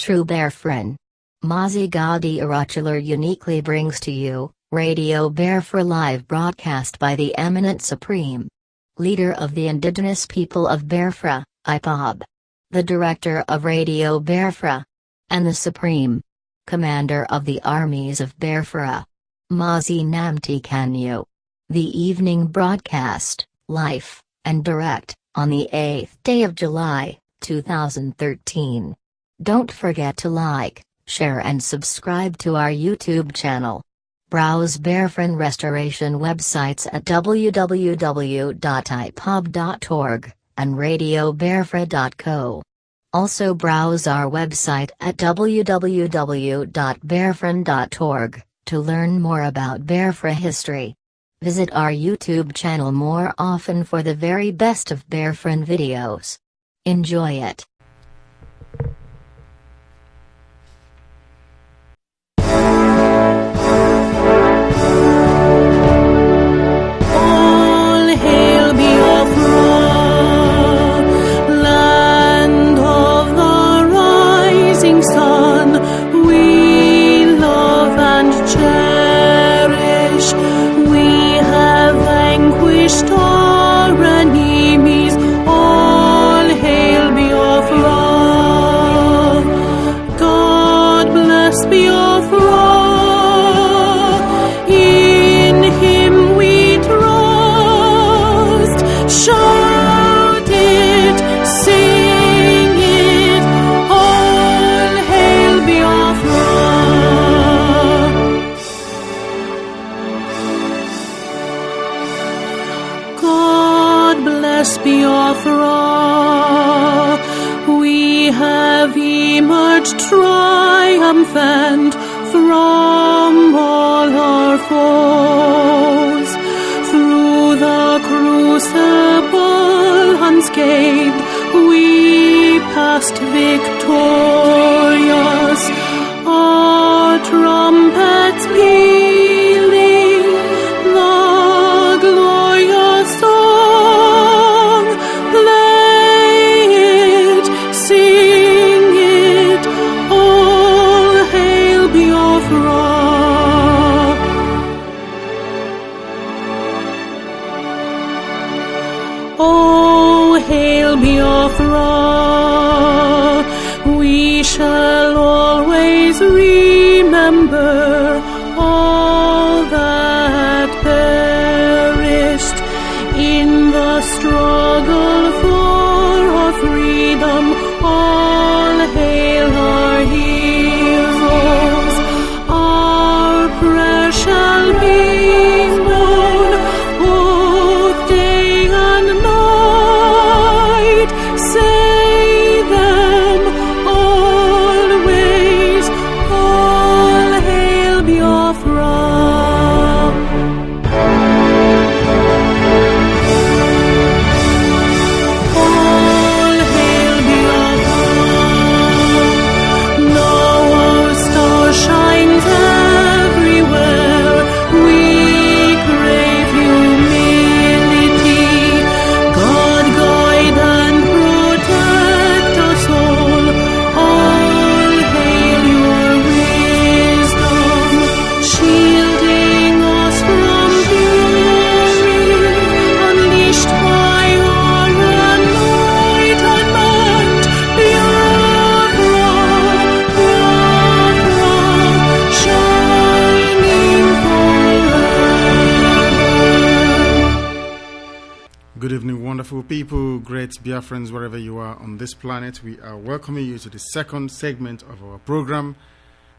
true Biafran. MAZI NNAMDI uniquely brings to you, Radio Biafra live broadcast by the eminent Supreme Leader of the Indigenous People of Biafra, IPOB. The Director of Radio Biafra. And the Supreme Commander of the Armies of Biafra. MAZI NNAMDI KANU. The evening broadcast, live, and direct, on the 8th day of July, 2013. Don't forget to like, share and subscribe to our YouTube channel. Browse Biafran restoration websites at www.ipob.org, and radiobiafra.co. Also browse our website at www.biafran.org, to learn more about Biafra history. Visit our YouTube channel more often for the very best of Biafran videos. Enjoy it. Biafra, we have emerged triumphant from all our foes. Through the crucible unscathed, we passed victorious, our trumpets pealing the glorious song. Play it, sing it, all hail Biafra. Oh, hail Biafra, we shall always remember all that perished in the struggle for our freedom. All hail our heroes, our prayers shall be known both day and night. Say them always, all hail Biafra. Good evening, wonderful people, great Biafrans, wherever you are on this planet. We are welcoming you to the second segment of our program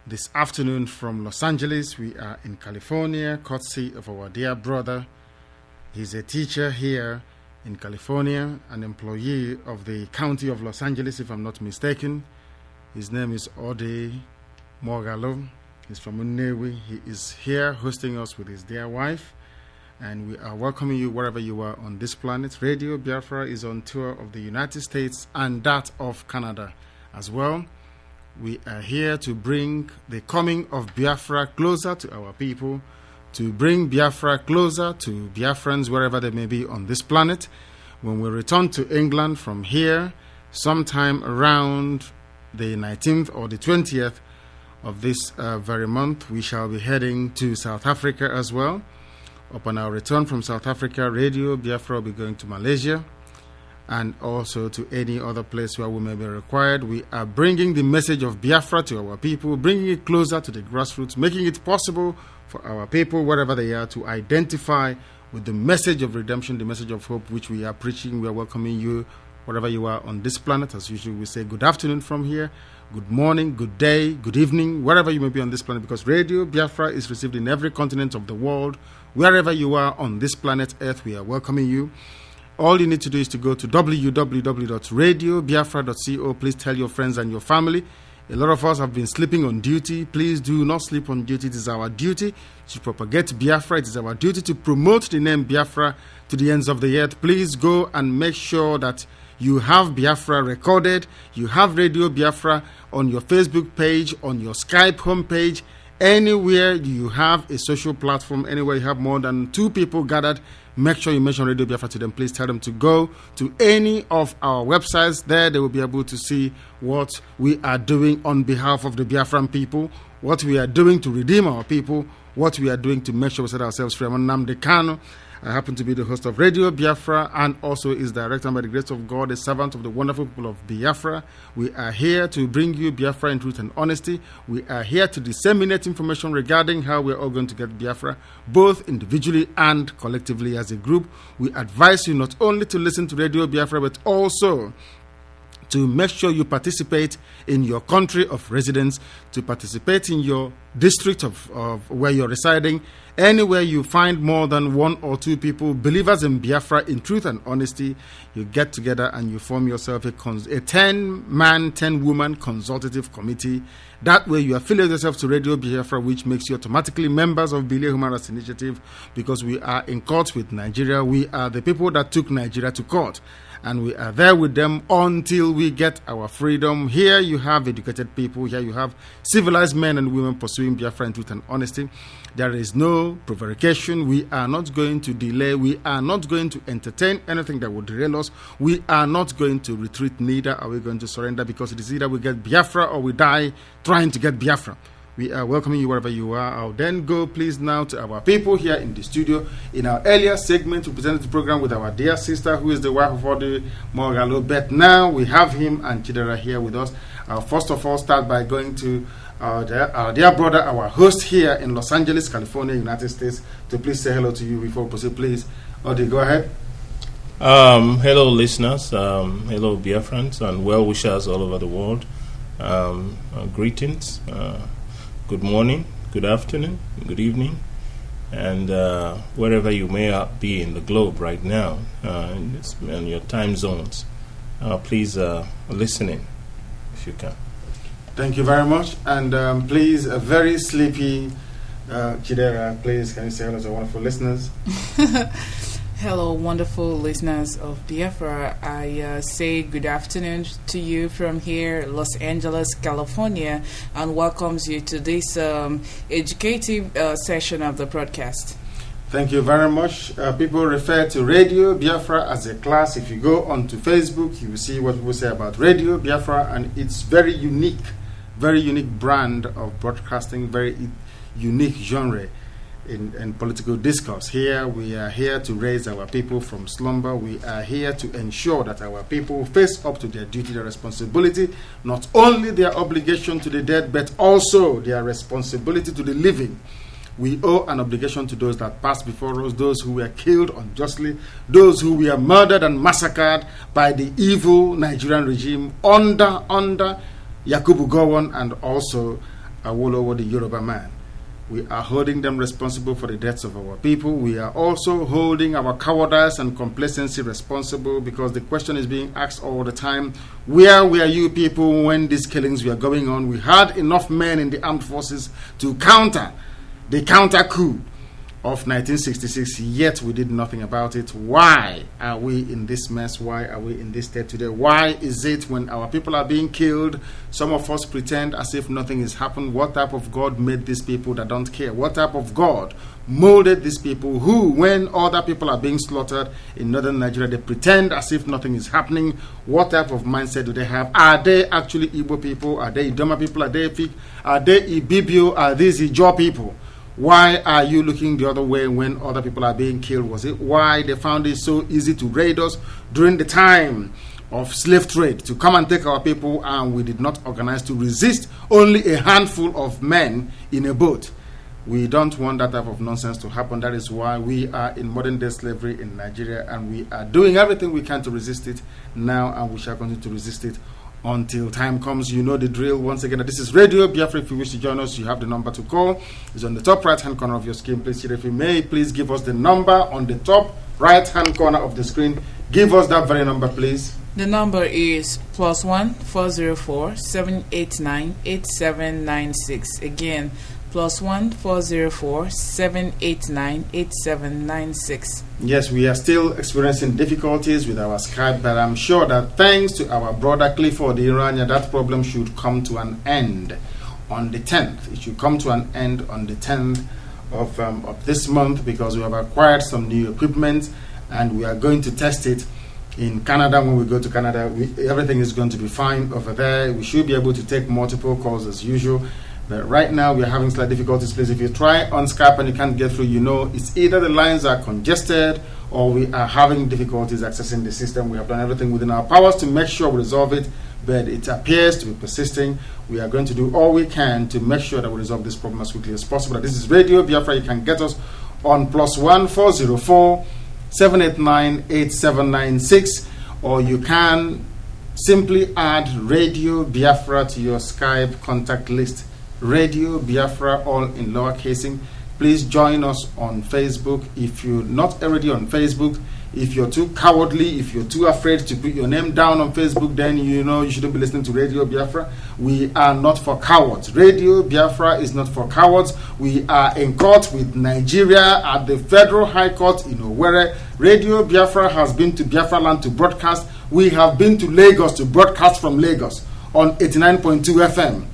this afternoon from Los Angeles. We are in California, courtesy of our dear brother. He's a teacher here in California, an employee of the county of Los Angeles, if I'm not mistaken. His name is Ode Mogalo. He's from Unewi. He is here hosting us with his dear wife. And we are welcoming you wherever you are on this planet. Radio Biafra is on tour of the United States and that of Canada as well. We are here to bring the coming of Biafra closer to our people, to bring Biafra closer to Biafrans wherever they may be on this planet. When we return to England from here, sometime around the 19th or the 20th of this very month, we shall be heading to South Africa as well. Upon our return from South Africa, Radio Biafra will be going to Malaysia and also to any other place where we may be required. We are bringing the message of Biafra to our people, bringing it closer to the grassroots, making it possible for our people, wherever they are, to identify with the message of redemption, the message of hope, which we are preaching. We are welcoming you wherever you are on this planet. As usual, we say good afternoon from here, good morning, good day, good evening, wherever you may be on this planet, because Radio Biafra is received in every continent of the world. Wherever you are on this planet Earth, we are welcoming you. All you need to do is to go to www.radiobiafra.co. Please tell your friends and your family. A lot of us have been sleeping on duty. Please do not sleep on duty. It is our duty to propagate Biafra. It is our duty to promote the name Biafra to the ends of the earth. Please go and make sure that you have Biafra recorded. You have Radio Biafra on your Facebook page, on your Skype homepage. Anywhere you have a social platform, anywhere you have more than 2 people gathered, make sure you mention Radio Biafra to them. Please tell them to go to any of our websites. There they will be able to see what we are doing on behalf of the Biafran people, what we are doing to redeem our people, what we are doing to make sure we set ourselves free. I'm Nnamdi Kanu. I happen to be the host of Radio Biafra and also is director, by the grace of God, a servant of the wonderful people of Biafra. We are here to bring you Biafra in truth and honesty. We are here to disseminate information regarding how we are all going to get Biafra, both individually and collectively as a group. We advise you not only to listen to Radio Biafra, but also to make sure you participate in your country of residence, to participate in your district of where you're residing. Anywhere you find more than 1 or 2 people, believers in Biafra, in truth and honesty, you get together and you form yourself a 10-man, 10-woman consultative committee. That way you affiliate yourself to Radio Biafra, which makes you automatically members of Bilia Human Rights Initiative, because we are in court with Nigeria. We are the people that took Nigeria to court, and we are there with them until we get our freedom. Here you have educated people. Here you have civilized men and women pursuing Biafra in truth and honesty. There is no prevarication. We are not going to delay. We are not going to entertain anything that would derail us. We are not going to retreat. Neither are we going to surrender, because it is either we get Biafra or we die trying to get Biafra. We are welcoming you wherever you are. I'll then go, please, now to our people here in the studio. In our earlier segment, we presented the program with our dear sister, who is the wife of Odi Mogalo. But now we have him and Chidera here with us. I'll first of all start by going to our dear brother, our host here in Los Angeles, California, United States, to please say hello to you before we proceed. Please, Odi, go ahead. Hello, listeners. Hello, Biafrans and well-wishers all over the world. Greetings. Good morning, good afternoon, good evening, and wherever you may be in the globe right now, in your time zones, please listen in if you can. Thank you very much. And please, a very sleepy Chidera, please, can you say hello to our wonderful listeners? Hello, wonderful listeners of Biafra. I say good afternoon to you from here, Los Angeles, California, and welcomes you to this educative session of the broadcast. Thank you very much. People refer to Radio Biafra as a class. If you go onto Facebook, you will see what people say about Radio Biafra, and it's very unique brand of broadcasting, very unique genre in political discourse. Here we are here to raise our people from slumber. We are here to ensure that our people face up to their duty, their responsibility, not only their obligation to the dead, but also their responsibility to the living. We owe an obligation to those that passed before us, those who were killed unjustly, those who were murdered and massacred by the evil Nigerian regime under Yakubu Gowon and also Awolowo, the Yoruba man. We are holding them responsible for the deaths of our people. We are also holding our cowardice and complacency responsible, because the question is being asked all the time, where were you people when these killings were going on? We had enough men in the armed forces to counter the counter coup of 1966, yet we did nothing about it. Why are we in this mess? Why are we in this state today? Why is it when our people are being killed, some of us pretend as if nothing has happened? What type of God made these people that don't care? What type of God molded these people who, when other people are being slaughtered in northern Nigeria, they pretend as if nothing is happening? What type of mindset do they have? Are they actually Igbo people? Are they Idoma people? Are they Efik? Are they Ibibio? Are these Ijaw people? Why are you looking the other way when other people are being killed? Was it why they found it so easy to raid us during the time of slave trade, to come and take our people, and we did not organize to resist only a handful of men in a boat? We don't want that type of nonsense to happen. That is why we are in modern day slavery in Nigeria, and we are doing everything we can to resist it now, and we shall continue to resist it until time comes. You know the drill. Once again, this is Radio Biafra. If you wish to join us, you have the number to call. It's on the top right hand corner of your screen. Please, if you may, please give us the number on the top right hand corner of the screen. Give us that very number, please. The number is +1 404 789 8796. Again, +1 404 789 8796. Yes, we are still experiencing difficulties with our Skype, but I'm sure that thanks to our brother Clifford Irania, that problem should come to an end on the 10th. It should come to an end on the 10th of this month, because we have acquired some new equipment and we are going to test it in Canada. When we go to Canada, everything is going to be fine over there. We should be able to take multiple calls as usual. But right now we are having slight difficulties. Please, if you try on Skype and you can't get through, you know it's either the lines are congested or we are having difficulties accessing the system. We have done everything within our powers to make sure we resolve it, but it appears to be persisting. We are going to do all we can to make sure that we resolve this problem as quickly as possible. This is Radio Biafra. You can get us on +1 404 789 8796, or you can simply add Radio Biafra to your Skype contact list. Radio Biafra, all in lowercasing. Please join us on Facebook. If you're not already on Facebook, if you're too cowardly, if you're too afraid to put your name down on Facebook, then you know you shouldn't be listening to Radio Biafra. We are not for cowards. Radio Biafra is not for cowards. We are in court with Nigeria at the Federal High Court in Owerri. Radio Biafra has been to Biafra land to broadcast. We have been to Lagos to broadcast from Lagos on 89.2 FM.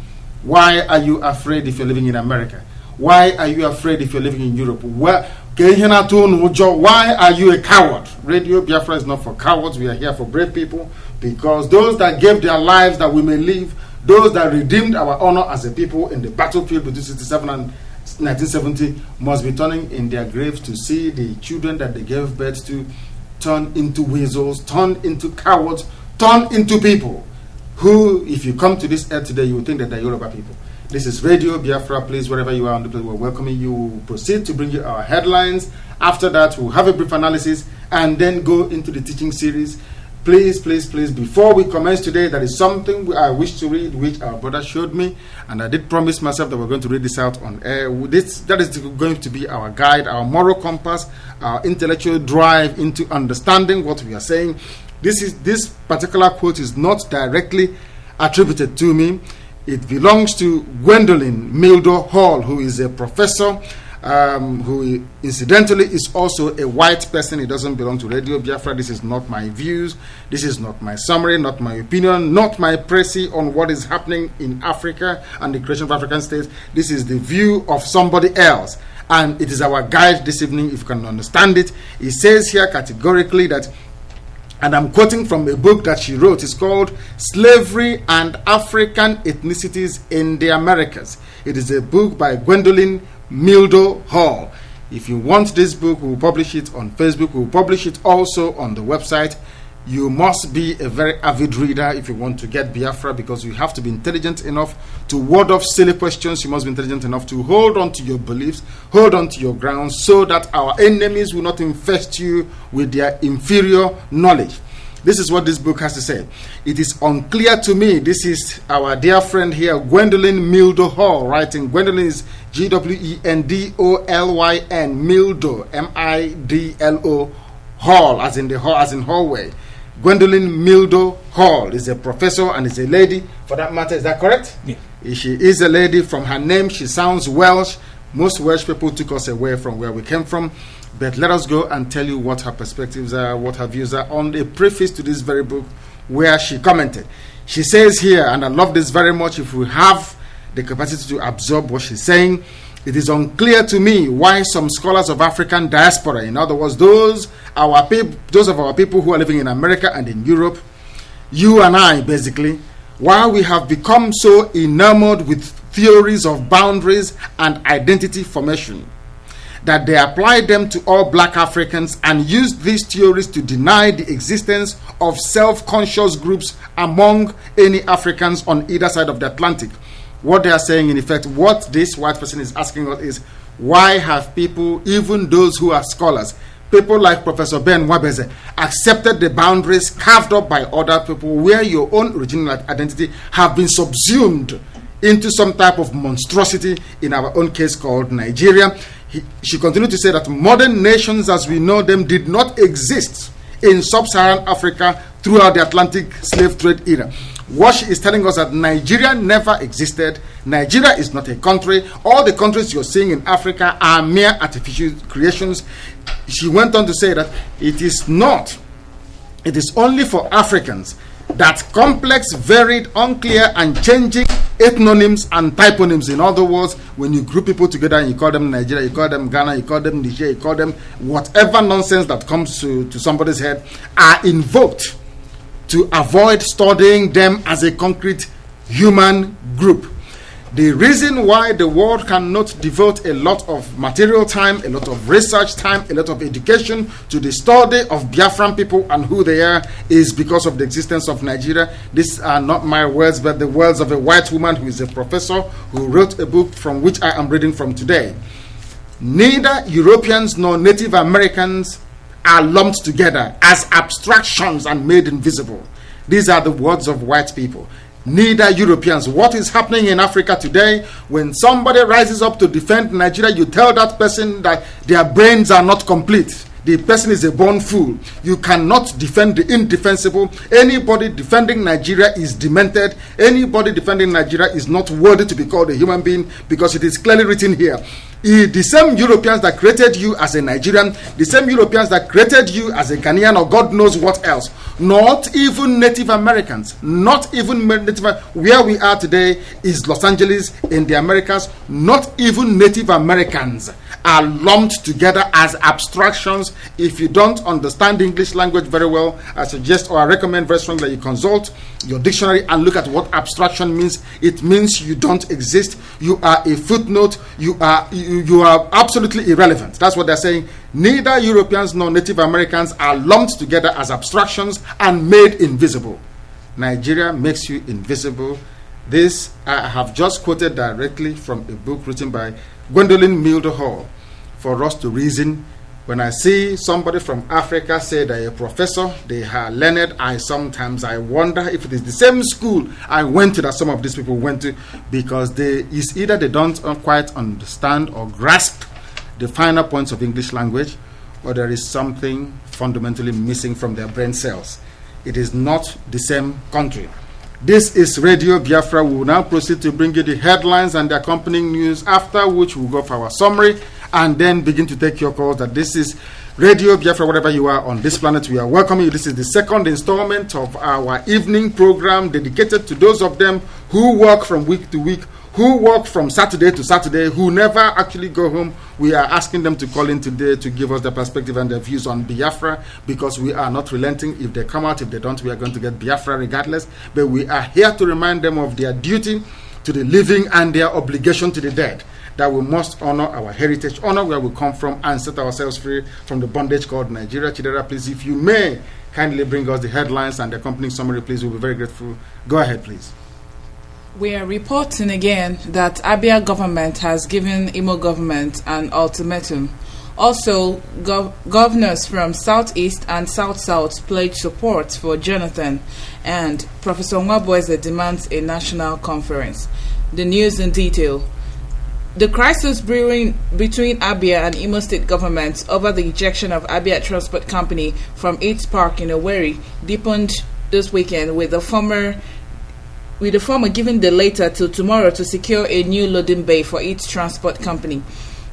Why are you afraid if you're living in America? Why are you afraid if you're living in Europe? Why are you a coward? Radio Biafra is not for cowards. We are here for brave people, because those that gave their lives that we may live, those that redeemed our honor as a people in the battlefield between 1967 and 1970, must be turning in their graves to see the children that they gave birth to turn into weasels, turn into cowards, turn into people who, if you come to this earth today, you will think that they're Yoruba people. This is Radio Biafra. Please, wherever you are on the place, we're welcoming you. We'll proceed to bring you our headlines. After that, we'll have a brief analysis and then go into the teaching series. Please, please, please, before we commence today, there is something I wish to read, which our brother showed me, and I did promise myself that we're going to read this out on air. That is going to be our guide, our moral compass, our intellectual drive into understanding what we are saying. This particular quote is not directly attributed to me. It belongs to Gwendolyn Mildo Hall, who is a professor, who incidentally is also a white person. It doesn't belong to Radio Biafra. This is not my views. This is not my summary, not my opinion, not my précis on what is happening in Africa and the creation of African states. This is the view of somebody else. And it is our guide this evening, if you can understand it. It says here categorically that, and I'm quoting from a book that she wrote. It's called Slavery and African Ethnicities in the Americas. It is a book by Gwendolyn Mildo Hall. If you want this book, we'll publish it on Facebook. We'll publish it also on the website. You must be a very avid reader if you want to get Biafra, because you have to be intelligent enough to ward off silly questions. You must be intelligent enough to hold on to your beliefs, hold on to your grounds, so that our enemies will not infest you with their inferior knowledge. This is what this book has to say. It is unclear to me. This is our dear friend here, Gwendolyn Mildo Hall, writing. Gwendolyn is Gwendolyn, Mildo, Midlo, Hall, as in the hall, as in hallway. Gwendolyn Mildo Hall is a professor and is a lady, for that matter. Is that correct? Yeah. She is a lady. From her name, she sounds Welsh. Most Welsh people took us away from where we came from. But let us go and tell you what her perspectives are, what her views are on a preface to this very book where she commented. She says here, and I love this very much, if we have the capacity to absorb what she's saying, it is unclear to me why some scholars of African diaspora, in other words, those of our people who are living in America and in Europe, you and I basically, why we have become so enamored with theories of boundaries and identity formation, that they apply them to all black Africans and use these theories to deny the existence of self-conscious groups among any Africans on either side of the Atlantic. What they are saying, in effect, what this white person is asking us is, why have people, even those who are scholars, people like Professor Ben Wabeze, accepted the boundaries carved up by other people where your own original identity have been subsumed into some type of monstrosity, in our own case called Nigeria? She continued to say that modern nations as we know them did not exist in sub-Saharan Africa throughout the Atlantic slave trade era. What she is telling us that Nigeria never existed. Nigeria is not a country. All the countries you're seeing in Africa are mere artificial creations. She went on to say that it is not. It is only for Africans that complex, varied, unclear, and changing ethnonyms and typonyms, in other words, when you group people together and you call them Nigeria, you call them Ghana, you call them Niger, you call them whatever nonsense that comes to somebody's head, are invoked to avoid studying them as a concrete human group. The reason why the world cannot devote a lot of material time, a lot of research time, a lot of education to the study of Biafran people and who they are is because of the existence of Nigeria. These are not my words, but the words of a white woman who is a professor who wrote a book from which I am reading from today. Neither Europeans nor Native Americans are lumped together as abstractions and made invisible. These are the words of white people. Neither Europeans. What is happening in Africa today, when somebody rises up to defend Nigeria, you tell that person that their brains are not complete. The person is a born fool. You cannot defend the indefensible. Anybody defending Nigeria is demented. Anybody defending Nigeria is not worthy to be called a human being, because it is clearly written here. The same Europeans that created you as a Nigerian, the same Europeans that created you as a Ghanaian or God knows what else, not even Native Americans, not even Native, where we are today is Los Angeles in the Americas, not even Native Americans are lumped together as abstractions. If you don't understand the English language very well, I suggest or I recommend very strongly that you consult your dictionary and look at what abstraction means. It means you don't exist. You are a footnote. You are absolutely irrelevant. That's what they're saying. Neither Europeans nor Native Americans are lumped together as abstractions and made invisible. Nigeria makes you invisible. This I have just quoted directly from a book written by Gwendolyn Milder Hall for us to reason. When I see somebody from Africa say they're a professor, they are learned, I wonder if it is the same school I went to that some of these people went to, because it's either they don't quite understand or grasp the finer points of English language, or there is something fundamentally missing from their brain cells. It is not the same country. This is Radio Biafra. We will now proceed to bring you the headlines and the accompanying news, after which we'll go for our summary and then begin to take your calls. That this is Radio Biafra, wherever you are on this planet. We are welcoming you. This is the second installment of our evening program dedicated to those of them who work from week to week, who work from Saturday to Saturday, who never actually go home. We are asking them to call in today to give us their perspective and their views on Biafra, because we are not relenting. If they come out, if they don't, we are going to get Biafra regardless. But we are here to remind them of their duty to the living and their obligation to the dead, that we must honor our heritage, honor where we come from, and set ourselves free from the bondage called Nigeria. Chidera, please, if you may, kindly bring us the headlines and the accompanying summary, please. We'll be very grateful. Go ahead, please. We are reporting again that Abia government has given Imo government an ultimatum. Also, governors from Southeast and South-South pledge support for Jonathan, and Professor Nwabueze demands a national conference. The news in detail. The crisis brewing between Abia and Imo state governments over the ejection of Abia Transport Company from its park in Owerri deepened this weekend, with the former with the former giving the later till tomorrow to secure a new loading bay for its transport company.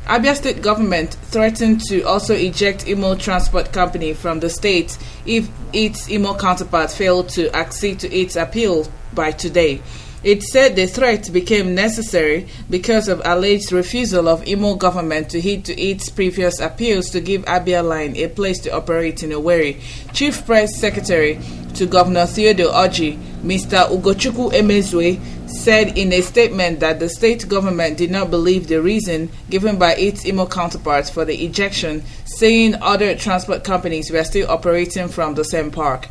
Abia State government threatened to also eject Imo Transport Company from the state if its Imo counterpart failed to accede to its appeal by today. It said the threat became necessary because of alleged refusal of Imo government to heed to its previous appeals to give Abia Line a place to operate in Owerri. Chief Press Secretary to Governor Theodore Orji, Mr. Ugochukwu Emezue, said in a statement that the state government did not believe the reason given by its Imo counterparts for the ejection, saying other transport companies were still operating from the same park.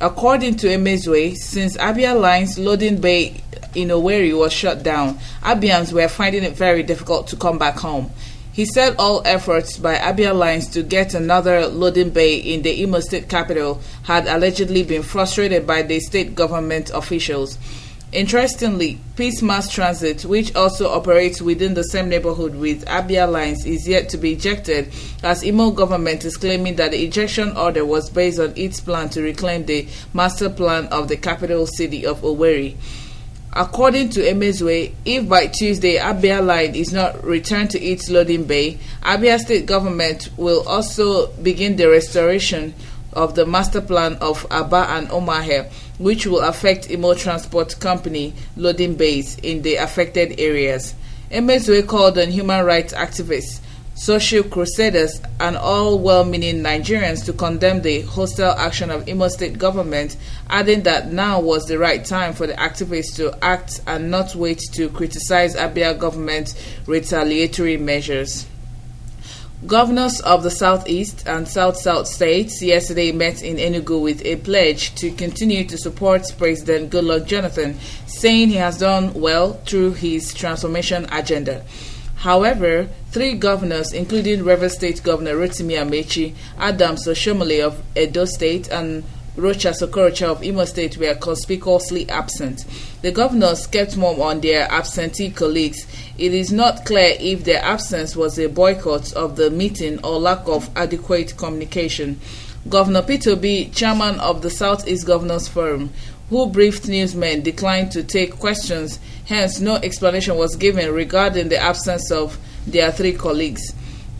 According to Emezue, since Abia Line's loading bay in Owerri was shut down, Abians were finding it very difficult to come back home. He said all efforts by Abia Lines to get another loading bay in the Imo State capital had allegedly been frustrated by the state government officials. Interestingly, Peace Mass Transit, which also operates within the same neighborhood with Abia Lines, is yet to be ejected, as Imo government is claiming that the ejection order was based on its plan to reclaim the master plan of the capital city of Owerri. According to Emezue, if by Tuesday Abia Line is not returned to its loading bay, Abia State government will also begin the restoration of the master plan of Aba and Omahe, which will affect Imo Transport Company loading bays in the affected areas. Emezue called on human rights activists, social crusaders, and all well-meaning Nigerians to condemn the hostile action of Imo State government, adding that now was the right time for the activists to act and not wait to criticize Abia government's retaliatory measures. Governors of the Southeast and South-South states yesterday met in Enugu with a pledge to continue to support President Goodluck Jonathan, saying he has done well through his transformation agenda. However, 3 governors, including Rivers State Governor Rotimi Amechi, Adams Oshomole of Edo State, and Rocha Sokorocha of Imo State, were conspicuously absent. The governors kept mum on their absentee colleagues. It is not clear if their absence was a boycott of the meeting or lack of adequate communication. Governor Peter Obi, chairman of the Southeast Governors Forum, who briefed newsmen, declined to take questions. Hence, no explanation was given regarding the absence of their 3 colleagues.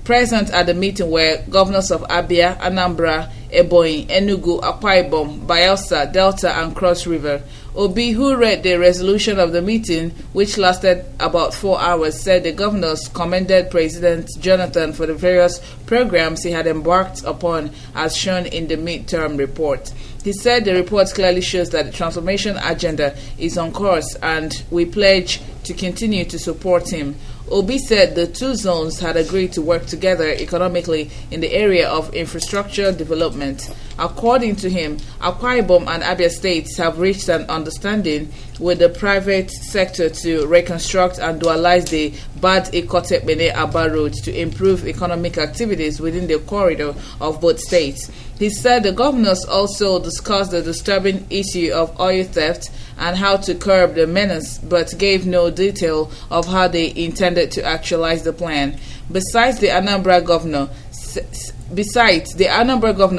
Present at the meeting were governors of Abia, Anambra, Ebonyi, Enugu, Akwa Ibom, Bayelsa, Delta, and Cross River. Obi, who read the resolution of the meeting, which lasted about 4 hours, said the governors commended President Jonathan for the various programs he had embarked upon, as shown in the midterm report. He said the report clearly shows that the transformation agenda is on course, and we pledge to continue to support him. Obi said the 2 zones had agreed to work together economically in the area of infrastructure development. According to him, Akwa Ibom and Abia states have reached an understanding with the private sector to reconstruct and dualize the Bad Ikote-Bene Aba road to improve economic activities within the corridor of both states. He said the governors also discussed the disturbing issue of oil theft and how to curb the menace, but gave no detail of how they intended to actualize the plan. Besides, the Anambra governor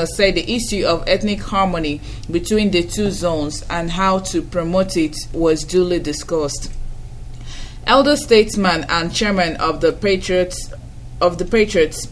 said the issue of ethnic harmony between the 2 zones and how to promote it was duly discussed. Elder statesman and chairman of the Patriots,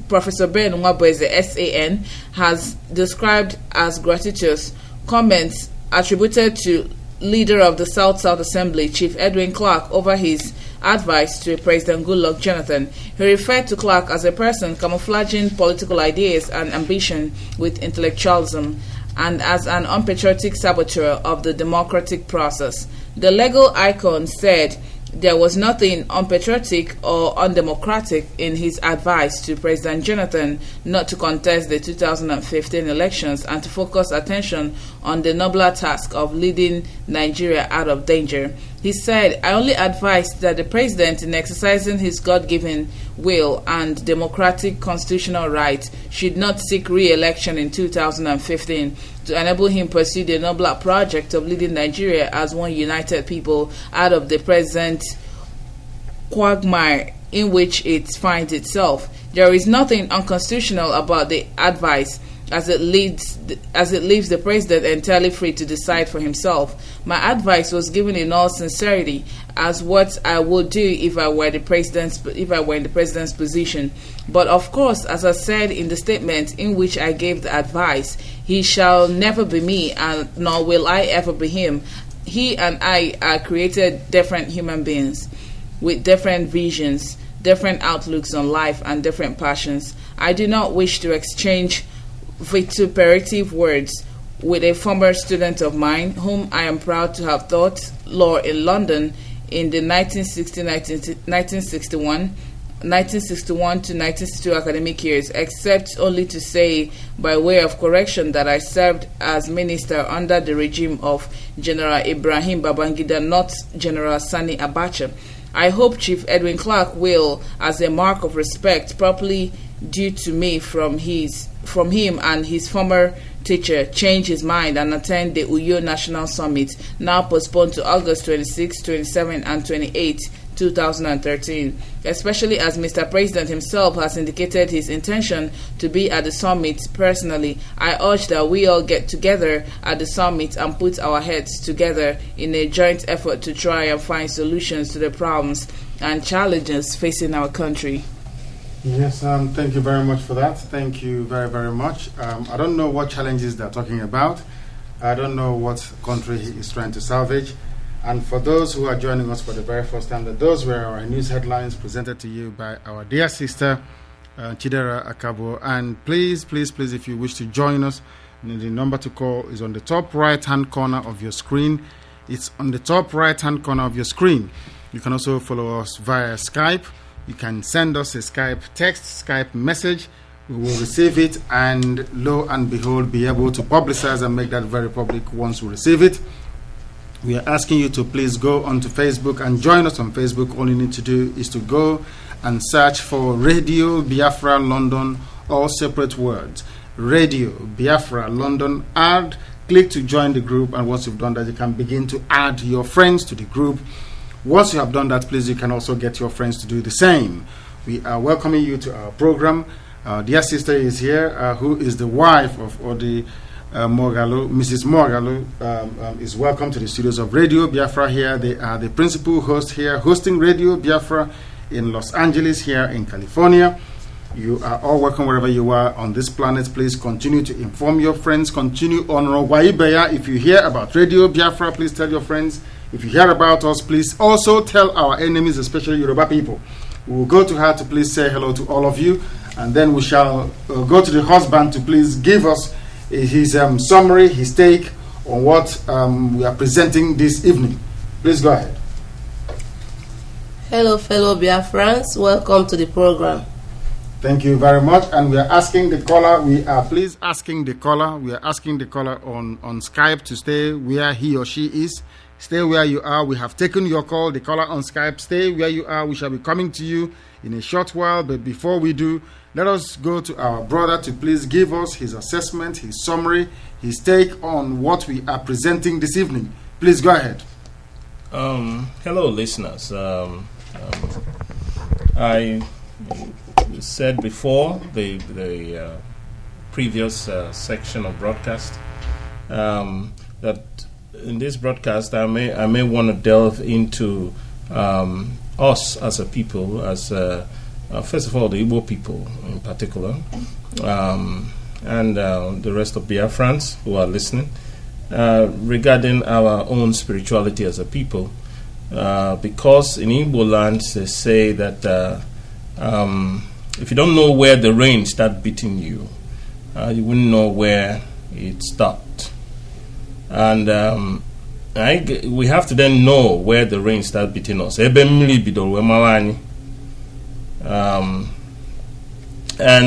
Professor Ben Nwabweze, SAN, has described as gratuitous comments attributed to leader of the South-South Assembly, Chief Edwin Clark, over his advice to President Goodluck Jonathan. He referred to Clark as a person camouflaging political ideas and ambition with intellectualism and as an unpatriotic saboteur of the democratic process. The legal icon said there was nothing unpatriotic or undemocratic in his advice to President Jonathan not to contest the 2015 elections and to focus attention on the nobler task of leading Nigeria out of danger. He said, "I only advise that the president, in exercising his God-given will and democratic constitutional right, should not seek re-election in 2015 to enable him pursue the nobler project of leading Nigeria as one united people out of the present quagmire in which it finds itself. There is nothing unconstitutional about the advice. as it leaves the president entirely free to decide for himself. My advice was given in all sincerity as what I would do if I were in the president's position. But of course, as I said in the statement in which I gave the advice, he shall never be me, and nor will I ever be him. He and I are created different human beings with different visions, different outlooks on life, and different passions. I do not wish to exchange vituperative words with a former student of mine whom I am proud to have taught law in London in the 1961 to 1962 academic years, except only to say by way of correction that I served as minister under the regime of General Ibrahim Babangida, not General Sani Abacha. I hope Chief Edwin Clark will, as a mark of respect properly due to me from him and his former teacher, change his mind and attend the Uyo National Summit, now postponed to August 26, 27, and 28, 2013, especially as Mr. President himself has indicated his intention to be at the summit personally. I urge that we all get together at the summit and put our heads together in a joint effort to try and find solutions to the problems and challenges facing our country. Yes, thank you very much for that. Thank you very, very much. I don't know what challenges they're talking about. I don't know what country he is trying to salvage. And for those who are joining us for the very first time, that those were our news headlines presented to you by our dear sister, Chidera Akabo. And please, if you wish to join us, the number to call is on the top right-hand corner of your screen. It's on the top right-hand corner of your screen. You can also follow us via Skype. You can send us a Skype text, Skype message. We will receive it and, lo and behold, be able to publicize and make that very public once we receive it. We are asking you to please go onto Facebook and join us on Facebook. All you need to do is to go and search for Radio Biafra London, all separate words. Radio Biafra London. Click to join the group, and once you've done that, you can begin to add your friends to the group. Once you have done that, please, you can also get your friends to do the same. We are welcoming you to our program. Our dear sister is here, who is the wife of Odi Morgalo. Mrs. Morgalo is welcome to the studios of Radio Biafra here. They are the principal host here, hosting Radio Biafra in Los Angeles here in California. You are all welcome wherever you are on this planet. Please continue to inform your friends. Continue on Waibeya. If you hear about Radio Biafra, please tell your friends. If you hear about us, please also tell our enemies, especially Yoruba people. We will go to her to please say hello to all of you, and then we shall go to the husband to please give us his summary, his take on what we are presenting this evening. Please go ahead. Hello, fellow Biafrans. Welcome to the program. Thank you very much. And we are asking the caller, we are asking the caller on Skype to stay where he or she is. Stay where you are. We have taken your call, the caller on Skype. Stay where you are. We shall be coming to you in a short while. But before we do, let us go to our brother to please give us his assessment, his summary, his take on what we are presenting this evening. Please go ahead. Hello, listeners. I said before the previous section of broadcast that in this broadcast I may want to delve into us as a people, as first of all the Igbo people in particular, and the rest of Biafrans who are listening, regarding our own spirituality as a people, because in Igbo lands they say that if you don't know where the rain started beating you, you wouldn't know where it stopped. And we have to then know where the rain started beating us. And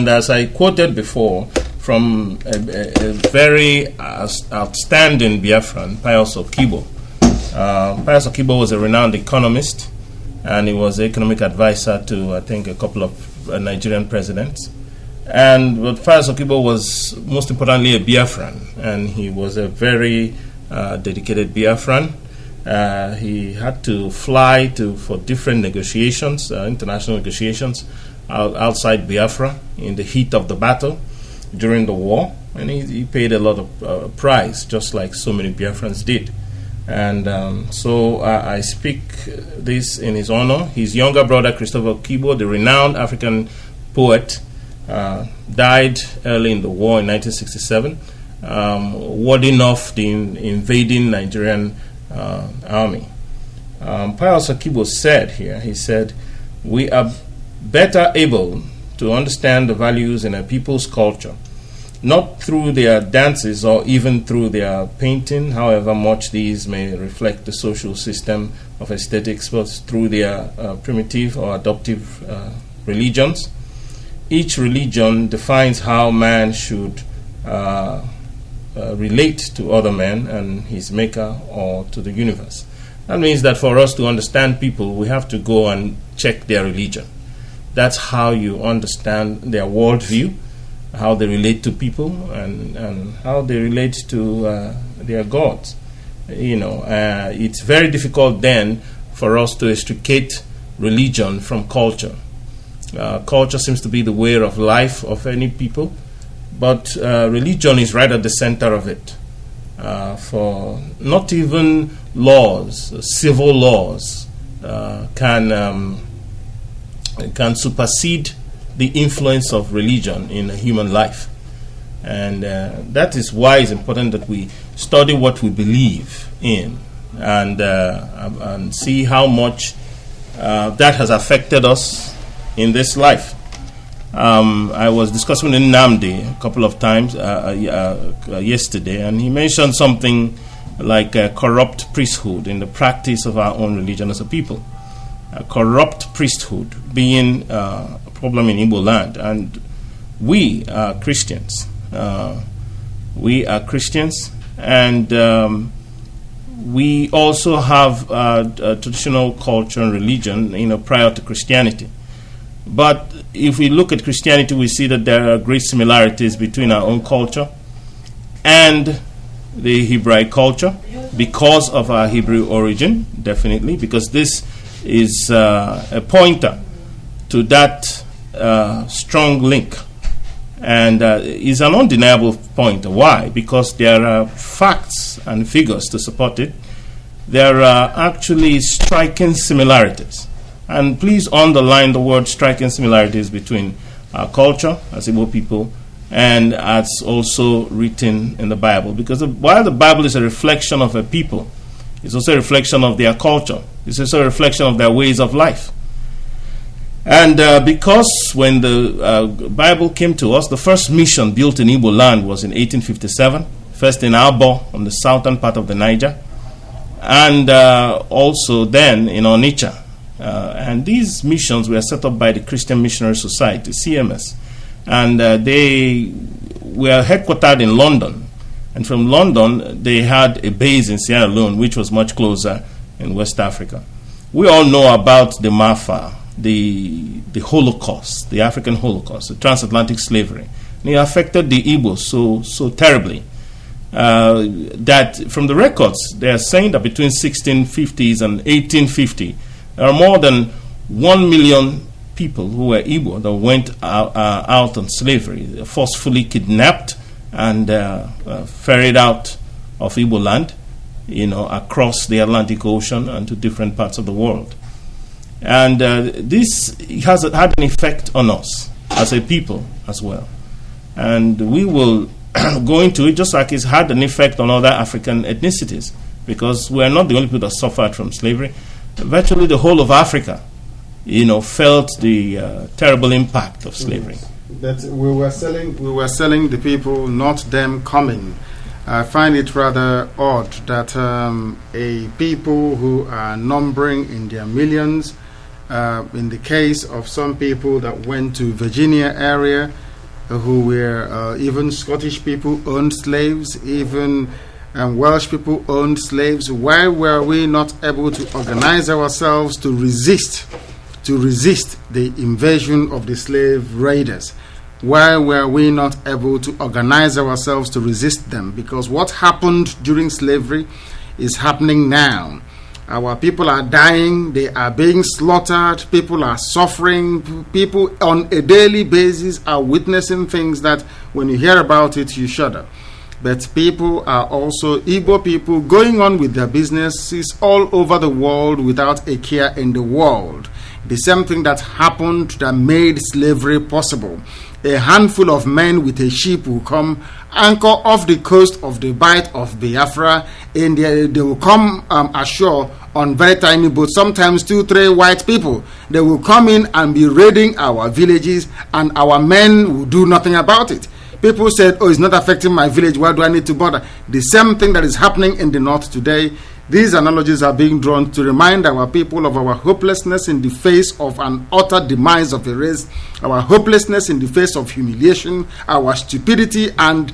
as I quoted before from a very outstanding Biafran, Pius Okibo. Pius Okibo was a renowned economist, and he was economic advisor to, I think, a couple of Nigerian presidents. But Pius Okibo was most importantly a Biafran, and he was a very dedicated Biafran. He had to fly for different negotiations, international negotiations, outside Biafra in the heat of the battle during the war. And he paid a lot of price, just like so many Biafrans did. And so I speak this in his honor. His younger brother, Christopher Kibo, the renowned African poet, died early in the war in 1967, warding off the invading Nigerian army. Pius Akibo said here, he said, "We are better able to understand the values in a people's culture, not through their dances or even through their painting, however much these may reflect the social system of aesthetics, but through their primitive or adoptive religions. Each religion defines how man should relate to other men and his maker or to the universe." That means that for us to understand people, we have to go and check their religion. That's how you understand their worldview, how they relate to people, and how they relate to their gods. It's very difficult then for us to extricate religion from culture. Culture seems to be the way of life of any people, but religion is right at the center of it. For not even laws, civil laws, can supersede the influence of religion in a human life. And that is why it's important that we study what we believe in and see how much that has affected us in this life. I was discussing with Nnamdi a couple of times yesterday, and he mentioned something like a corrupt priesthood in the practice of our own religion as a people. A corrupt priesthood being a problem in Igbo land. And we are Christians. And we also have a traditional culture and religion, prior to Christianity. But if we look at Christianity, we see that there are great similarities between our own culture and the Hebraic culture because of our Hebrew origin, definitely, because this is a pointer to that strong link. And is an undeniable pointer. Why? Because there are facts and figures to support it. There are actually striking similarities. And please underline the word striking similarities between our culture as Igbo people and as also written in the Bible. Because while the Bible is a reflection of a people, it's also a reflection of their culture. It's also a reflection of their ways of life. And because when the Bible came to us, the first mission built in Igbo land was in 1857, first in Abo on the southern part of the Naija, and also then in Onitsha. And these missions were set up by the Christian Missionary Society, CMS. And they were headquartered in London. And from London, they had a base in Sierra Leone, which was much closer in West Africa. We all know about the MAFA, the Holocaust, the African Holocaust, the transatlantic slavery. And it affected the Igbo so terribly that from the records, they are saying that between 1650s and 1850, there are more than 1 million people who were Igbo that went out on slavery, forcefully kidnapped and ferried out of Igbo land, across the Atlantic Ocean and to different parts of the world. And this has had an effect on us as a people as well. And we will go into it just like it's had an effect on other African ethnicities, because we're not the only people that suffered from slavery. Virtually the whole of Africa, felt the terrible impact of slavery. That we were selling the people, not them coming. I find it rather odd that a people who are numbering in their millions, in the case of some people that went to Virginia area, who were even Scottish people owned slaves, even Welsh people owned slaves. Why were we not able to organize ourselves to resist the invasion of the slave raiders? Why were we not able to organize ourselves to resist them? Because what happened during slavery is happening now. Our people are dying, they are being slaughtered, people are suffering, people on a daily basis are witnessing things that when you hear about it, you shudder. But people are also, Igbo people, going on with their businesses all over the world without a care in the world. The same thing that happened that made slavery possible. A handful of men with a ship will come, anchor off the coast of the Bight of Biafra, and they will come ashore on very tiny boats, sometimes 2-3 white people. They will come in and be raiding our villages, and our men will do nothing about it. People said, oh, it's not affecting my village, why do I need to bother? The same thing that is happening in the north today. These analogies are being drawn to remind our people of our hopelessness in the face of an utter demise of a race, our hopelessness in the face of humiliation, our stupidity and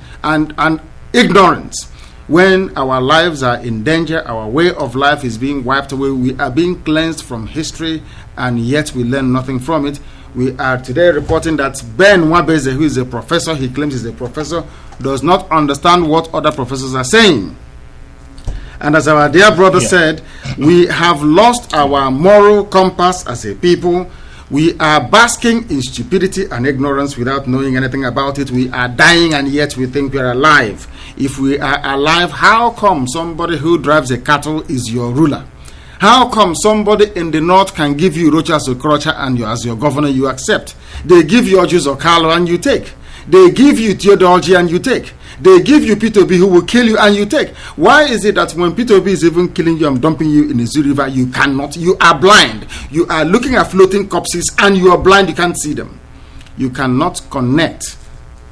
ignorance. When our lives are in danger, our way of life is being wiped away, we are being cleansed from history, and yet we learn nothing from it. We are today reporting that Ben Nwabeze, who is a professor, he claims he's a professor, does not understand what other professors are saying. And as our dear brother said, we have lost our moral compass as a people. We are basking in stupidity and ignorance without knowing anything about it. We are dying, and yet we think we are alive. If we are alive, how come somebody who drives a cattle is your ruler? How come somebody in the north can give you Rochas Okorocha and you, as your governor, you accept? They give you Ojus Okalo and you take. They give you Theodolji and you take. They give you P2B who will kill you and you take. Why is it that when P2B is even killing you and dumping you in the Zoo River, you cannot? You are blind. You are looking at floating corpses and you are blind. You can't see them. You cannot connect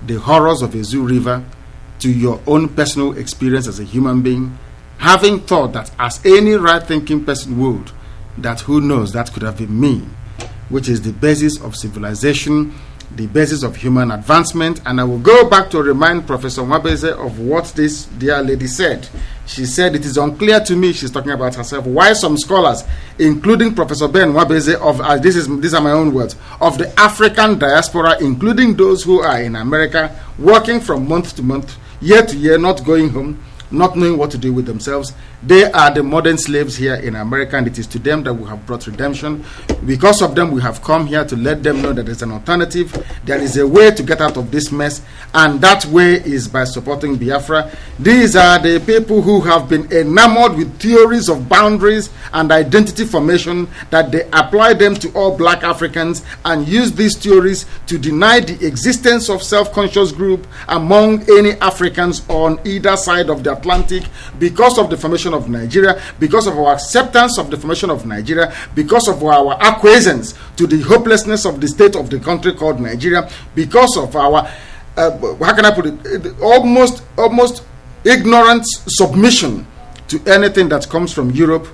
the horrors of a Zoo River to your own personal experience as a human being, having thought that as any right-thinking person would, that who knows, that could have been me, which is the basis of civilization, the basis of human advancement. And I will go back to remind Professor Nwabeze of what this dear lady said. She said, it is unclear to me, she's talking about herself, why some scholars, including Professor Ben Nwabeze of, these are my own words, of the African diaspora, including those who are in America, working from month to month, year to year, not going home, not knowing what to do with themselves. They are the modern slaves here in America, and it is to them that we have brought redemption. Because of them, we have come here to let them know that there's an alternative. There is a way to get out of this mess, and that way is by supporting Biafra. These are the people who have been enamored with theories of boundaries and identity formation, that they apply them to all black Africans and use these theories to deny the existence of self-conscious group among any Africans on either side of the Atlantic, because of the formation of Nigeria, because of our acceptance of the formation of Nigeria, because of our acquiescence to the hopelessness of the state of the country called Nigeria, because of our how can I put it, almost ignorant submission to anything that comes from Europe.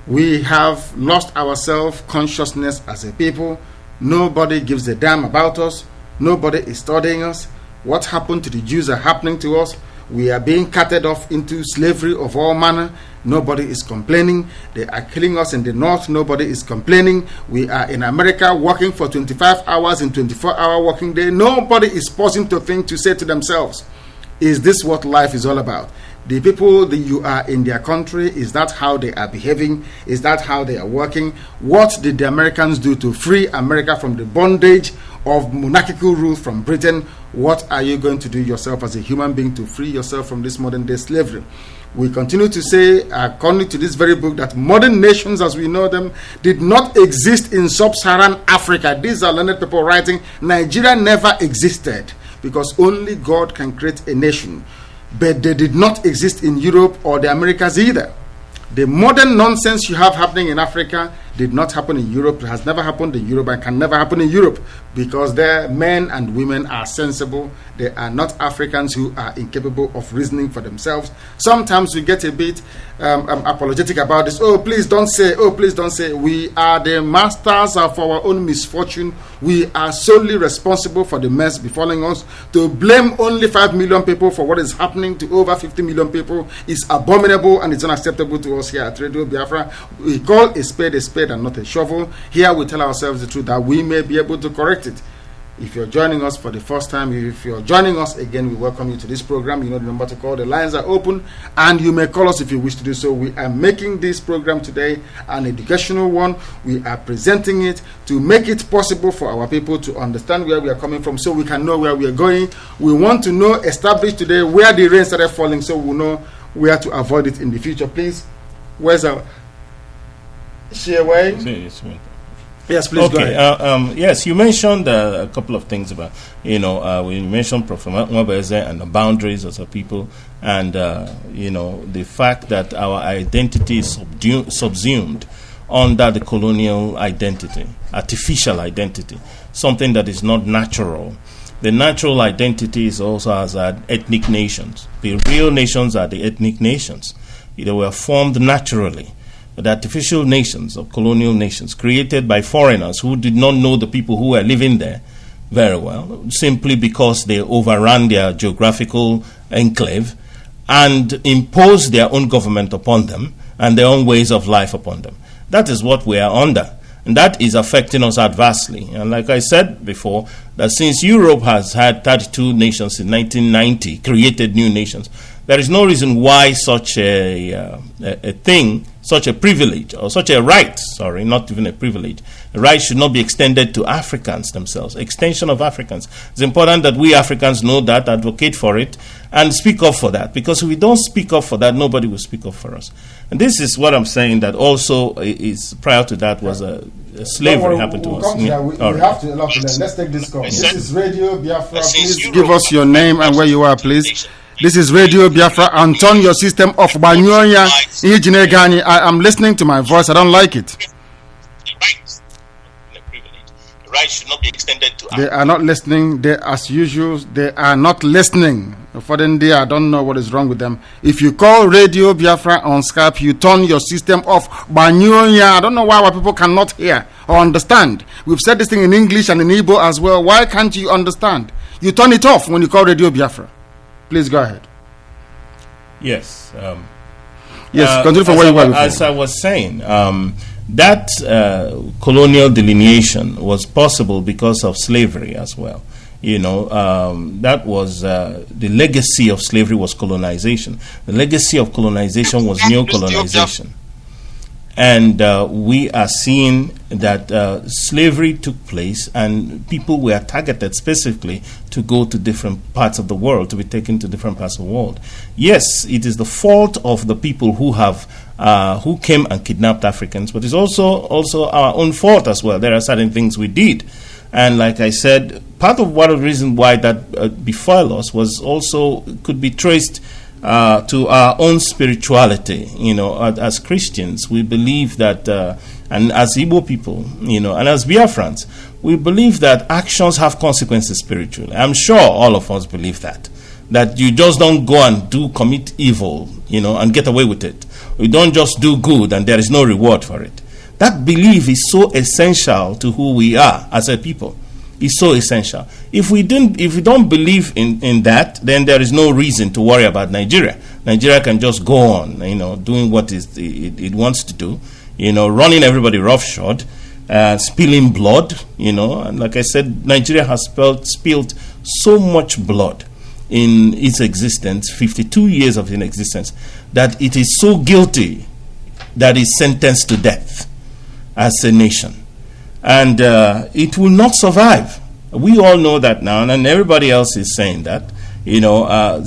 We have lost our self-consciousness as a people. Nobody gives a damn about us. Nobody is studying us. What happened to the Jews are happening to us. We are being carted off into slavery of all manner. Nobody is complaining. They are killing us in the north. Nobody is complaining. We are in America working for 25 hours in 24-hour working day. Nobody is pausing to think, to say to themselves, is this what life is all about? The people that you are in their country, is that how they are behaving? Is that how they are working? What did the Americans do to free America from the bondage of monarchical rule from Britain? What are you going to do yourself as a human being to free yourself from this modern day slavery? We continue to say, according to this very book, that modern nations as we know them did not exist in sub-Saharan Africa. These are learned people writing. Nigeria never existed, because only God can create a nation. But they did not exist in Europe or the Americas either. The modern nonsense you have happening in Africa did not happen in Europe, has never happened in Europe, and can never happen in Europe, because their men and women are sensible. They are not Africans who are incapable of reasoning for themselves. Sometimes we get a bit apologetic about this. Oh, please don't say. Oh, please don't say. We are the masters of our own misfortune. We are solely responsible for the mess befalling us. To blame only 5 million people for what is happening to over 50 million people is abominable, and it's unacceptable to us here at Radio Biafra. We call a spade and not a shovel. Here we tell ourselves the truth that we may be able to correct it. If you're joining us for the first time, if you're joining us again, we welcome you to this program. You know the number to call. The lines are open, and you may call us if you wish to do so. We are making this program today an educational one. We are presenting it to make it possible for our people to understand where we are coming from, so we can know where we are going. We want to know, establish today where the rain started falling, so we'll know where to avoid it in the future. Please, where's our Sheway? Yes, please go ahead. Yes, you mentioned a couple of things about, we mentioned Prophet Mwabeze and the boundaries as a people, and, the fact that our identity is subsumed under the colonial identity, artificial identity, something that is not natural. The natural identity is also as ethnic nations. The real nations are the ethnic nations. They were formed naturally. The artificial nations of colonial nations created by foreigners who did not know the people who were living there very well, simply because they overran their geographical enclave and imposed their own government upon them and their own ways of life upon them. That is what we are under, and that is affecting us adversely. And like I said before, that since Europe has had 32 nations in 1990, created new nations, there is no reason why such a thing, such a privilege, or such a right, not even a privilege, a right should not be extended to Africans themselves, extension of Africans. It's important that we Africans know that, advocate for it, and speak up for that, because if we don't speak up for that, nobody will speak up for us. And this is what I'm saying, that also is, prior to that was a slavery happened to us. We have to allow them. Let's take this call. This is Radio Biafra. Please give us your name and where you are, please. This is Radio Biafra, and turn your system off. I am listening to my voice. I don't like it. The right should not be extended to. They are not listening. They, as usual, they are not listening. For them, I don't know what is wrong with them. If you call Radio Biafra on Skype, you turn your system off. I don't know why our people cannot hear or understand. We've said this thing in English and in Igbo as well. Why can't you understand? You turn it off when you call Radio Biafra. Please go ahead. Yes. Yes, continue from where you were before. As I was saying, that colonial delineation was possible because of slavery as well. That was the legacy of slavery was colonization. The legacy of colonization was neo-colonization. And we are seeing that slavery took place and people were targeted specifically to go to different parts of the world, to be taken to different parts of the world. Yes, it is the fault of the people who have who came and kidnapped Africans, but it's also our own fault as well. There are certain things we did. And like I said, part of one of the reasons why that befell us was also could be traced to our own spirituality. As Christians, we believe that, and as Igbo people, and as Biafrans, we believe that actions have consequences spiritually. I'm sure all of us believe that you just don't go and commit evil, and get away with it. We don't just do good and there is no reward for it. That belief is so essential to who we are as a people. It's so essential. If we don't believe in that, then there is no reason to worry about Nigeria. Nigeria can just go on, doing what it wants to do, running everybody roughshod, spilling blood, and like I said, Nigeria has spilled so much blood in its existence, 52 years of its existence, that it is so guilty that it's sentenced to death as a nation. And it will not survive. We all know that now, and everybody else is saying that.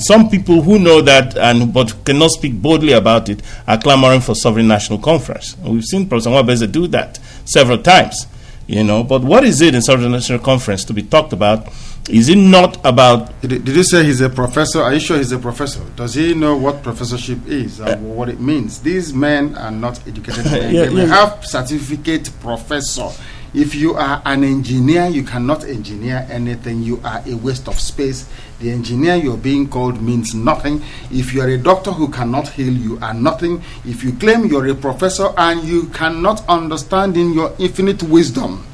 Some people who know that but cannot speak boldly about it are clamoring for sovereign national conference. And we've seen Professor Mwabeze do that several times. But what is it in sovereign national conference to be talked about? Is it not about... Did you say he's a professor? Are you sure he's a professor? Does he know what professorship is and what it means? These men are not educated men. They may have certificate professor. If you are an engineer, you cannot engineer anything. You are a waste of space. The engineer you're being called means nothing. If you are a doctor who cannot heal, you are nothing. If you claim you're a professor and you cannot understand in your infinite wisdom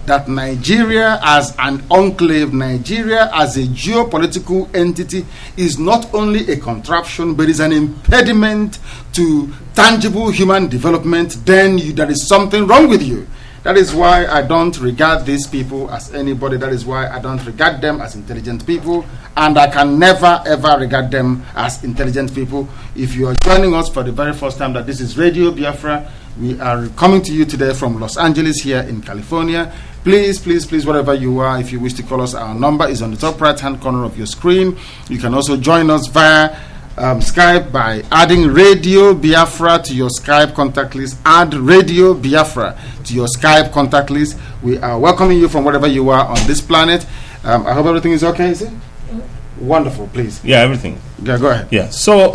that Nigeria as an enclave, Nigeria as a geopolitical entity is not only a contraption but is an impediment to tangible human development, then there is something wrong with you. That is why I don't regard these people as anybody. That is why I don't regard them as intelligent people, and I can never ever regard them as intelligent people. If you are joining us for the very first time, that this is Radio Biafra. We are coming to you today from Los Angeles here in California. Please, wherever you are, if you wish to call us, our number is on the top right-hand corner of your screen. You can also join us via Skype by adding Radio Biafra to your Skype contact list. Add Radio Biafra to your Skype contact list. We are welcoming you from wherever you are on this planet. I hope everything is okay, is it? Wonderful, please. Yeah, everything. Yeah, go ahead. Yeah, so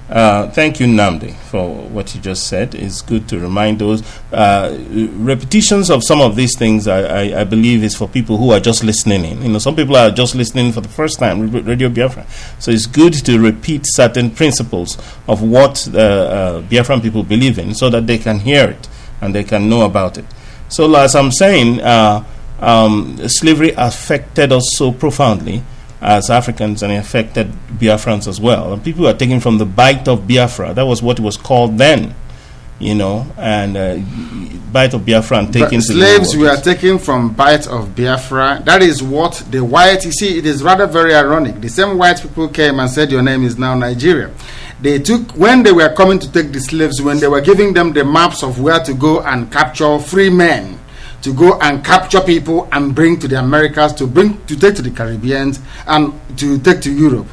thank you, Nnamdi, for what you just said. It's good to remind those. Repetitions of some of these things, I believe, is for people who are just listening in. You know, some people are just listening for the first time, Radio Biafra. So it's good to repeat certain principles of what Biafran people believe in so that they can hear it and they can know about it. So as I'm saying, slavery affected us so profoundly as Africans, and it affected Biafrans as well. And people are taken from the bite of Biafra. That was what it was called then, you know, and bite of Biafra and taken to slaves were taken from bite of Biafra. That is what the white, you see, it is rather very ironic. The same white people came and said, your name is now Nigeria. They took, when they were coming to take the slaves, when they were giving them the maps of where to go and capture free men, to go and capture people and bring to the Americas, to take to the Caribbeans and to take to Europe.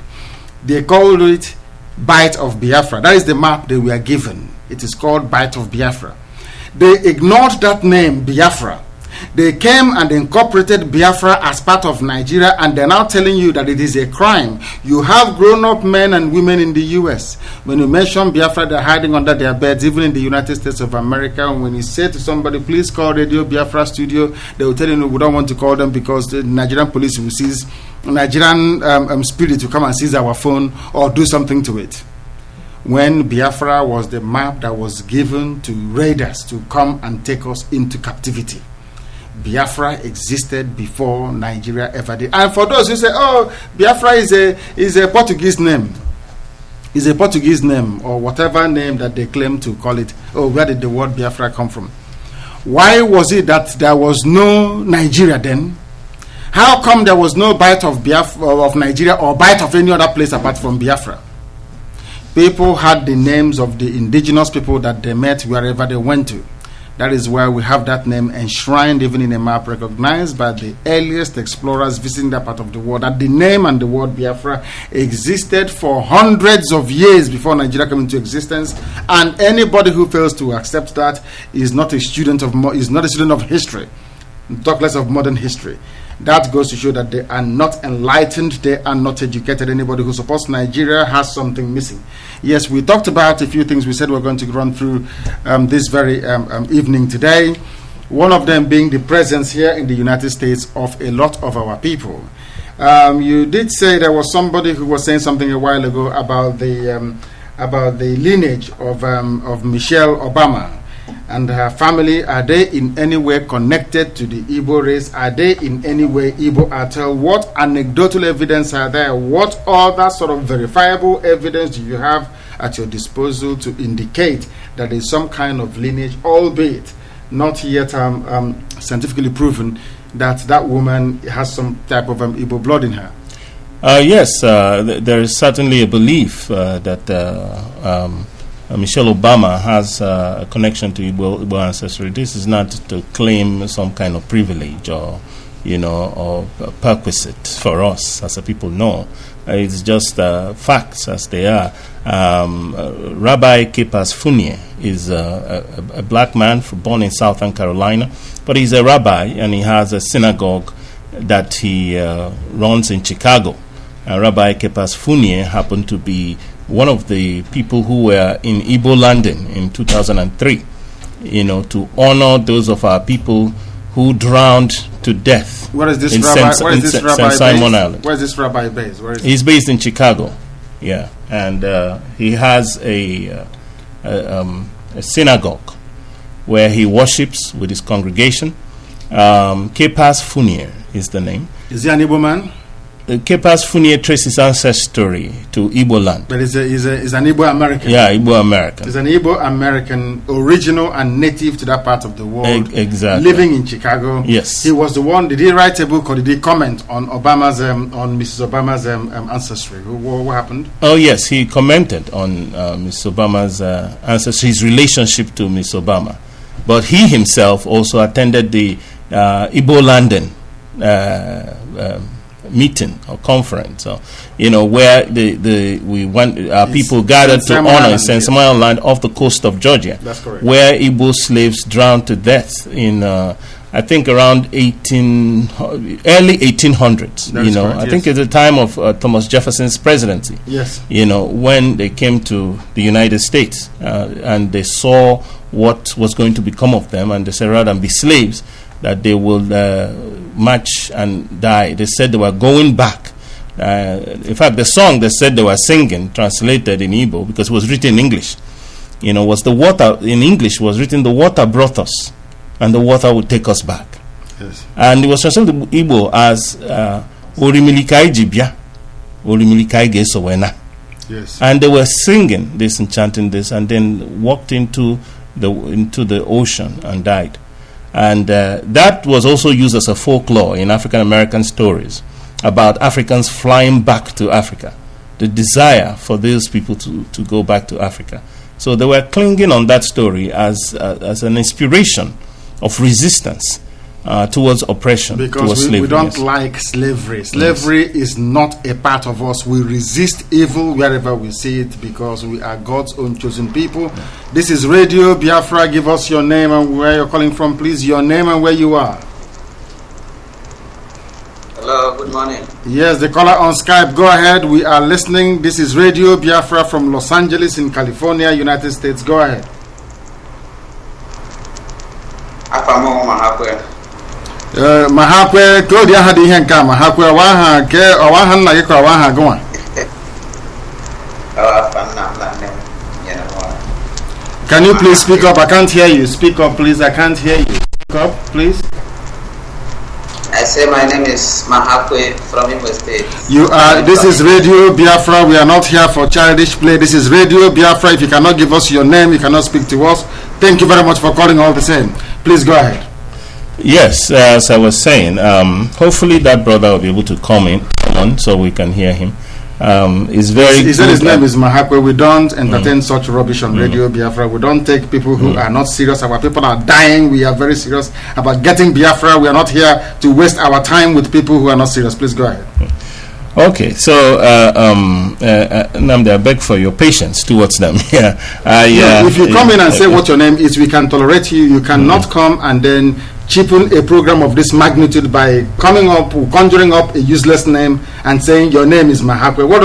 They called it Bite of Biafra. That is the map they were given. It is called Bite of Biafra. They ignored that name, Biafra. They came and incorporated Biafra as part of Nigeria, and they're now telling you that it is a crime. You have grown-up men and women in the U.S. When you mention Biafra, they're hiding under their beds, even in the United States of America. And when you say to somebody, please call Radio Biafra Studio, they will tell you, no, we don't want to call them because the Nigerian police will seize Nigerian spirit to come and seize our phone or do something to it. When Biafra was the map that was given to raiders to come and take us into captivity. Biafra existed before Nigeria ever did. And for those who say, oh, Biafra is a Portuguese name, is a Portuguese name, or whatever name that they claim to call it, oh, where did the word Biafra come from? Why was it that there was no Nigeria then? How come there was no bite of Biafra, of Nigeria, or bite of any other place apart from Biafra? People had the names of the indigenous people that they met wherever they went to. That is why we have that name enshrined even in a map recognized by the earliest explorers visiting that part of the world, that the name and the word Biafra existed for hundreds of years before Nigeria came into existence, and anybody who fails to accept that is not a student of history, talk less of modern history. That goes to show that they are not enlightened, they are not educated. Anybody who supports Nigeria has something missing. Yes, we talked about a few things we said we're going to run through this very evening today. One of them being the presence here in the United States of a lot of our people. You did say there was somebody who was saying something a while ago about the lineage of Michelle Obama and her family. Are they in any way connected to the Igbo race? Are they in any way Igbo at all? What anecdotal evidence are there? What other sort of verifiable evidence do you have at your disposal to indicate that there is some kind of lineage, albeit not yet scientifically proven, that woman has some type of Igbo blood in her? Yes, there is certainly a belief that Michelle Obama has a connection to Igbo ancestry. This is not to claim some kind of privilege or, or perquisite for us, as the people know. It's just facts as they are. Rabbi Kepas Fournier is a black man born in Southern Carolina, but he's a rabbi and he has a synagogue that he runs in Chicago. Rabbi Kepas Fournier happened to be one of the people who were in Igbo landing in 2003, to honor those of our people who drowned to death. Where is this rabbi Simon based? Island. Where is this rabbi based? He's based in Chicago, yeah, and he has a synagogue where he worships with his congregation. Kepas Fournier is the name. Is he an Igbo man? Kepas Funier traced his ancestry to Igbo land. But he's an Igbo American. Yeah, Igbo American. He's an Igbo American, original and native to that part of the world. Exactly. Living in Chicago. Yes. He was the one. Did he write a book or did he comment on Obama's on Mrs. Obama's ancestry? What happened? Oh yes, he commented on Mrs. Obama's ancestry, his relationship to Mrs. Obama. But he himself also attended the Igbo London meeting or conference, where people gathered to honor in St. Samuel Land off the coast of Georgia. That's correct. Where Igbo slaves drowned to death in, I think, around early 1800s. Correct, I think at the time of Thomas Jefferson's presidency. Yes. When they came to the United States and they saw what was going to become of them, and they said rather than be slaves, that they will march and die. They said they were going back. In fact, the song they said they were singing, translated in Igbo, because it was written in English, was the water, in English was written, the water brought us, and the water would take us back. Yes. And it was translated to Igbo as Orimilikai Jibia, Orimilikai Gesowena. Yes. And they were singing this and chanting this, and then walked into the ocean and died. And that was also used as a folklore in African American stories about Africans flying back to Africa, the desire for these people to go back to Africa. So they were clinging on that story as an inspiration of resistance towards oppression, because towards slavery. We don't like slavery. Slavery is not a part of us. We resist evil wherever we see it because we are God's own chosen people. This is Radio Biafra. Give us your name and where you're calling from, please. Your name and where you are. Hello, good morning. Yes, the caller on Skype. Go ahead. We are listening. This is Radio Biafra from Los Angeles in California, United States. Go ahead. Mahakwe Claudia had the hand camera. Mahakwe Waha, Wahan like Waha go on. Can you please speak up? I can't hear you. Speak up, please. I can't hear you. Speak up, please. I say my name is Mahakwe from Igbo State. You are. This is Radio Biafra. We are not here for childish play. This is Radio Biafra. If you cannot give us your name, you cannot speak to us. Thank you very much for calling all the same. Please go ahead. Yes, as I was saying, hopefully that brother will be able to come on so we can hear him. He said his name is Mahakwe. We don't entertain such rubbish on Radio Biafra. We don't take people who are not serious. Our people are dying. We are very serious about getting Biafra. We are not here to waste our time with people who are not serious. Please go ahead. Okay, so Nnamdi, I beg for your patience towards them. If you come in and say what your name is, we can tolerate you. You cannot come and then cheapen a program of this magnitude by conjuring up a useless name and saying your name is Mahakwe. What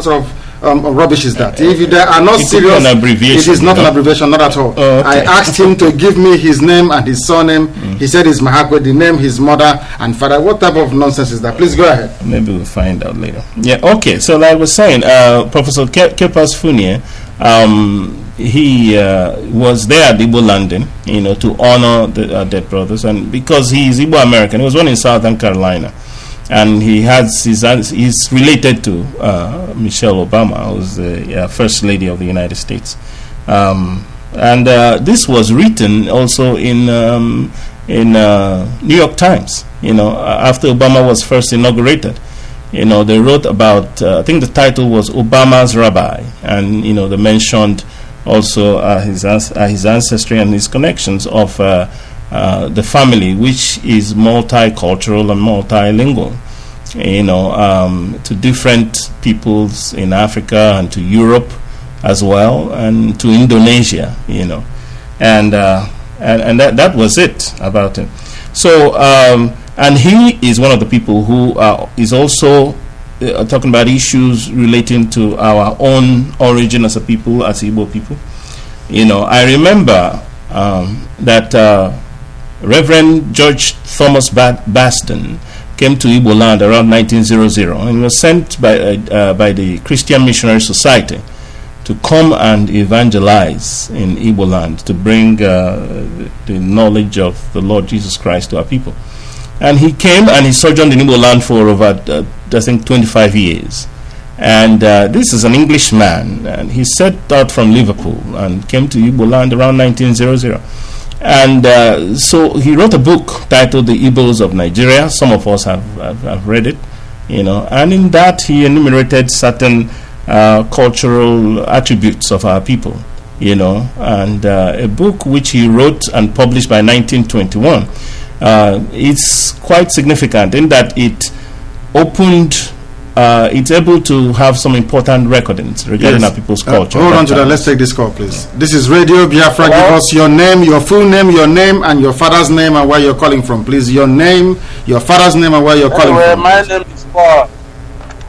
sort of rubbish is that? If they are not serious, it is not an abbreviation, not at all. Okay. I asked him to give me his name and his surname. He said it's Mahakwe, the name, his mother and father. What type of nonsense is that? Please go ahead. Maybe we'll find out later. Yeah, okay. So like I was saying, Professor Kepas Funier, he was there at Igbo London, to honor the dead brothers, and because he is Igbo American, he was born in Southern Carolina, and he's related to Michelle Obama, who's the First Lady of the United States, and this was written also in New York Times, after Obama was first inaugurated. They wrote about, I think the title was Obama's Rabbi, and they mentioned also his ancestry and his connections of the family, which is multicultural and multilingual, to different peoples in Africa and to Europe as well, and to Indonesia, and that was it about him. So, and he is one of the people who is also talking about issues relating to our own origin as a people, as Igbo people. I remember that Reverend George Thomas Baston came to Igbo land around 1900, and he was sent by the Christian Missionary Society to come and evangelize in Igbo land, to bring the knowledge of the Lord Jesus Christ to our people. And he came and he sojourned in Igbo land for over I think, 25 years. And this is an Englishman, and he set out from Liverpool and came to Igbo land around 1900. And so he wrote a book titled The Igbos of Nigeria. Some of us have read it, you know, and in that he enumerated certain cultural attributes of our people, you know, and a book which he wrote and published by 1921. It's quite significant in that it opened. It's able to have some important recordings regarding our people's culture. Hold on to that. Let's take this call, please. This is Radio Biafra. Hello? Give us your name, your full name, your name, and your father's name, and where you're calling from, please. Your name, your father's name, and where you're calling from. My name is Paul.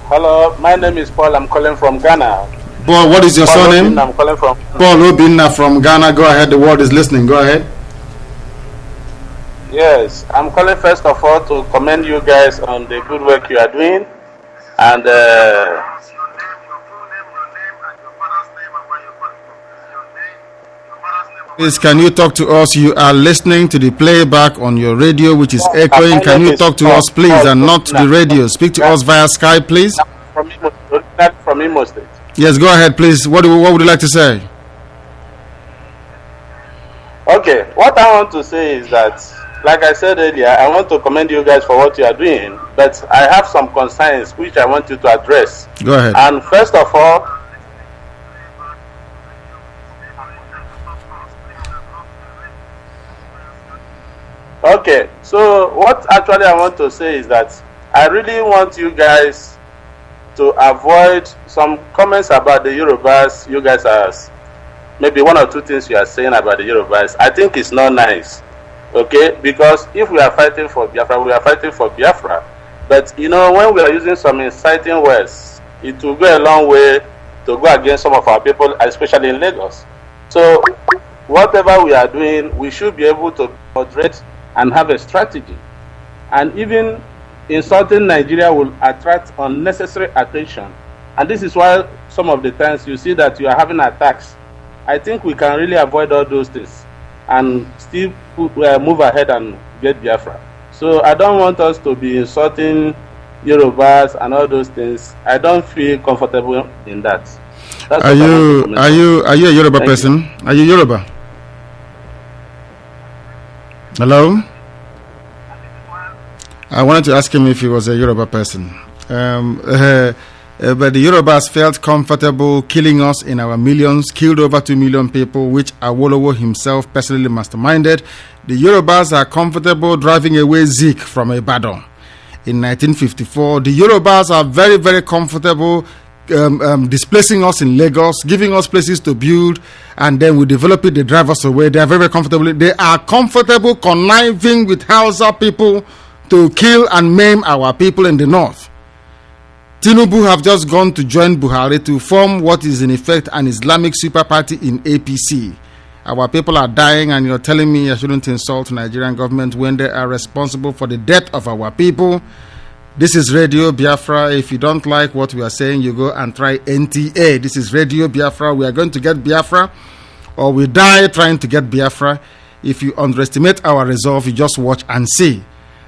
Hello, my name is Paul. I'm calling from Ghana. Paul, what is your surname? I'm calling from Paul Obinna from Ghana. Go ahead. The world is listening. Go ahead. Yes, I'm calling first of all to commend you guys on the good work you are doing. And please, can you talk to us? You are listening to the playback on your radio, which is echoing. Can you talk to us, please, and not the radio? Speak to us via Skype, please. From Imo State. Yes, go ahead, please. What would you like to say? Okay, what I want to say is that, like I said earlier, I want to commend you guys for what you are doing, but I have some concerns which I want you to address. Go ahead. And first of all, okay, so what actually I want to say is that I really want you guys to avoid some comments about the Yorubas. You guys are, maybe one or two things you are saying about the Yorubas, I think it's not nice. Okay, because if we are fighting for Biafra, we are fighting for Biafra. But you know, when we are using some inciting words, it will go a long way to go against some of our people, especially in Lagos. So whatever we are doing, we should be able to moderate and have a strategy. And even insulting Nigeria will attract unnecessary attention. And this is why some of the times you see that you are having attacks. I think we can really avoid all those things and still move ahead and get Biafra. So I don't want us to be insulting Yorubas and all those things. I don't feel comfortable in that. Are you a Yoruba person? Are you Yoruba? Hello? I wanted to ask him if he was a Yoruba person. But the Yorubas felt comfortable killing us in our millions, killed over 2 million people, which Awolowo himself personally masterminded. The Yorubas are comfortable driving away Zik from Ibadan in 1954. The Yorubas are very, very comfortable displacing us in Lagos, giving us places to build, and then we develop it, they drive us away. They are very, very comfortable. They are comfortable conniving with Hausa people to kill and maim our people in the north. Tinubu have just gone to join Buhari to form what is in effect an Islamic super party in APC. Our people are dying, and you're telling me I shouldn't insult Nigerian government when they are responsible for the death of our people. This is Radio Biafra. If you don't like what we are saying, you go and try NTA. This is Radio Biafra. We are going to get Biafra, or we die trying to get Biafra. If you underestimate our resolve, you just watch and see.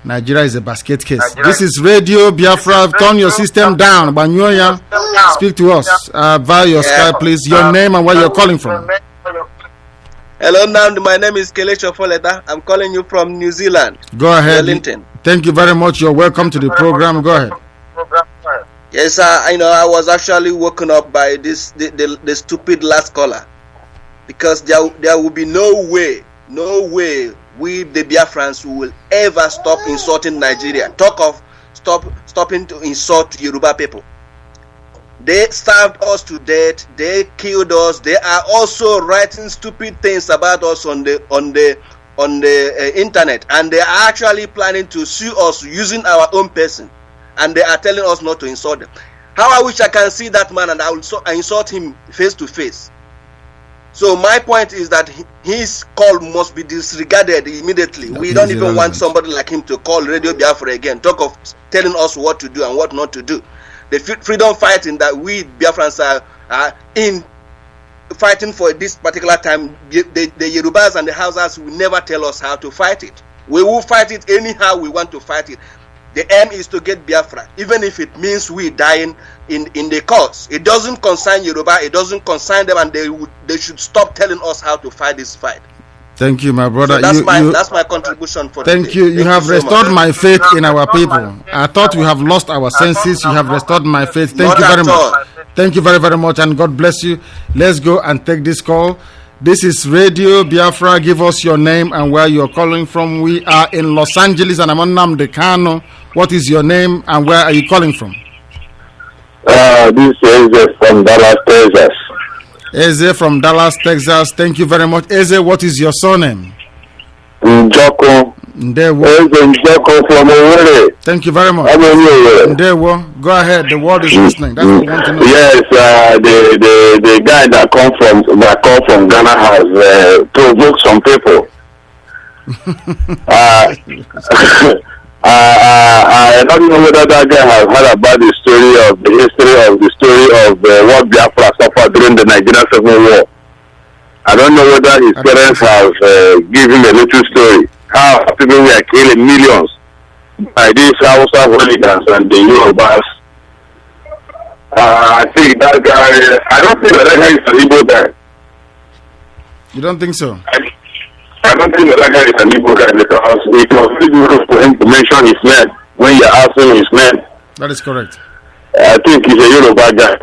Nigeria is a basket case. This is Radio Biafra. Turn your system down. Banyoya, speak to us via your Skype, please. Your name and where you're calling from. Hello, Nnamdi. My name is Kelechi Foleta. I'm calling you from New Zealand. Go ahead. Wellington. Thank you very much. You're welcome to the program. Go ahead. Yes, I know. I was actually woken up by the stupid last caller, because there will be no way we the Biafrans will ever stop insulting Nigeria. Talk of stopping to insult Yoruba people. They starved us to death. They killed us. They are also writing stupid things about us on the internet, and they are actually planning to sue us using our own person, and they are telling us not to insult them. How I wish I can see that man and I insult him face to face. So my point is that his call must be disregarded immediately. We don't even want somebody like him to call Radio Biafra again. Talk of telling us what to do and what not to do. The freedom fighting that we Biafrans are in fighting for this particular time, the Yorubas and the Hausas will never tell us how to fight it. We will fight it anyhow we want to fight it. The aim is to get Biafra, even if it means we dying in the cause. It doesn't concern Yoruba, it doesn't concern them, and they should stop telling us how to fight this fight. Thank you, my brother. So that's my contribution for thank today. you. You have restored my faith in our people. I thought we have lost our senses. You have restored my faith. Thank you very much. Thank you very, very much, and God bless you. Let's go and take this call. This is Radio Biafra. Give us your name and where you're calling from. We are in Los Angeles, and I'm Nnamdi Kanu. What is your name and where are you calling from? This is from Dallas, Texas. Eze from Dallas, Texas. Thank you very much. Eze, what is your surname? Njoko. Ndewo. Eze Njoko from Owerri. Thank you very much. Ndewo. Go ahead. The world is listening. That's what we want to know. Yes, the guy that come from Ghana has provoked some people. I don't know whether that guy has heard about the history of what Biafra suffered during the Nigerian Civil War. I don't know whether his parents have given a little story. How people were killing millions by these Hausa hooligans and the Yorubas. I think that guy, I don't think that guy is an Igbo guy. You don't think so? I don't think that guy is an Igbo guy because it was really difficult for him to mention his name when you're asking his name. That is correct. I think he's a Yoruba guy.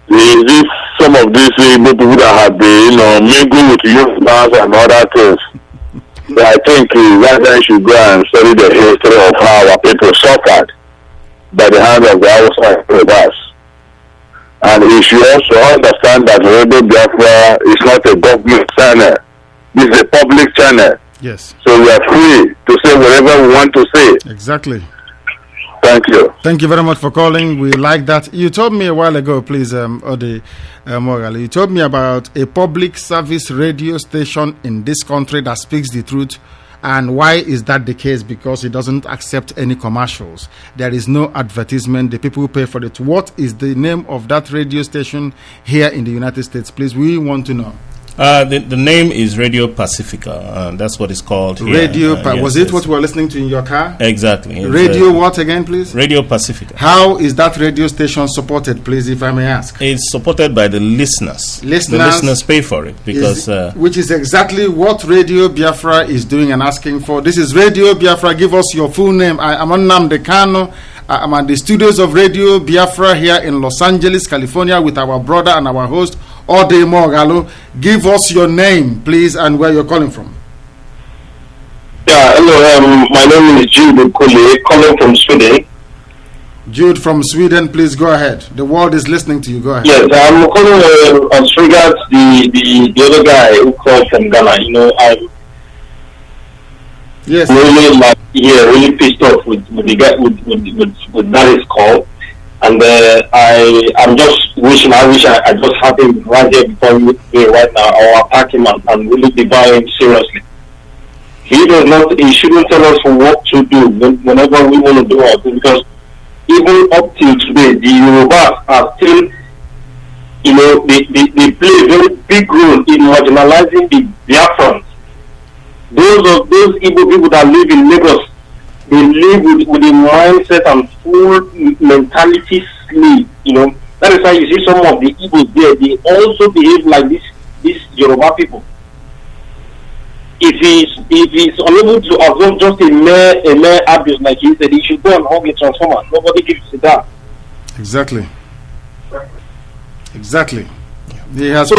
Is this some of these Igbo people that have been, mingled with Yorubas and other things? But I think that guy should go and study the history of how our people suffered by the hand of the Hausa Yorubas. And he should also understand that Radio Biafra is not a government channel. This is a public channel. Yes. So we are free to say whatever we want to say. Exactly. Thank you. Thank you very much for calling. We like that. You told me a while ago, please, Ode Morale, you told me about a public service radio station in this country that speaks the truth. And why is that the case? Because it doesn't accept any commercials. There is no advertisement. The people pay for it. What is the name of that radio station here in the United States? Please, we want to know. The name is Radio Pacifica. That's what it's called here. Was it what we were listening to in your car? Exactly. Radio what again, please? Radio Pacifica. How is that radio station supported, please, if I may ask? It's supported by the listeners. The listeners pay for it because... which is exactly what Radio Biafra is doing and asking for. This is Radio Biafra. Give us your full name. I am Nnamdi Kanu. I'm at the studios of Radio Biafra here in Los Angeles, California, with our brother and our host, Ode Morale. Give us your name, please, and where you're calling from. Yeah, hello. My name is Jude calling from Sweden. Jude from Sweden, please go ahead. The world is listening to you. Go ahead. Yes, I'm calling as regards the other guy who called from Ghana. I'm really pissed off with the guy with that is call. And I'm just wishing I just had him right here before me right now, or attack him and really devour him seriously. He shouldn't tell us what to do whenever we want to do our thing, because even up till today, the Yorubas are still, they play a very big role in marginalizing the Biafrans. Those Igbo people that live in Lagos, they live with a mindset and full mentality slave. That is why you see some of the Igbos there. They also behave like these Yoruba people. If he's unable to absorb just a mere abuse, like he said, he should go and hug a transformer. Nobody gives a damn. Exactly. So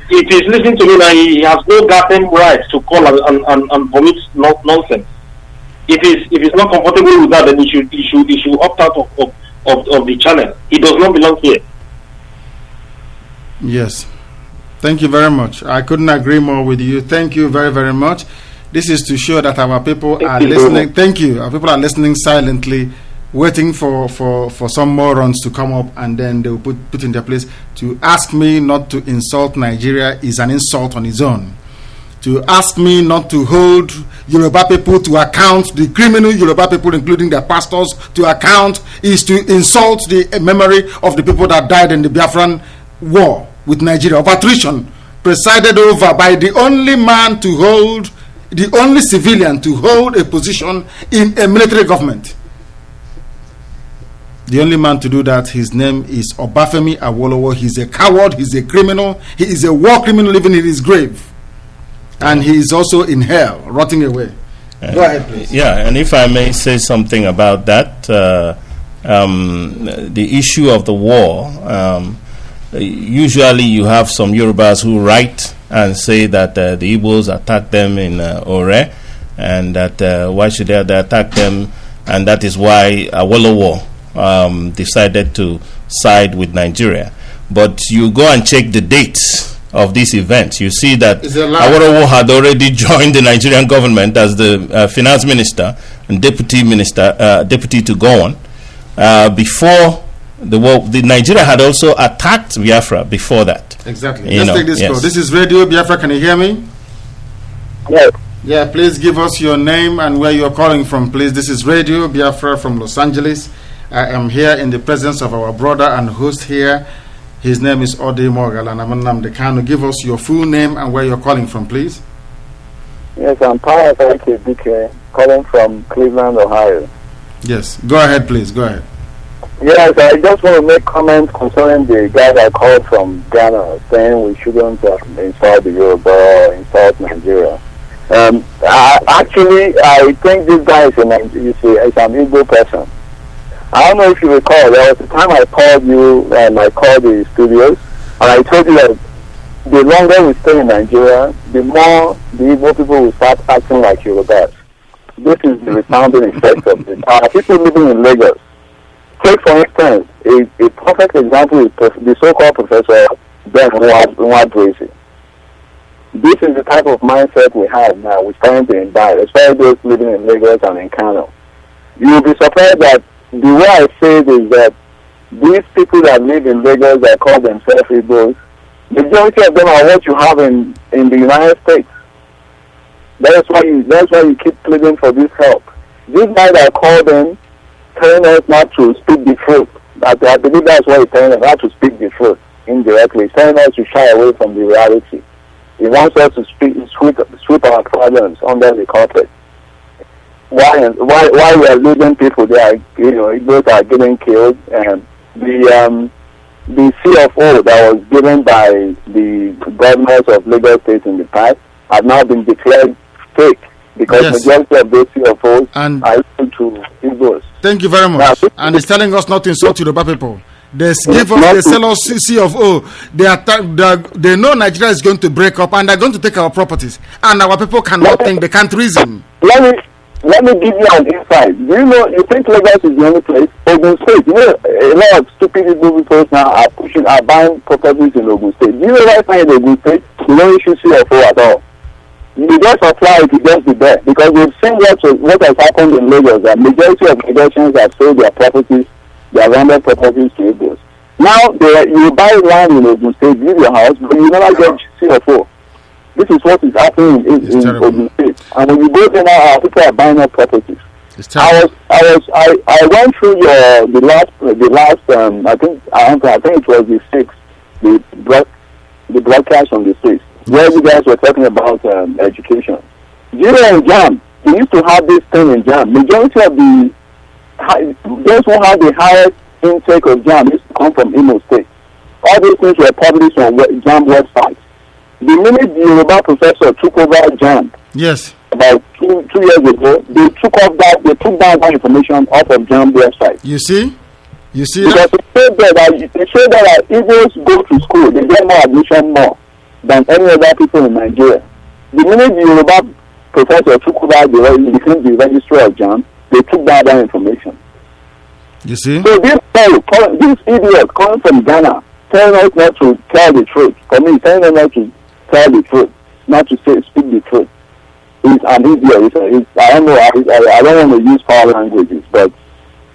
if he's listening to me now, he has no goddamn right to call and vomit nonsense. If he's not comfortable with that, then he should opt out of the channel. He does not belong here. Yes. Thank you very much. I couldn't agree more with you. Thank you very, very much. This is to show that our people are listening. Thank you. Our people are listening silently, waiting for some morons to come up, and then they will put in their place. To ask me not to insult Nigeria is an insult on its own. To ask me not to hold Yoruba people to account, the criminal Yoruba people, including their pastors, to account, is to insult the memory of the people that died in the Biafran war with Nigeria, of attrition, presided over by the only man to hold the only civilian to hold a position in a military government. The only man to do that, his name is Obafemi Awolowo. He's a coward, he's a criminal, he is a war criminal living in his grave. And he is also in hell, rotting away. Go ahead, please. Yeah, and if I may say something about that, the issue of the war, usually you have some Yorubas who write and say that the Igbos attacked them in Ore, and that why should they attack them, and that is why Awolowo decided to side with Nigeria. But you go and check the dates of this event, you see that Awolowo had already joined the Nigerian government as the finance minister and deputy to go on. Before the war, Nigeria had also attacked Biafra before that. Exactly. Let's take this call. This is Radio Biafra. Can you hear me? Yes. Yeah, please give us your name and where you're calling from, please. This is Radio Biafra from Los Angeles. I am here in the presence of our brother and host here. His name is Ode Morgal and MAZI NNAMDI KANU. Give us your full name and where you're calling from, please. Yes, I'm BIAFRA calling from Cleveland, Ohio. Yes, go ahead, please. Go ahead. Yes, I just want to make comments concerning the guy that called from Ghana saying we shouldn't insult the Yoruba or insult Nigeria. I think this guy is an Igbo person. I don't know if you recall, there was a time I called you and I called the studios and I told you that the longer we stay in Nigeria, the more the Igbo people will start acting like Yorubas. This is the resounding effect of it. People living in Lagos. Take for instance, a perfect example is the so-called Professor Ben Nwadwezi. This is the type of mindset we have now. We're starting to imbibe, especially those living in Lagos and in Kano. You will be surprised that the way I say it is that these people that live in Lagos that call themselves Igbos, majority of them are what you have in the United States. That's why you keep pleading for this help. These guys that call them, telling us not to speak the truth. I believe that's why he's telling us not to speak the truth indirectly. He's telling us to shy away from the reality. He wants us to sweep our problems under the carpet. Why we are losing people? They are, Igbos are getting killed, and the CFO that was given by the governors of Lagos State in the past have now been declared fake because majority of those CFOs are equal to Igbos. Thank you very much. And he's telling us not to insult Yoruba people. They sell us CFO. They know Nigeria is going to break up and they're going to take our properties. And our people cannot think, they can't reason. Let me give you an insight. You think Lagos is the only place? Ogun State. A lot of stupid Igbo people now are buying properties in Ogun State. Do you know right now in Ogun State, you don't issue CFO at all? You just apply it to just be there. Because we've seen what has happened in Lagos. The majority of Lagosians have sold their properties, their landed properties to Igbos. Now, you buy land in Ogun State, leave your house, but you never get CFO. This is what is happening in Ogun State. And when you go there now, people are buying up properties. I went through the last I think it was the 6th, the broadcast on the 6th, where you guys were talking about education. In JAM, we used to have this thing in JAM. Majority of those who had the highest intake of JAM used to come from Imo State. All these things were published on JAM websites. The minute the Yoruba professor took over JAM, about two years ago, they took down that information off of JAM website. You see because they say that Igbos go to school, they get more admission more than any other people in Nigeria. The minute the Yoruba professor took over became the registrar of JAM, they took down that information. You see? So this idiot coming from Ghana telling us not to tell the truth. For me, telling us not to tell the truth, not to speak the truth. He's an idiot. I don't know. I don't want to use foul languages, but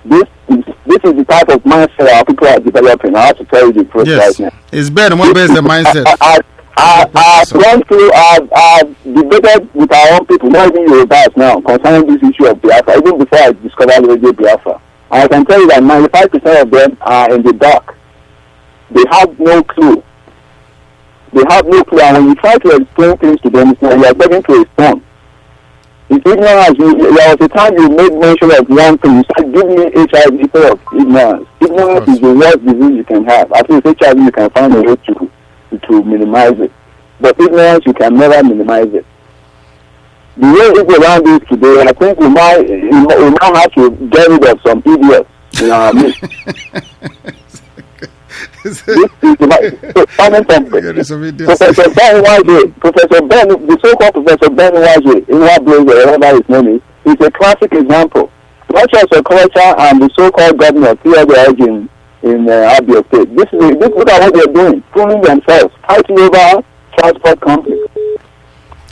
this is the type of mindset our people are developing. I have to tell you the truth right now. It's better. What is the mindset? I've debated with our own people, not even Yorubas now, concerning this issue of Biafra, even before I discovered Radio Biafra. And I can tell you that 95% of them are in the dark. They have no clue. And when you try to explain things to them, it's like you are talking to a stone. It's ignorance. There was a time you made mention of one thing. You said, give me HIV instead of ignorance. Ignorance is the worst disease you can have. At least HIV, you can find a way to minimize it. But ignorance, you can never minimize it. The way people around this today, I think we now have to get rid of some idiots. You know what I mean? This is Professor Ben Wise, Professor Ben, the so-called Professor Ben Wise, in what place wherever his name is a classic example. Much as a culture and the so-called governor, in Abia State. This is what they're doing, fooling themselves, fighting over transport companies.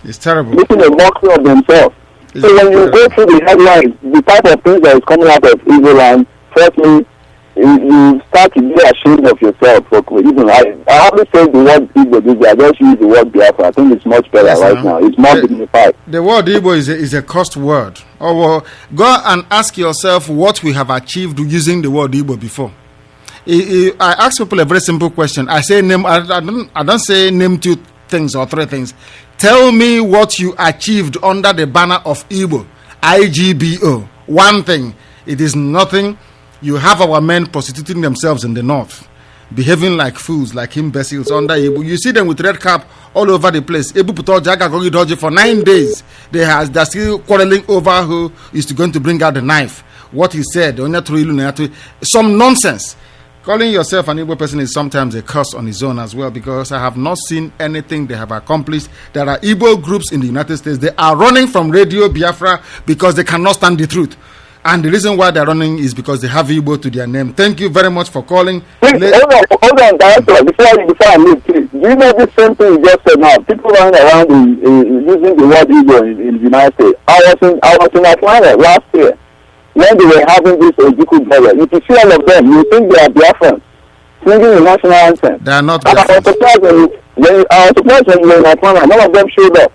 It's terrible. Making a mockery of themselves. So when you go through the headlines, the type of things that is coming out of Igbo land, trust me, you start to be ashamed of yourself. Even I always say the word Igbo, I just use the word Biafra. I think it's much better now. It's more dignified. The word Igbo is a cursed word. Go and ask yourself what we have achieved using the word Igbo before. I ask people a very simple question. I say name. I don't say name 2 things or 3 things. Tell me what you achieved under the banner of Igbo, IGBO. One thing. It is nothing. You have our men prostituting themselves in the north, behaving like fools, like imbeciles under Igbo. You see them with red cap all over the place. For 9 days, they're still quarreling over who is going to bring out the knife. What he said, some nonsense. Calling yourself an Igbo person is sometimes a curse on his own as well, because I have not seen anything they have accomplished. There are Igbo groups in the United States. They are running from Radio Biafra because they cannot stand the truth. And the reason why they're running is because they have Igbo to their name. Thank you very much for calling. Hold on, Director. Before I leave, please. Do you know this same thing you just said now? People running around using the word Igbo in the United States. I was in Atlanta last year when they were having this Ojuku brother. If you see all of them, you think they are Biafrans singing the national anthem. They are not Biafrans. I was surprised when you were in Atlanta. None of them showed up.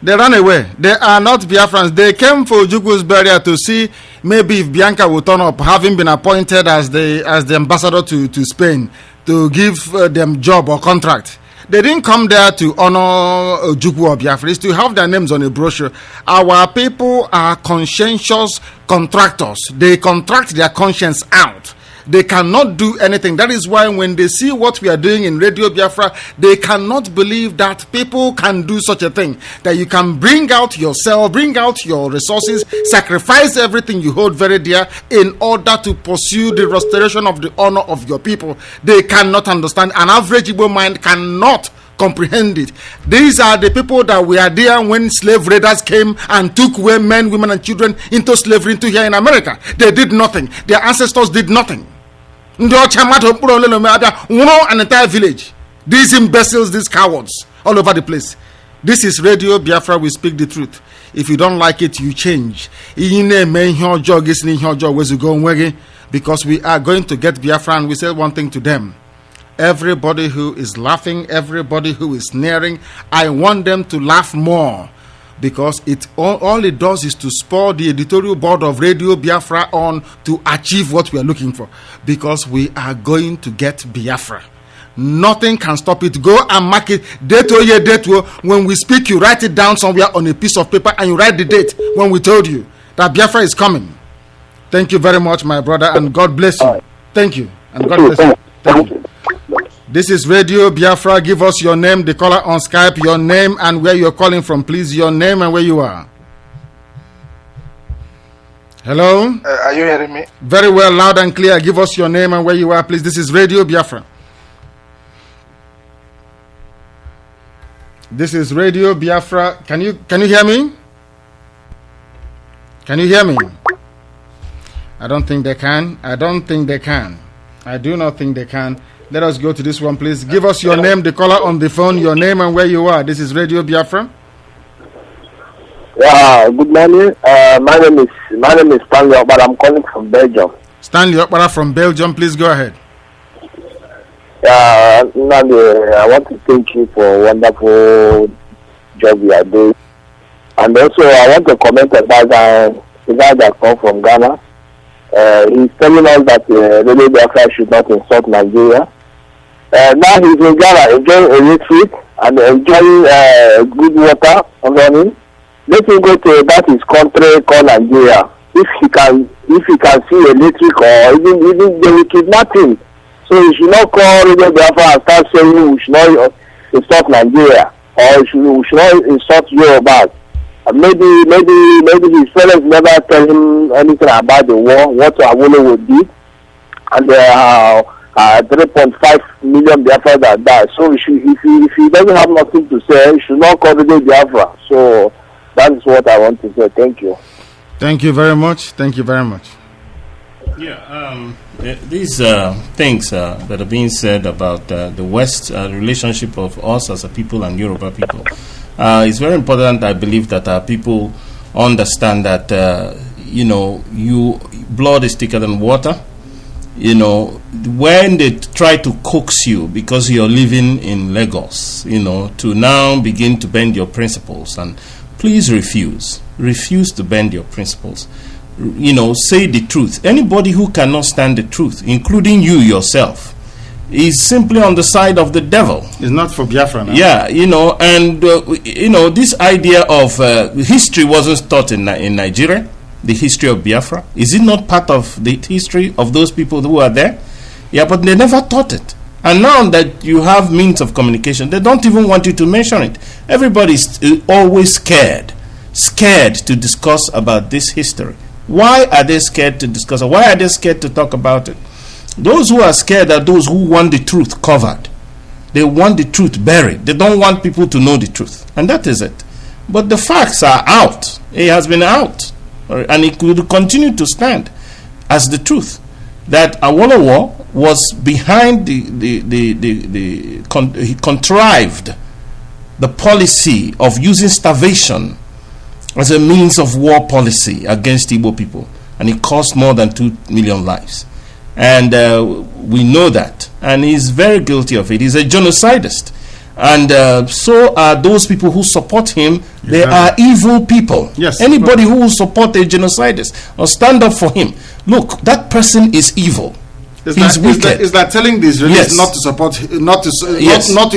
They ran away. They are not Biafrans. They came for Ojuku's burial to see maybe if Bianca will turn up, having been appointed as the ambassador to Spain to give them job or contract. They didn't come there to honor Ojukwu or Biafra. It's to have their names on a brochure. Our people are conscientious contractors. They contract their conscience out. They cannot do anything. That is why when they see what we are doing in Radio Biafra, they cannot believe that people can do such a thing. That you can bring out yourself, bring out your resources, sacrifice everything you hold very dear in order to pursue the restoration of the honor of your people. They cannot understand. An average Igbo mind cannot comprehend it. These are the people that were there when slave raiders came and took away men, women, and children into slavery into here in America. They did nothing. Their ancestors did nothing. An entire village. These imbeciles, these cowards, all over the place. This is Radio Biafra. We speak the truth. If you don't like it, you change. Because we are going to get Biafra, and we say one thing to them. Everybody who is laughing, everybody who is sneering, I want them to laugh more. Because all it does is to spur the editorial board of Radio Biafra on to achieve what we are looking for. Because we are going to get Biafra. Nothing can stop it. Go and mark it. Date. When we speak, you write it down somewhere on a piece of paper and you write the date when we told you that Biafra is coming. Thank you very much, my brother, and God bless you. Thank you, and God bless you. Thank you. This is Radio Biafra. Give us your name, the caller on Skype, your name and where you're calling from, please. Your name and where you are. Hello? Are you hearing me? Very well, loud and clear. Give us your name and where you are, please. This is Radio Biafra. This is Radio Biafra. Can you hear me? Can you hear me? I don't think they can. I do not think they can. Let us go to this one, please. Give us your name, the caller on the phone, your name and where you are. This is Radio Biafra. Yeah, good morning. My name is Stanley Okpara. I'm calling from Belgium. Stanley Okpara from Belgium, please go ahead. Nandi, I want to thank you for a wonderful job you are doing. And also, I want to comment about the guy that comes from Ghana. He's telling us that Radio Biafra should not insult Nigeria. Now he's in Ghana enjoying a retreat and enjoying good water on him. let him go to that his country called Nigeria. If he can see electric or even they will kidnap him. So he should not call Radio Biafra and start saying we should not insult Nigeria or we should not insult Yoruba. Maybe his parents never tell him anything about the war, what Awolowo did, and 3.5 million Biafra that died. So if he doesn't have nothing to say, he should not call Radio Biafra. So that is what I want to say. Thank you. Thank you very much. Thank you very much. Yeah, these things that are being said about the West relationship of us as a people and Yoruba people, it's very important. I believe that our people understand that blood is thicker than water. When they try to coax you because you're living in Lagos, to now begin to bend your principles, and please refuse to bend your principles. Say the truth. Anybody who cannot stand the truth, including you yourself, is simply on the side of the devil. It's not for Biafra now. Yeah, this idea of history wasn't taught in Nigeria. The history of Biafra, is it not part of the history of those people who are there? Yeah, but they never taught it. And now that you have means of communication, they don't even want you to mention it. Everybody's always scared to discuss about this history. Why are they scared to discuss it? Why are they scared to talk about it? Those who are scared are those who want the truth covered. They want the truth buried. They don't want people to know the truth. And that is it. But the facts are out. It has been out. And it will continue to stand as the truth. That Awolowo was behind he contrived the policy of using starvation as a means of war policy against Igbo people, and it cost more than 2 million lives. And we know that, and he's very guilty of it. He's a genocidist, and so are those people who support him. They are evil people. Yes. Anybody who will support a genocidist or stand up for him, look, that person is evil. He's wicked. Is that telling the Israelis not to support, not to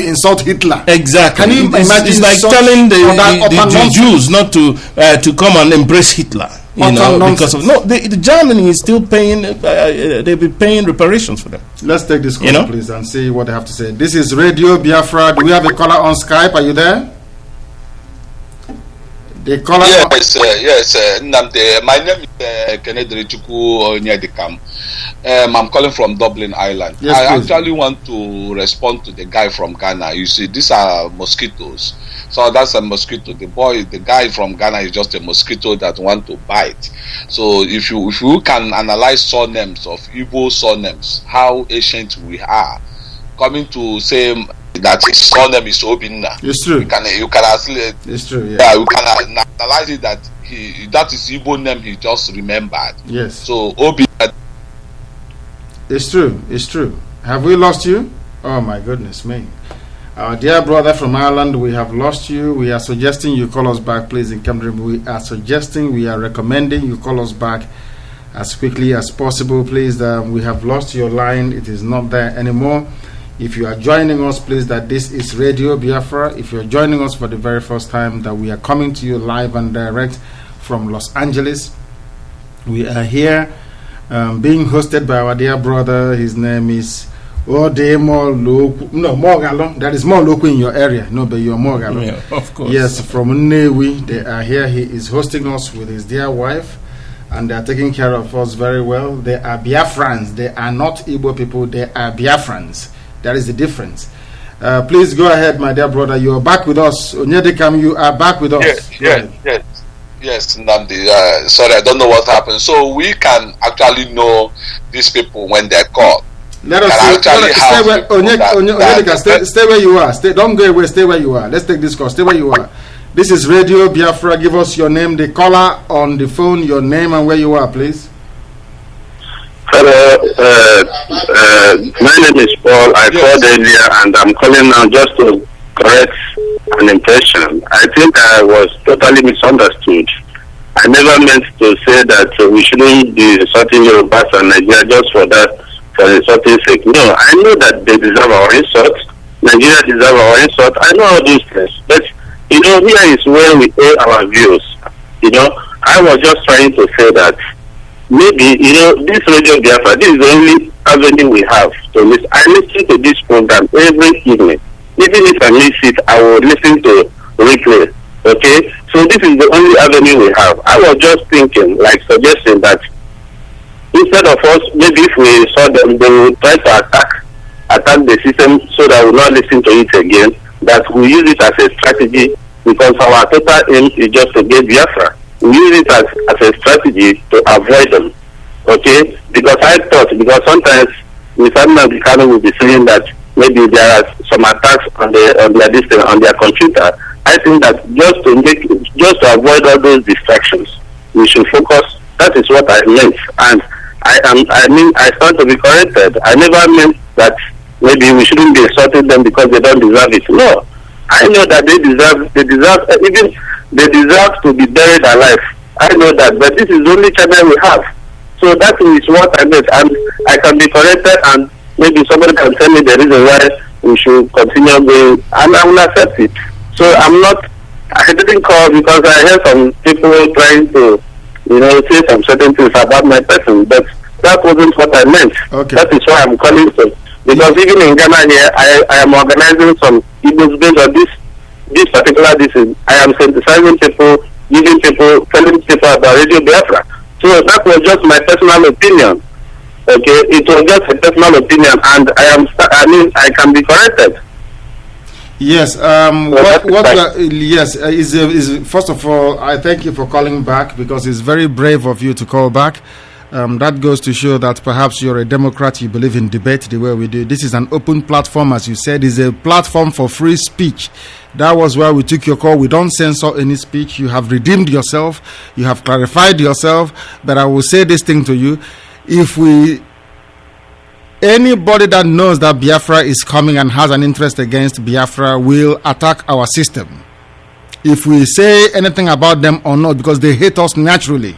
insult Hitler? Exactly. Can you imagine? It's like telling the Jews not to come and embrace Hitler. Because of the Germany is still paying. They'll be paying reparations for them. Let's take this call, please, and see what they have to say. This is Radio Biafra. Do we have a caller on Skype? Are you there? The caller. Yes, Nnamdi. My name is Kennedy Onyedikam. I'm calling from Dublin, Ireland. Yes, I actually want to respond to the guy from Ghana. You see, these are mosquitoes. So that's a mosquito. The guy from Ghana is just a mosquito that want to bite. So if you can analyze surnames of Igbo surnames, how ancient we are, coming to say that his surname is Obinna. It's true. You can actually. It's true. Yeah, you can analyze it that that is Igbo name he just remembered. Yes. So Obinna. It's true. It's true. Have we lost you? Oh my goodness me. Our dear brother from Ireland, we have lost you. We are suggesting you call us back, please, in Camden. We are recommending you call us back as quickly as possible, please. We have lost your line. It is not there anymore. If you are joining us, please, that this is Radio Biafra. If you're joining us for the very first time, that we are coming to you live and direct from Los Angeles. We are here being hosted by our dear brother. His name is Mogalo. That is more local in your area. No, but you're Mogalo. Yeah, of course. Yes, from Nnewi. They are here. He is hosting us with his dear wife, and they are taking care of us very well. They are Biafrans. They are not Igbo people. They are Biafrans. That is the difference. Please go ahead, my dear brother. You are back with us. Onyedikam, you are back with us. Yes, Nnamdi. Sorry, I don't know what happened. So we can actually know these people when they're called. Let us stay where you are. Don't go away. Stay where you are. Let's take this call. Stay where you are. This is Radio Biafra. Give us your name, the caller on the phone, your name and where you are, please. Hello, my name is Paul. I called earlier and I'm calling now just to correct an impression. I think I was totally misunderstood. I never meant to say that we shouldn't be insulting Yorubas and Nigeria just for that, for insulting sake. No, I know that they deserve our insult. Nigeria deserve our insult. I know all these things. But here is where we air our views. I was just trying to say that maybe, this Radio Biafra, this is the only avenue we have to listen. I listen to this program every evening. Even if I miss it, I will listen to replay. Okay? So this is the only avenue we have. I was just thinking, suggesting that instead of us, maybe if we saw them, they will try to attack the system so that we will not listen to it again, that we use it as a strategy, because our total aim is just to get Biafra. We use it as a strategy to avoid them. Okay? Because I thought, because sometimes Mr. Nnamdi Kanu will be saying that maybe there are some attacks on their computer. I think that just to avoid all those distractions, we should focus. That is what I meant. And I stand to be corrected. I never meant that maybe we shouldn't be insulting them because they don't deserve it. No. I know that they deserve to be buried alive. I know that, but this is the only channel we have. So that is what I meant, and I can be corrected, and maybe somebody can tell me the reason why we should continue going, and I will accept it. So I didn't call because I heard some people trying to, say some certain things about my person, but that wasn't what I meant. Okay. That is why I'm calling for. Because even in Ghana here, I am organizing some Igbos based on this particular disease. I am synthesizing people, giving people, telling people about Radio Biafra. So that was just my personal opinion. Okay, it was just a personal opinion, and I can be corrected. Yes. First of all, I thank you for calling back, because it's very brave of you to call back. That goes to show that perhaps you're a Democrat, you believe in debate the way we do. This is an open platform, as you said, is a platform for free speech. That was why we took your call. We don't censor any speech. You have redeemed yourself. You have clarified yourself. But I will say this thing to you. Anybody that knows that Biafra is coming and has an interest against Biafra will attack our system. If we say anything about them or not, because they hate us naturally.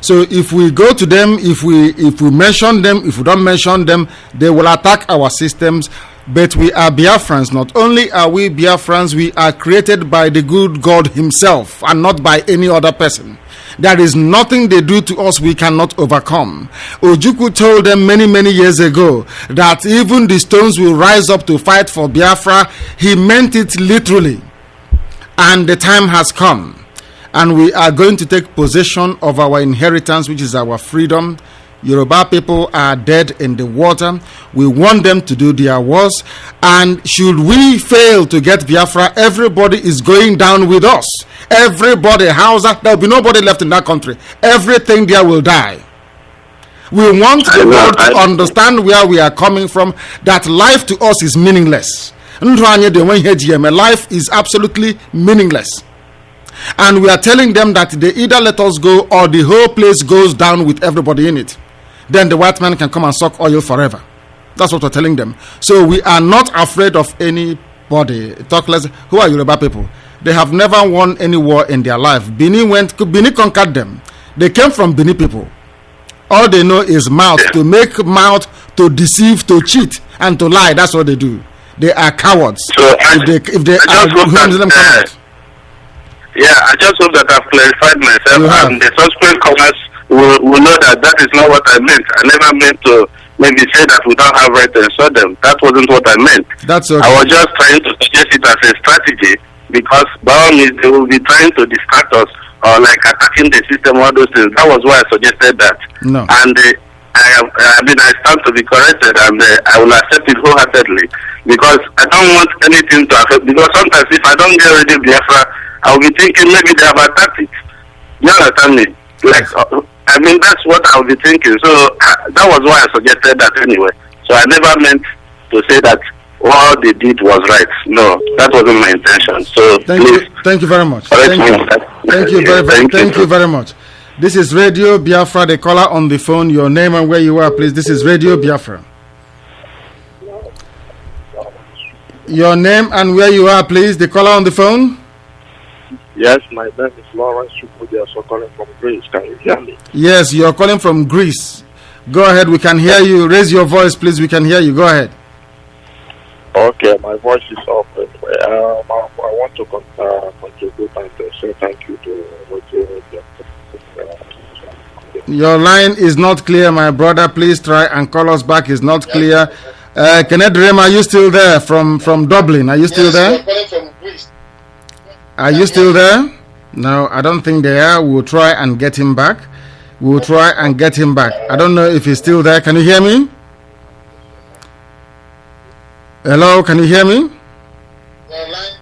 So if we go to them, if we mention them, if we don't mention them, they will attack our systems. But we are Biafrans. Not only are we Biafrans, we are created by the good God himself and not by any other person. There is nothing they do to us we cannot overcome. Ojukwu told them many, many years ago that even the stones will rise up to fight for Biafra. He meant it literally. And the time has come. And we are going to take possession of our inheritance, which is our freedom. Yoruba people are dead in the water. We want them to do their worst. And should we fail to get Biafra, everybody is going down with us. Everybody, Hausa, there will be nobody left in that country. Everything there will die. We want the world to understand where we are coming from, that life to us is meaningless. Life is absolutely meaningless. And we are telling them that they either let us go or the whole place goes down with everybody in it. Then the white man can come and suck oil forever. That's what we're telling them. So we are not afraid of anybody. Talk less. Who are Yoruba people? They have never won any war in their life. Benin conquered them. They came from Benin people. All they know is mouth, to make mouth, to deceive, to cheat, and to lie. That's what they do. They are cowards. So if they are, yeah, I just hope that I've clarified myself, and the subsequent callers will know that that is not what I meant. I never meant to maybe say that we don't have right to insult them. That wasn't what I meant. That's okay. I was just trying to suggest it as a strategy, because by all means they will be trying to distract us or attacking the system, all those things. That was why I suggested that. No. And I stand to be corrected, and I will accept it wholeheartedly, because I don't want anything to affect. Because sometimes if I don't get ready Biafra, I will be thinking maybe they have attacked it. You understand me? That's what I will be thinking. So that was why I suggested that anyway. So I never meant to say that all they did was right. No, that wasn't my intention. So thank you very much. Thank you very much. This is Radio Biafra, the caller on the phone. Your name and where you are, please. This is Radio Biafra. Your name and where you are, please. The caller on the phone. Yes, my name is Lawrence Chukwudi, so calling from Greece. Can you hear me? Yes, you are calling from Greece. Go ahead, we can hear you. Raise your voice, please. We can hear you. Go ahead. Okay, my voice is up. I want to contribute and say thank you to Your line is not clear, my brother. Please try and call us back. It's not clear. Kenneth Rem, are you still there from Dublin? Are you still there? Are you still there? No, I don't think they are. We'll try and get him back. I don't know if he's still there. Can you hear me? Hello, can you hear me?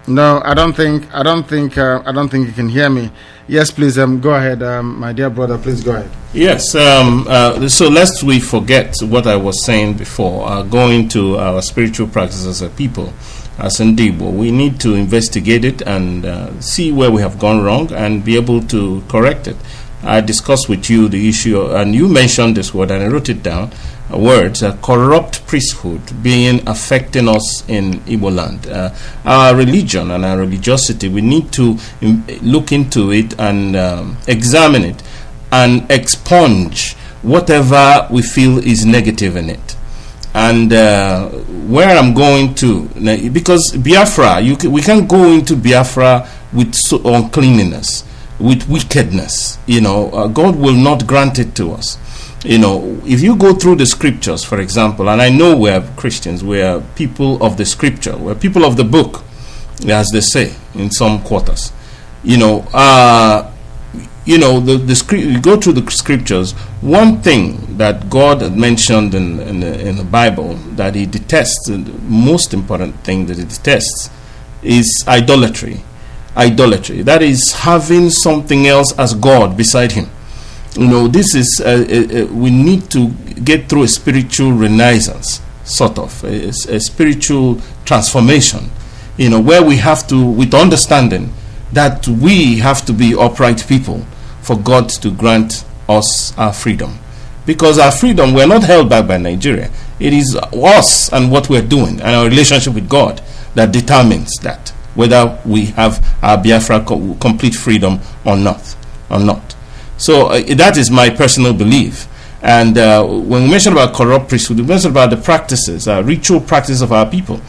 No, I don't think you can hear me. Yes, please, go ahead, my dear brother. Please go ahead. Yes. So lest we forget what I was saying before, going to our spiritual practice as a people, as Igbo, we need to investigate it and see where we have gone wrong and be able to correct it. I discussed with you the issue, and you mentioned this word, and I wrote it down. Words, corrupt priesthood affecting us in Igbo land. Our religion and our religiosity, we need to look into it and examine it and expunge whatever we feel is negative in it. And where I'm going to, because Biafra, we can't go into Biafra with uncleanliness, with wickedness. God will not grant it to us. If you go through the scriptures, for example, and I know we're Christians, we're people of the scripture, we're people of the book, as they say in some quarters. You go through the scriptures. One thing that God had mentioned in the Bible that He detests, the most important thing that He detests, is idolatry. Idolatry. That is having something else as God beside Him. This is we need to get through a spiritual renaissance, sort of a spiritual transformation, where we have to, with understanding that we have to be upright people for God to grant us our freedom. Because our freedom, we're not held back by Nigeria. It is us and what we're doing and our relationship with God that determines that, whether we have our Biafra complete freedom or not. So that is my personal belief. And when we mention about corrupt priesthood, we mention about the practices, ritual practice of our people.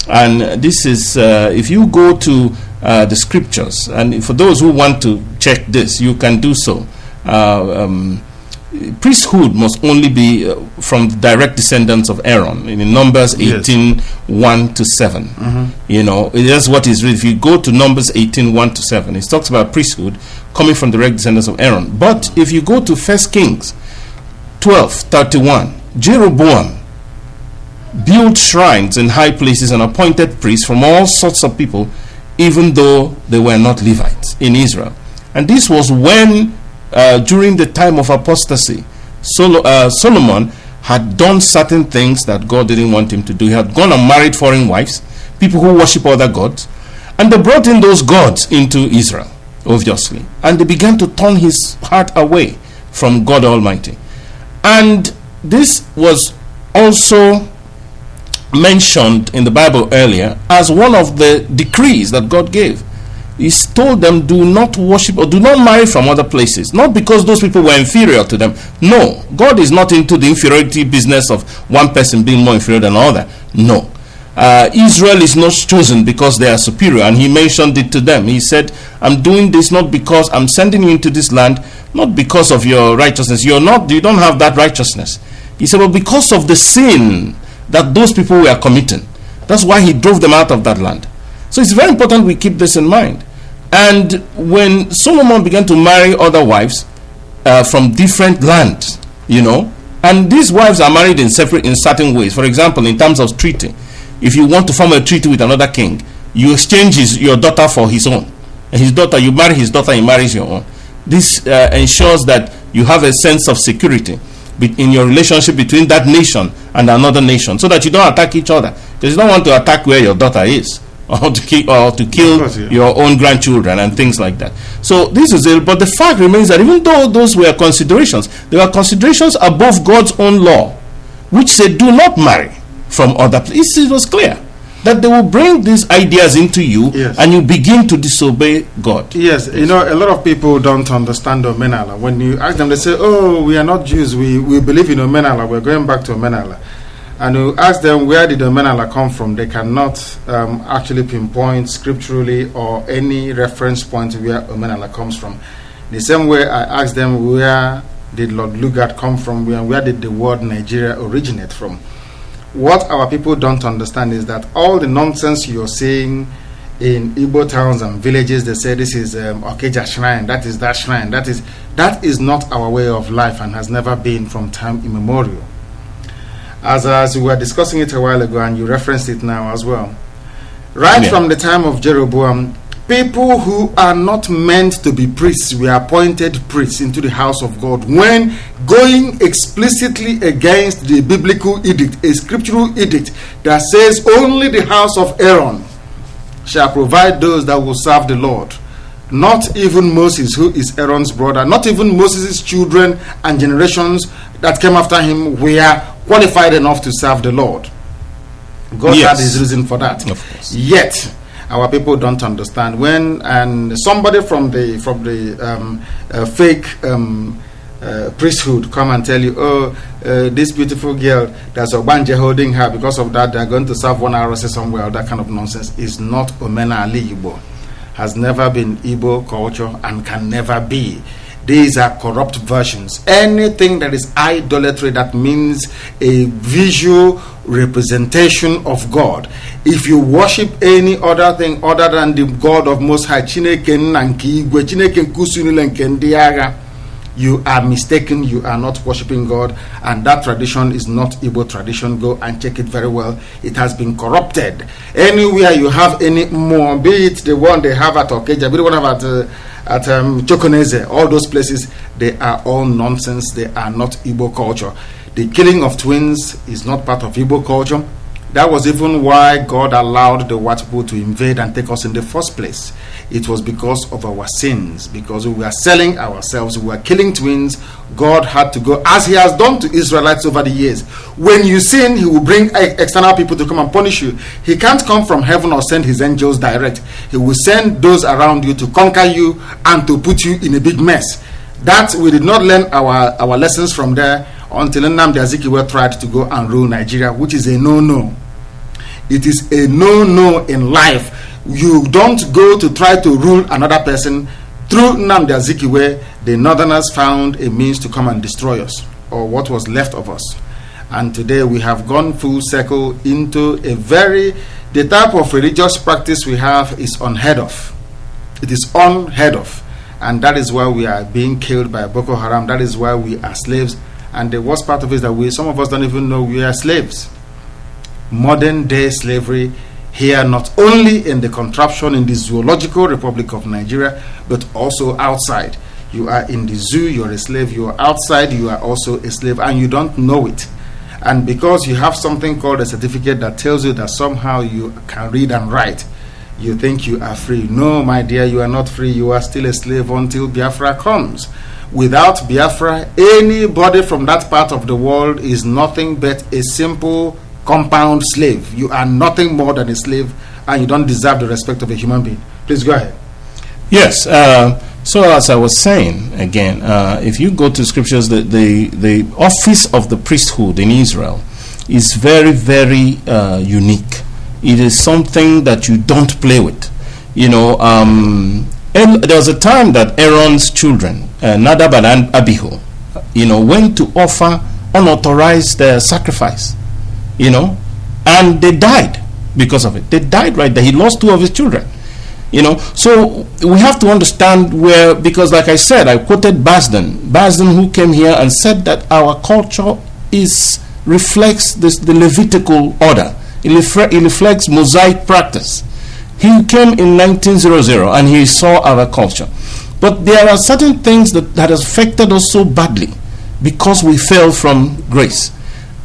And this is, if you go to the scriptures, and for those who want to check this, you can do so. Priesthood must only be from direct descendants of Aaron. In Numbers 18, 1 to 7. That's what is read. If you go to Numbers 18, 1 to 7, it talks about priesthood coming from direct descendants of Aaron. But if you go to 1 Kings 12, 31, Jeroboam built shrines in high places and appointed priests from all sorts of people, even though they were not Levites in Israel. And this was when during the time of apostasy, Solomon had done certain things that God didn't want him to do. He had gone and married foreign wives, people who worship other gods, and they brought in those gods into Israel, obviously. And they began to turn his heart away from God Almighty. And this was also mentioned in the Bible earlier as one of the decrees that God gave. He told them, do not worship or do not marry from other places. Not because those people were inferior to them. No, God is not into the inferiority business of one person being more inferior than another. No. Israel is not chosen because they are superior, and He mentioned it to them. He said, I'm doing this not because I'm sending you into this land, not because of your righteousness. You don't have that righteousness. He said, well, because of the sin that those people were committing. That's why He drove them out of that land. So it's very important we keep this in mind. And when Solomon began to marry other wives from different lands, and these wives are married in certain ways. For example, in terms of treaty, if you want to form a treaty with another king, you exchange your daughter for his own. And his daughter, you marry his daughter, he marries your own. This ensures that you have a sense of security in your relationship between that nation and another nation, so that you don't attack each other. Because you don't want to attack where your daughter is, or to kill your own grandchildren and things like that. So this is it. But the fact remains that even though those were considerations, they were considerations above God's own law, which said do not marry from other places. It was clear that they will bring these ideas into you, and you begin to disobey God. Yes, a lot of people don't understand Omenala. When you ask them, they say, oh, we are not Jews, we believe in Omenala, we're going back to Omenala. and you ask them where did Omenala come from, they cannot actually pinpoint scripturally or any reference point where Omenala comes from. The same way I asked them where did Lord Lugard come from, where did the word Nigeria originate from. What our people don't understand is that all the nonsense you're saying in Igbo towns and villages, they say this is Okeja shrine, that is that shrine, that is not our way of life and has never been from time immemorial. As we were discussing it a while ago, and you referenced it now as well, right from the time of Jeroboam, people who are not meant to be priests were appointed priests into the house of God when going explicitly against the biblical edict, a scriptural edict that says only the house of Aaron shall provide those that will serve the Lord. Not even Moses, who is Aaron's brother, not even Moses' children and generations that came after him were qualified enough to serve the Lord. God had his reason for that. Of course. Yet our people don't understand when somebody from the fake priesthood come and tell you, this beautiful girl, there's a Obanje holding her, because of that they're going to serve one RSA somewhere. That kind of nonsense is not Omena Ali Igbo, has never been Igbo culture and can never be. These are corrupt versions. Anything that is idolatry, that means a visual representation of God. If you worship any other thing other than the God of Most High, you are mistaken. You are not worshiping God, and that tradition is not Igbo tradition. Go and check it very well. It has been corrupted. Anywhere you have any more, be it the one they have at Okeja, be the one at Chokoneze, all those places, they are all nonsense. They are not Igbo culture. The killing of twins is not part of Igbo culture. That was even why God allowed the white people to invade and take us in the first place. It was because of our sins, because we were selling ourselves, we were killing twins. God had to go, as he has done to Israelites over the years. When you sin, he will bring external people to come and punish you. He can't come from heaven or send his angels direct. He will send those around you to conquer you and to put you in a big mess. That we did not learn our lessons from there until Nnamdi Azikiwe tried to go and rule Nigeria, which is a no-no. It is a no-no in life. You don't go to try to rule another person. Through Nnamdi Azikiwe, the Northerners found a means to come and destroy us, or what was left of us. And today we have gone full circle into the type of religious practice we have is unheard of. It is unheard of. And that is why we are being killed by Boko Haram. That is why we are slaves. And the worst part of it is that some of us don't even know we are slaves. Modern day slavery here, not only in the contraption in the Zoological Republic of Nigeria, but also outside. You are in the zoo, you're a slave. You are outside, you are also a slave, and you don't know it. And because you have something called a certificate that tells you that somehow you can read and write, you think you are free. No, my dear, you are not free. You are still a slave until Biafra comes. Without Biafra, anybody from that part of the world is nothing but a simple compound slave. You are nothing more than a slave, and you don't deserve the respect of a human being. Please go ahead. Yes. So as I was saying again, if you go to scriptures, the office of the priesthood in Israel is very, very unique. It is something that you don't play with. You know, there was a time that Aaron's children, Nadab and Abihu, went to offer unauthorized sacrifice. And they died because of it. They died right there. He lost 2 of his children. So we have to understand because like I said, I quoted Basden who came here and said that our culture reflects the Levitical order. It reflects Mosaic practice. He came in 1900 and he saw our culture. But there are certain things that has affected us so badly because we fell from grace.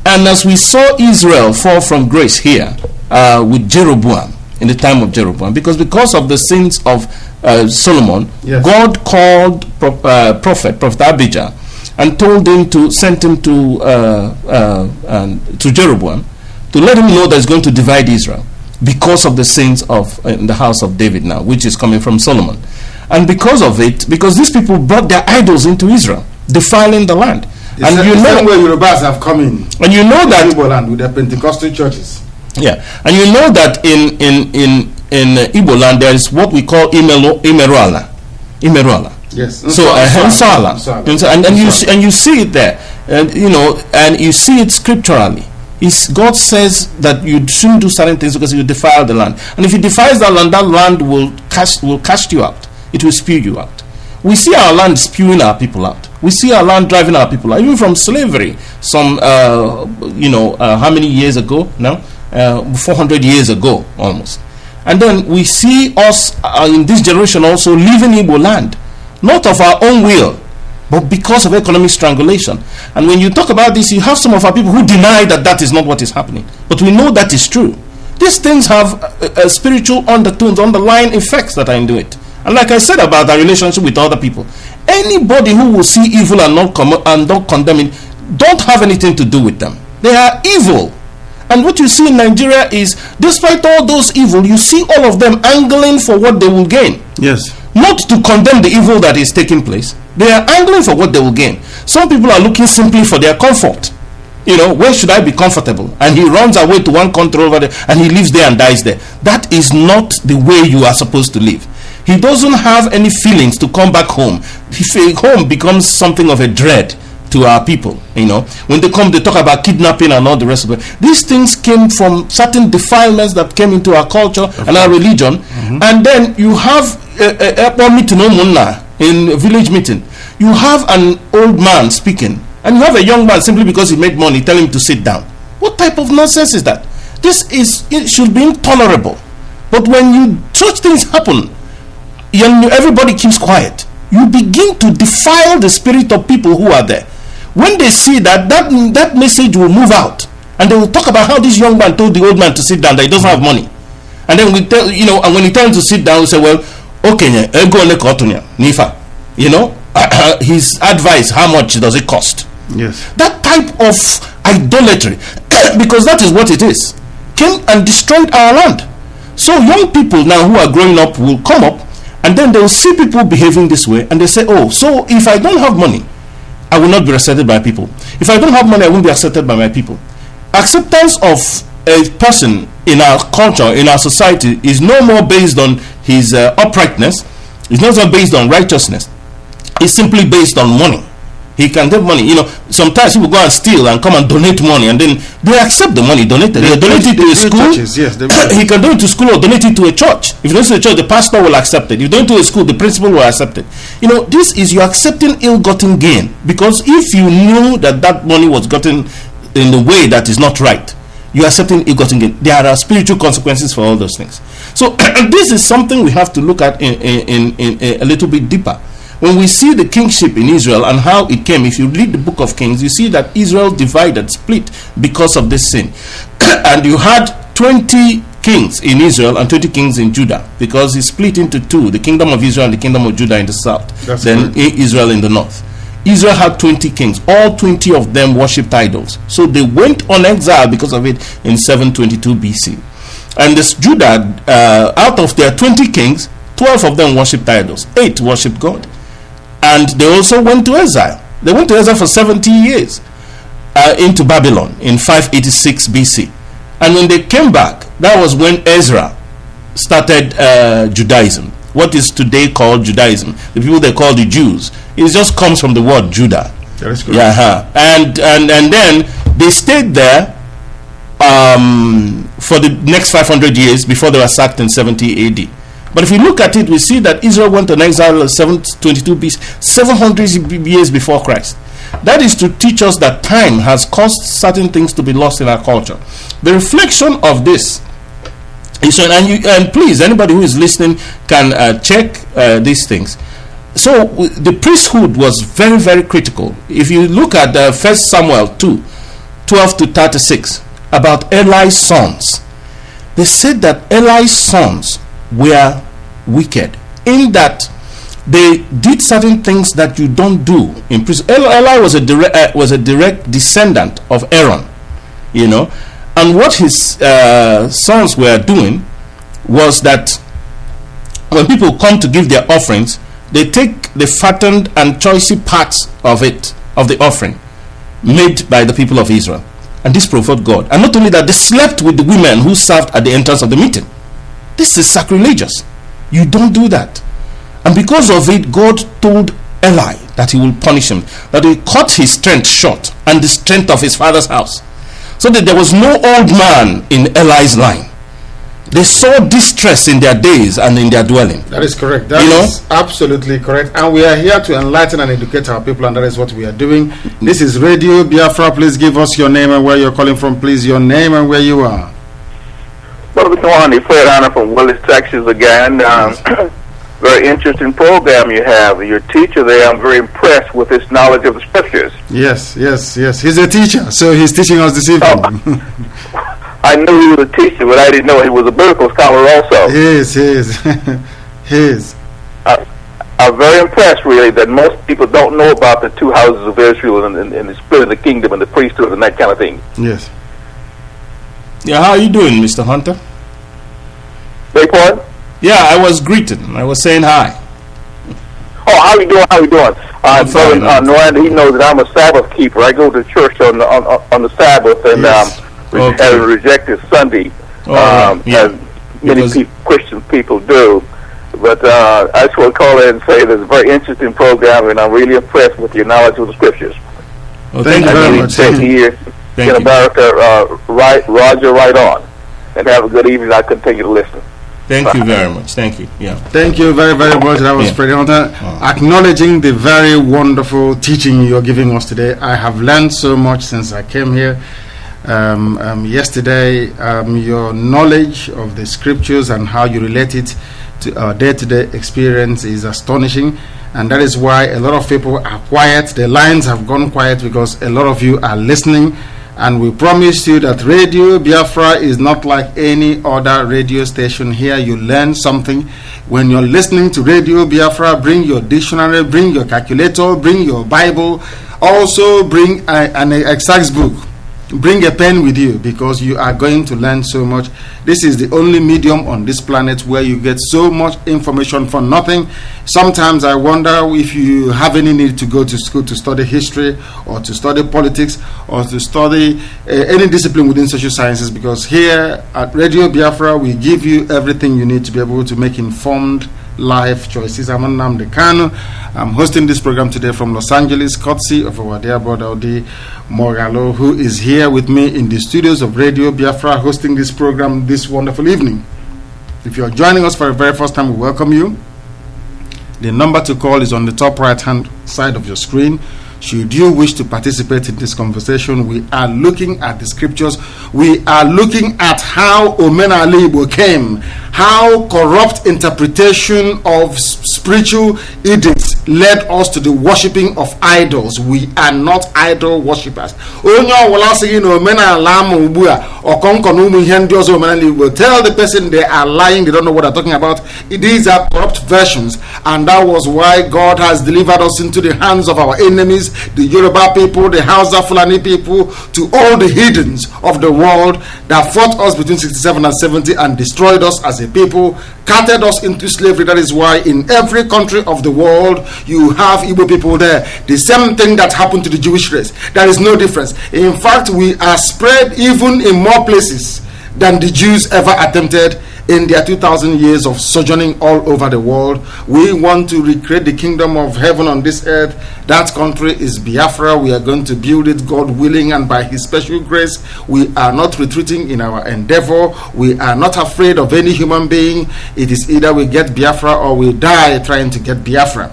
And as we saw Israel fall from grace here with Jeroboam, in the time of Jeroboam, because of the sins of Solomon, yes, God called Prophet Abijah and sent him to Jeroboam to let him know that he's going to divide Israel because of the sins of the house of David now, which is coming from Solomon. And because of it, because these people brought their idols into Israel, defiling the land. And you know where Yorubas have come in. And you know that Igbo land with their Pentecostal churches. Yeah, and you know that in Igbo land there is what we call Imeruala. Yes. So Nsala. And you see it there, and you see it scripturally. God says that you shouldn't do certain things because you defile the land, and if you defile that land will cast you out. It will spew you out. We see our land spewing our people out. We see our land driving our people out, even from slavery. Some how many years ago now? 400 years ago almost. And then we see us in this generation also leaving Igbo land, not of our own will, but because of economic strangulation. And when you talk about this, you have some of our people who deny that is not what is happening, but we know that is true. These things have spiritual undertones, underlying effects that are into it. And like I said about our relationship with other people, anybody who will see evil and not condemn it, don't have anything to do with them. They are evil. And what you see in Nigeria is, despite all those evil, you see all of them angling for what they will gain. Yes. Not to condemn the evil that is taking place. They are angling for what they will gain. Some people are looking simply for their comfort. Where should I be comfortable? And he runs away to one country over there, and he lives there and dies there. That is not the way you are supposed to live. He doesn't have any feelings to come back home. Home becomes something of a dread to our people. When they come, they talk about kidnapping and all the rest of it. These things came from certain defilements that came into our culture and our religion. And then you have a meeting in village meeting. You have an old man speaking, and you have a young man simply because he made money, tell him to sit down. What type of nonsense is that? It should be intolerable. But when such things happen, everybody keeps quiet. You begin to defile the spirit of people who are there. When they see that message will move out, and they will talk about how this young man told the old man to sit down, that he doesn't have money. And then we tell, and when he tells him to sit down, we say, well, okay, nifa. His advice, how much does it cost? Yes. That type of idolatry, because that is what it is, came and destroyed our land. So young people now who are growing up will come up, and then they will see people behaving this way, and they say, oh, so if I don't have money, I will not be accepted by people. If I don't have money, I won't be accepted by my people. Acceptance of a person in our culture, in our society, is no more based on his uprightness. It's not based on righteousness. It's simply based on money. He can get money. Sometimes people go and steal and come and donate money, and then they accept the money donated. They donate it to a school. Churches, yes, he can donate to school or donate it to a church. If you donate to a church, the pastor will accept it. If you donate to a school, the principal will accept it. This is you accepting ill-gotten gain, because if you knew that money was gotten in the way that is not right, you are accepting ill-gotten gain. There are spiritual consequences for all those things. So this is something we have to look at in a little bit deeper. When we see the kingship in Israel and how it came, if you read the book of Kings, you see that Israel divided, split because of this sin. And you had 20 kings in Israel and 20 kings in Judah, because he split into two, the kingdom of Israel and the kingdom of Judah in the south, then Israel in the north. Israel had 20 kings. All 20 of them worshipped idols. So they went on exile because of it in 722 BC. And this Judah, out of their 20 kings, 12 of them worshipped idols. 8 worshipped God. And they also went to exile. They went to exile for 70 years into Babylon in 586 BC. And when they came back, that was when Ezra started Judaism. What is today called Judaism. The people they call the Jews. It just comes from the word Judah. That is correct. Yeah, and then they stayed there for the next 500 years before they were sacked in 70 AD. But if we look at it, we see that Israel went on exile in 722 BC, 700 years before Christ. That is to teach us that time has caused certain things to be lost in our culture. The reflection of this is, and please, anybody who is listening can check these things. So the priesthood was very, very critical. If you look at 1 Samuel 2, 12 to 36, about Eli's sons, they said that Eli's sons were wicked in that they did certain things that you don't do in prison. Eli was a direct descendant of Aaron, and what his sons were doing was that when people come to give their offerings, they take the fattened and choicey parts of the offering, made by the people of Israel. And this provoked God. And not only that, they slept with the women who served at the entrance of the meeting. This is sacrilegious. You don't do that. And because of it, God told Eli that he will punish him, that he cut his strength short and the strength of his father's house, so that there was no old man in Eli's line. They saw distress in their days and in their dwelling. That is correct. That is absolutely correct. And we are here to enlighten and educate our people, and that is what we are doing. This is Radio Biafra. Please give us your name and where you're calling from. Please, your name and where you are. Brother Tawani, Fred Honor from Willis, Texas again. Very interesting program you have. Your teacher there, I'm very impressed with his knowledge of the scriptures. Yes. He's a teacher, so he's teaching us this evening. I knew he was a teacher, but I didn't know he was a biblical scholar also. He is. I'm very impressed, really, that most people don't know about the two houses of Israel and the split of the kingdom and the priesthood and that kind of thing. Yes. Yeah, how are you doing, Mr. Hunter? Beg pardon? Yeah, I was greeting. I was saying hi. Oh, how you doing? Brother Noran, he knows that I'm a Sabbath keeper. I go to church on the Sabbath and rejected Sunday, as many Christian people do. But I just want to call in and say that it's a very interesting program, and I'm really impressed with your knowledge of the scriptures. Well, thank you very much. Here in America, Roger, right on. And have a good evening. I continue to listen. Thank you very much. Thank you. Yeah. Thank you very, very much. That was Fred Hunter. Acknowledging the very wonderful teaching you're giving us today. I have learned so much since I came here yesterday. Your knowledge of the scriptures and how you relate it to our day-to-day experience is astonishing. And that is why a lot of people are quiet. The lines have gone quiet because a lot of you are listening. And we promise you that Radio Biafra is not like any other radio station. Here you learn something. When you're listening to Radio Biafra, bring your dictionary, bring your calculator, bring your Bible. Also bring an exercise book. Bring a pen with you, because you are going to learn so much. This is the only medium on this planet where you get so much information for nothing. Sometimes I wonder if you have any need to go to school to study history or to study politics or to study any discipline within social sciences, because here at Radio Biafra we give you everything you need to be able to make informed life choices. I'm Nnamdi Kanu. I'm hosting this program today from Los Angeles, courtesy of our dear brother Odi Morgalo, who is here with me in the studios of Radio Biafra hosting this program this wonderful evening. If you're joining us for the very first time, we welcome you. The number to call is on the top right hand side of your screen. Should you wish to participate in this conversation, we are looking at the scriptures. We are looking at how Omena Igbo came, how corrupt interpretation of spiritual edicts led us to the worshipping of idols. We are not idol worshippers. Tell the person they are lying, they don't know what they're talking about. These are corrupt versions, and that was why God has delivered us into the hands of our enemies, the Yoruba people, the Hausa Fulani people, to all the heathens of the world that fought us between 67 and 70 and destroyed us as a people, carted us into slavery. That is why in every country of the world you have Igbo people there. The same thing that happened to the Jewish race. There is no difference. In fact, we are spread even in more places than the Jews ever attempted in their 2,000 years of sojourning all over the world. We want to recreate the kingdom of heaven on this earth. That country is Biafra. We are going to build it, God willing, and by his special grace. We are not retreating in our endeavor. We are not afraid of any human being. It is either we get Biafra or we die trying to get Biafra.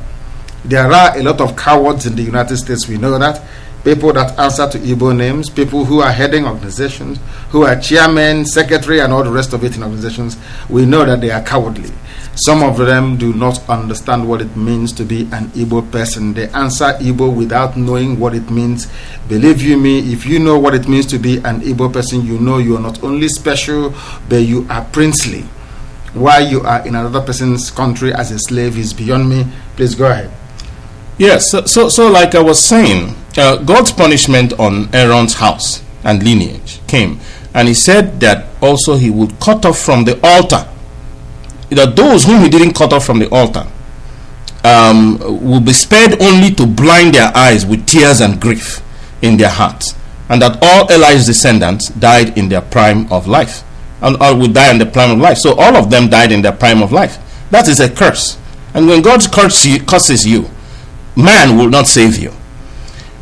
There are a lot of cowards in the United States, we know that. People that answer to Igbo names, people who are heading organizations, who are chairmen, secretary, and all the rest of it in organizations. We know that they are cowardly. Some of them do not understand what it means to be an Igbo person. They answer Igbo without knowing what it means. Believe you me, if you know what it means to be an Igbo person, you know you are not only special, but you are princely. Why you are in another person's country as a slave is beyond me. Please go ahead. Yes, so like I was saying, God's punishment on Aaron's house and lineage came, and he said that also he would cut off from the altar, that those whom he didn't cut off from the altar will be spared only to blind their eyes with tears and grief. in their hearts, and that all Eli's descendants died in their prime of life, and all would die in the prime of life. So all of them died in their prime of life. That is a curse. And when God curses you, man will not save you.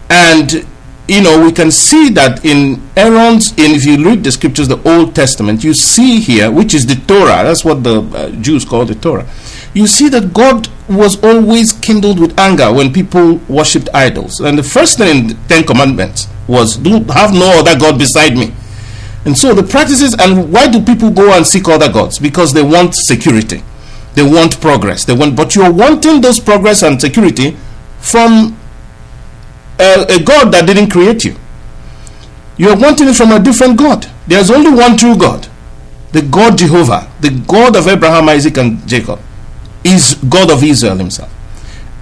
And we can see that in Aaron's, if you read the scriptures, the Old Testament, you see here, which is the Torah, that's what the Jews call the Torah. You see that God was always kindled with anger when people worshipped idols. And the first thing in the Ten Commandments was, do have no other God beside me. And so the practices, and why do people go and seek other gods? Because they want security. They want progress. But you're wanting those progress and security from a God that didn't create you. You're wanting it from a different God. There's only one true God. The God Jehovah, the God of Abraham, Isaac, and Jacob, is God of Israel himself.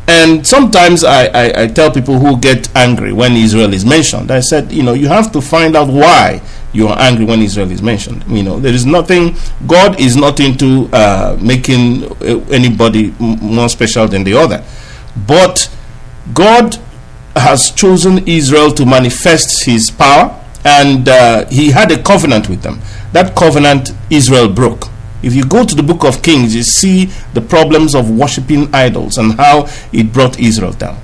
And sometimes I tell people who get angry when Israel is mentioned, I said, you have to find out why you are angry when Israel is mentioned. There is nothing, God is not into making anybody more special than the other. But God has chosen Israel to manifest his power, and he had a covenant with them. That covenant Israel broke. If you go to the book of Kings, you see the problems of worshiping idols and how it brought Israel down.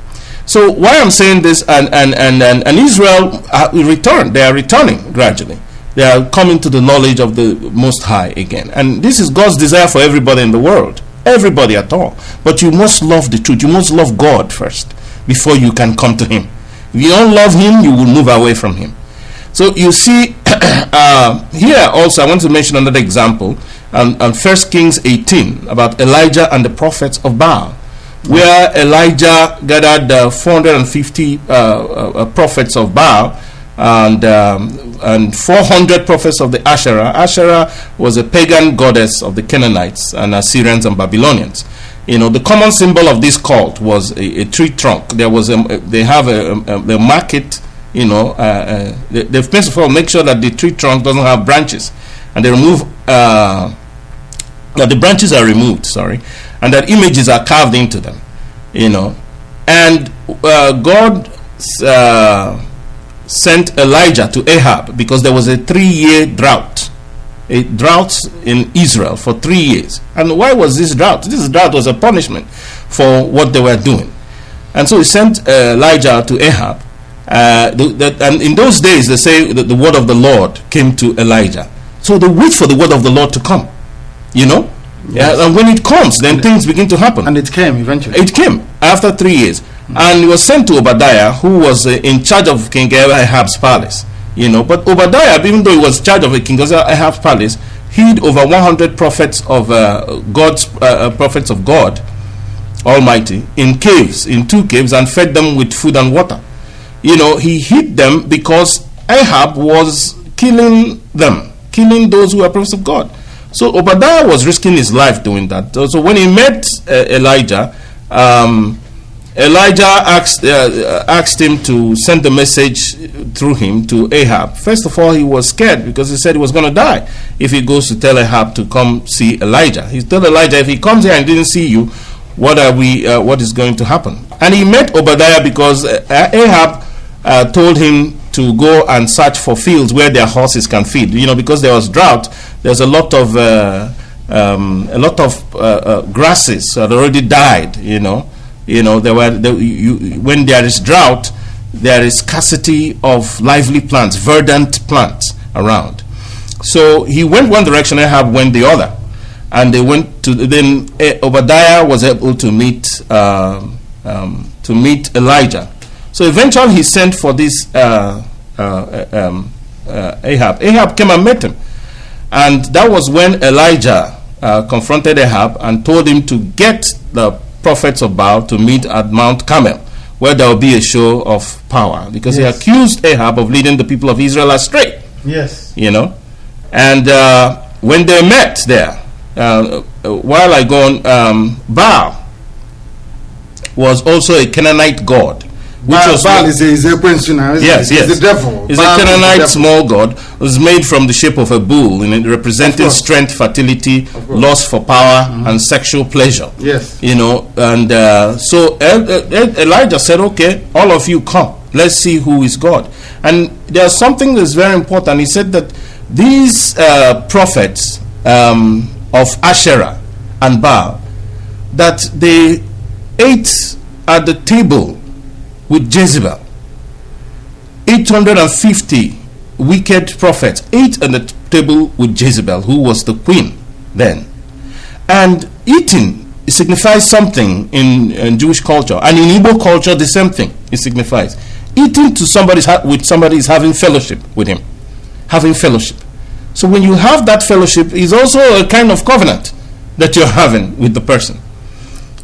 So why I'm saying this, and Israel returned. They are returning gradually. They are coming to the knowledge of the Most High again. And this is God's desire for everybody in the world. Everybody at all. But you must love the truth. You must love God first before you can come to him. If you don't love him, you will move away from him. So you see, here also I want to mention another example on 1 Kings 18 about Elijah and the prophets of Baal, where Elijah gathered 450 prophets of Baal and 400 prophets of the Asherah. Asherah was a pagan goddess of the Canaanites and Assyrians and Babylonians. The common symbol of this cult was a tree trunk. They have a market. They first of all make sure that the tree trunk doesn't have branches, and they remove that the branches are removed, and that images are carved into them, and God sent Elijah to Ahab because there was a 3-year drought, in Israel for 3 years. And why was this drought? This drought was a punishment for what they were doing, and so he sent Elijah to Ahab. And in those days, they say that the word of the Lord came to Elijah. So they wait for the word of the Lord to come. Yes. And when it comes, then things begin to happen. And it came eventually. It came after 3 years. And it was sent to Obadiah, who was in charge of King Ahab's palace. But Obadiah, even though he was in charge of King Ahab's palace, hid over 100 prophets of prophets of God Almighty in caves, in 2 caves, and fed them with food and water. He hid them because Ahab was killing those who were prophets of God. So Obadiah was risking his life doing that. So when he met Elijah, Elijah asked him to send the message through him to Ahab. First of all, he was scared because he said he was going to die if he goes to tell Ahab to come see Elijah. He told Elijah, if he comes here and didn't see you, what is going to happen? And he met Obadiah because Ahab told him to go and search for fields where their horses can feed. Because there was drought, there's a lot of grasses that already died. When there is drought, there is scarcity of lively plants, verdant plants around. So he went one direction, Ahab went the other, and they went to. Then Obadiah was able to meet Elijah. So eventually he sent for this Ahab. Ahab came and met him, and that was when Elijah confronted Ahab and told him to get the prophets of Baal to meet at Mount Carmel, where there will be a show of power, because he accused Ahab of leading the people of Israel astray. Yes. And when they met there, while I go on, Baal was also a Canaanite god. Baal is a prince now. Yes. It's the devil. It's a Canaanite small god. It was made from the shape of a bull, representing strength, fertility, lust for power, and sexual pleasure. Yes. And so Elijah said, "Okay, all of you come." Let's see who is God. And there's something that's very important. He said that these prophets of Asherah and Baal, that they ate at the table with Jezebel. 850 wicked prophets ate at the table with Jezebel, who was the queen then. And eating signifies something in Jewish culture, and in Igbo culture the same thing it signifies. Eating to with somebody is having fellowship with him, having fellowship. So when you have that fellowship, is also a kind of covenant that you're having with the person.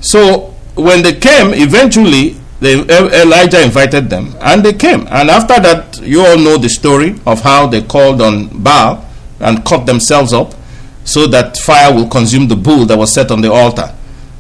So when they came, eventually Elijah invited them, and they came. And after that, you all know the story of how they called on Baal and cut themselves up so that fire will consume the bull that was set on the altar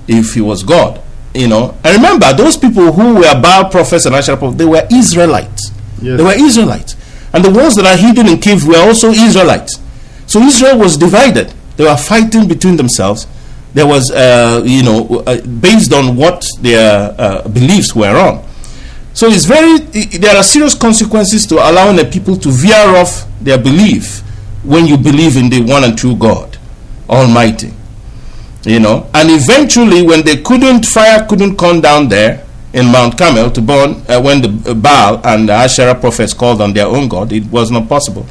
if he was God. You know, and remember, those people who were Baal prophets and Asherah prophets, they were Israelites. Yes. They were Israelites. And the ones that are hidden in caves were also Israelites. So Israel was divided. They were fighting between themselves. There was, based on what their beliefs were on. So it's there are serious consequences to allowing the people to veer off their belief when you believe in the one and true God Almighty. You know, and eventually when fire couldn't come down there in Mount Carmel to burn, when the Baal and the Asherah prophets called on their own God, it was not possible.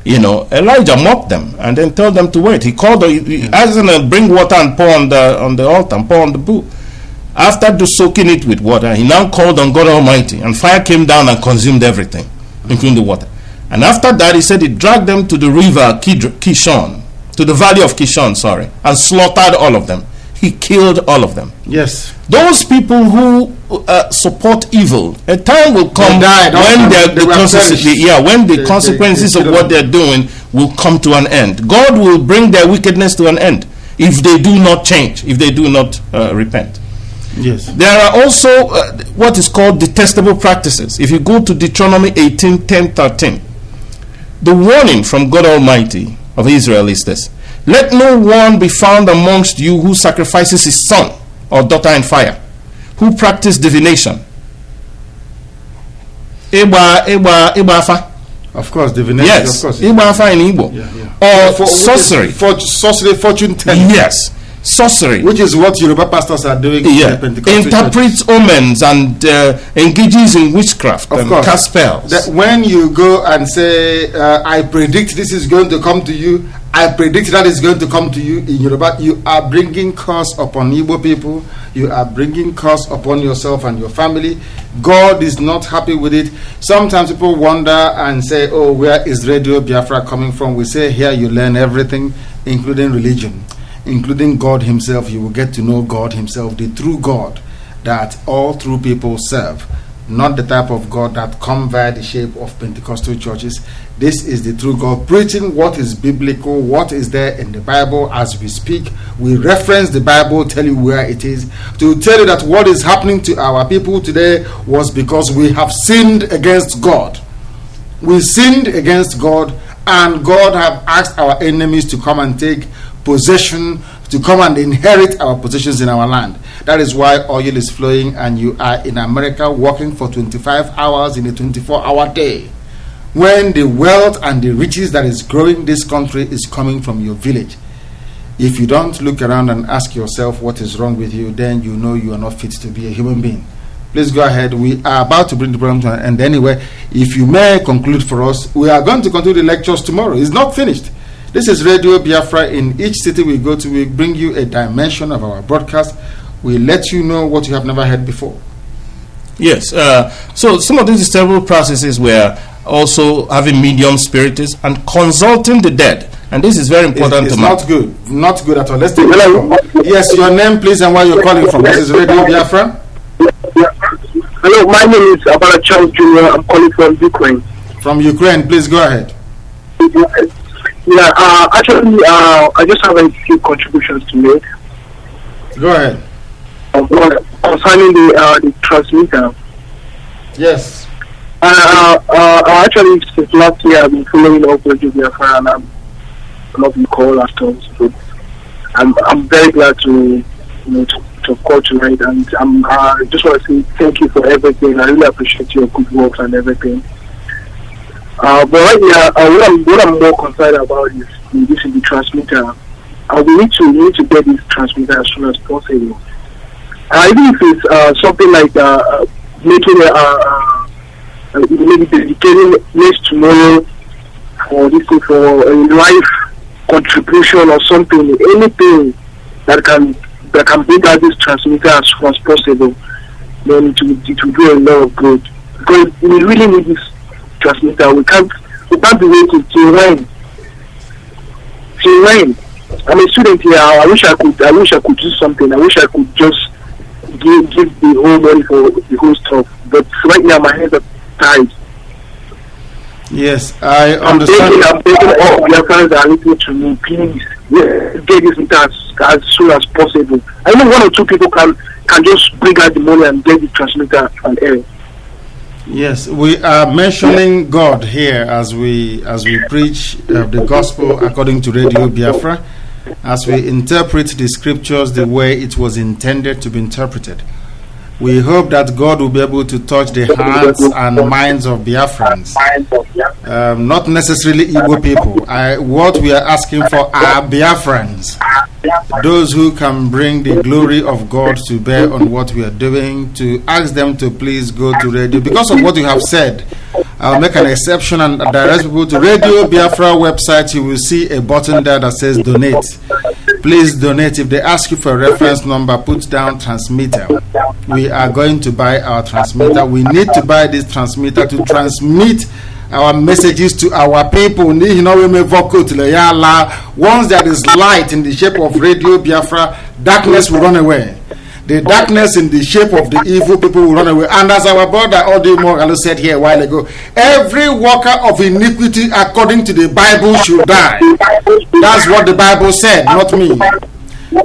You know, Elijah mocked them and then told them to wait. He asked them to bring water and pour on the altar and pour on the bull. After soaking it with water, he now called on God Almighty, and fire came down and consumed everything, including the water. And after that, he said he dragged them to the river Kishon, to the valley of Kishon, and slaughtered all of them. He killed all of them. Yes. Those people who support evil, a time will come when the consequences of what they're doing will come to an end. God will bring their wickedness to an end if they do not change, if they do not repent. Yes. There are also what is called detestable practices. If you go to Deuteronomy 18:10-13, the warning from God Almighty of Israel is this: let no one be found amongst you who sacrifices his son or daughter in fire, who practice divination. Ibafa. Of course, divination. Yes, of course. Ibafa in Igbo. Or sorcery. Sorcery, fortune telling. Yes. Sorcery, which is what Yoruba pastors are doing. Yeah, interprets omens and engages in witchcraft and cast spells. That when you go and say, I predict this is going to come to you, I predict that is going to come to you, in Yoruba, you are bringing curse upon Igbo people. You are bringing curse upon yourself and your family. God is not happy with it. Sometimes people wonder and say, oh, where is Radio Biafra coming from? We say here you learn everything, including religion, including God himself. You will get to know God himself, the true God that all true people serve, not the type of God that come via the shape of Pentecostal churches. This is the true God, preaching what is biblical, what is there in the Bible. As we speak, we reference the Bible, tell you where it is, to tell you that what is happening to our people today was because we have sinned against God. We sinned against God, and God have asked our enemies to come and take possession, to come and inherit our possessions in our land. That is why oil is flowing, and you are in America working for 25 hours in a 24-hour day, when the wealth and the riches that is growing this country is coming from your village. If you don't look around and ask yourself what is wrong with you, then you know you are not fit to be a human being. Please go ahead. We are about to bring the program to an end anyway. If you may conclude for us, we are going to continue the lectures tomorrow. It's not finished. This is Radio Biafra. In each city we go to, we bring you a dimension of our broadcast. We let you know what you have never heard before. Yes. So some of these several processes were also having medium spiritists and consulting the dead. And this is very important. It's not good. Not good at all. Let's take it. Yes, your name, please, and where you're calling from. This is Radio Biafra. Hello, my name is Abara Charles Jr. I'm calling from Ukraine. From Ukraine, please go ahead. Yeah, actually, I just have a few contributions to make. Go ahead. Concerning the transmitter. Yes. Actually, since last year, I've been following up with BIAFRA, and I'm not been called after. So I'm very glad to gift of call tonight, and I just want to say thank you for everything. I really appreciate your good work and everything. But right now, what I'm more concerned about is the transmitter. We need to get this transmitter as soon as possible. Even if it's something like making maybe dedicating next tomorrow for this for a live contribution or something, anything that can bring out this transmitter as soon as possible, then it will do a lot of good. Because we really need this transmitter. We can't be waiting till when. I'm a student here. I wish I could do something. I wish I could just give the whole money for the whole stuff. But right now my hands are tied. Yes, I understand. I'm begging all Biafrans that are listening to me, please, get this meter as soon as possible. I know one or two people can just bring out the money and get the transmitter on air. Yes, we are mentioning God here as we preach the gospel according to Radio Biafra, as we interpret the scriptures the way it was intended to be interpreted. We hope that God will be able to touch the hearts and minds of Biafrans, not necessarily Igbo people. What we are asking for are Biafrans, those who can bring the glory of God to bear on what we are doing, to ask them to please go to radio. Because of what you have said, I'll make an exception and direct people to Radio Biafra website. You will see a button there that says donate. Please donate. If they ask you for a reference number, put down transmitter. We are going to buy our transmitter. We need to buy this transmitter to transmit our messages to our people. Once there is light in the shape of Radio Biafra, darkness will run away. The darkness in the shape of the evil people will run away. And as our brother Odi Morgalo said here a while ago, every worker of iniquity according to the Bible should die. That's what the Bible said, not me.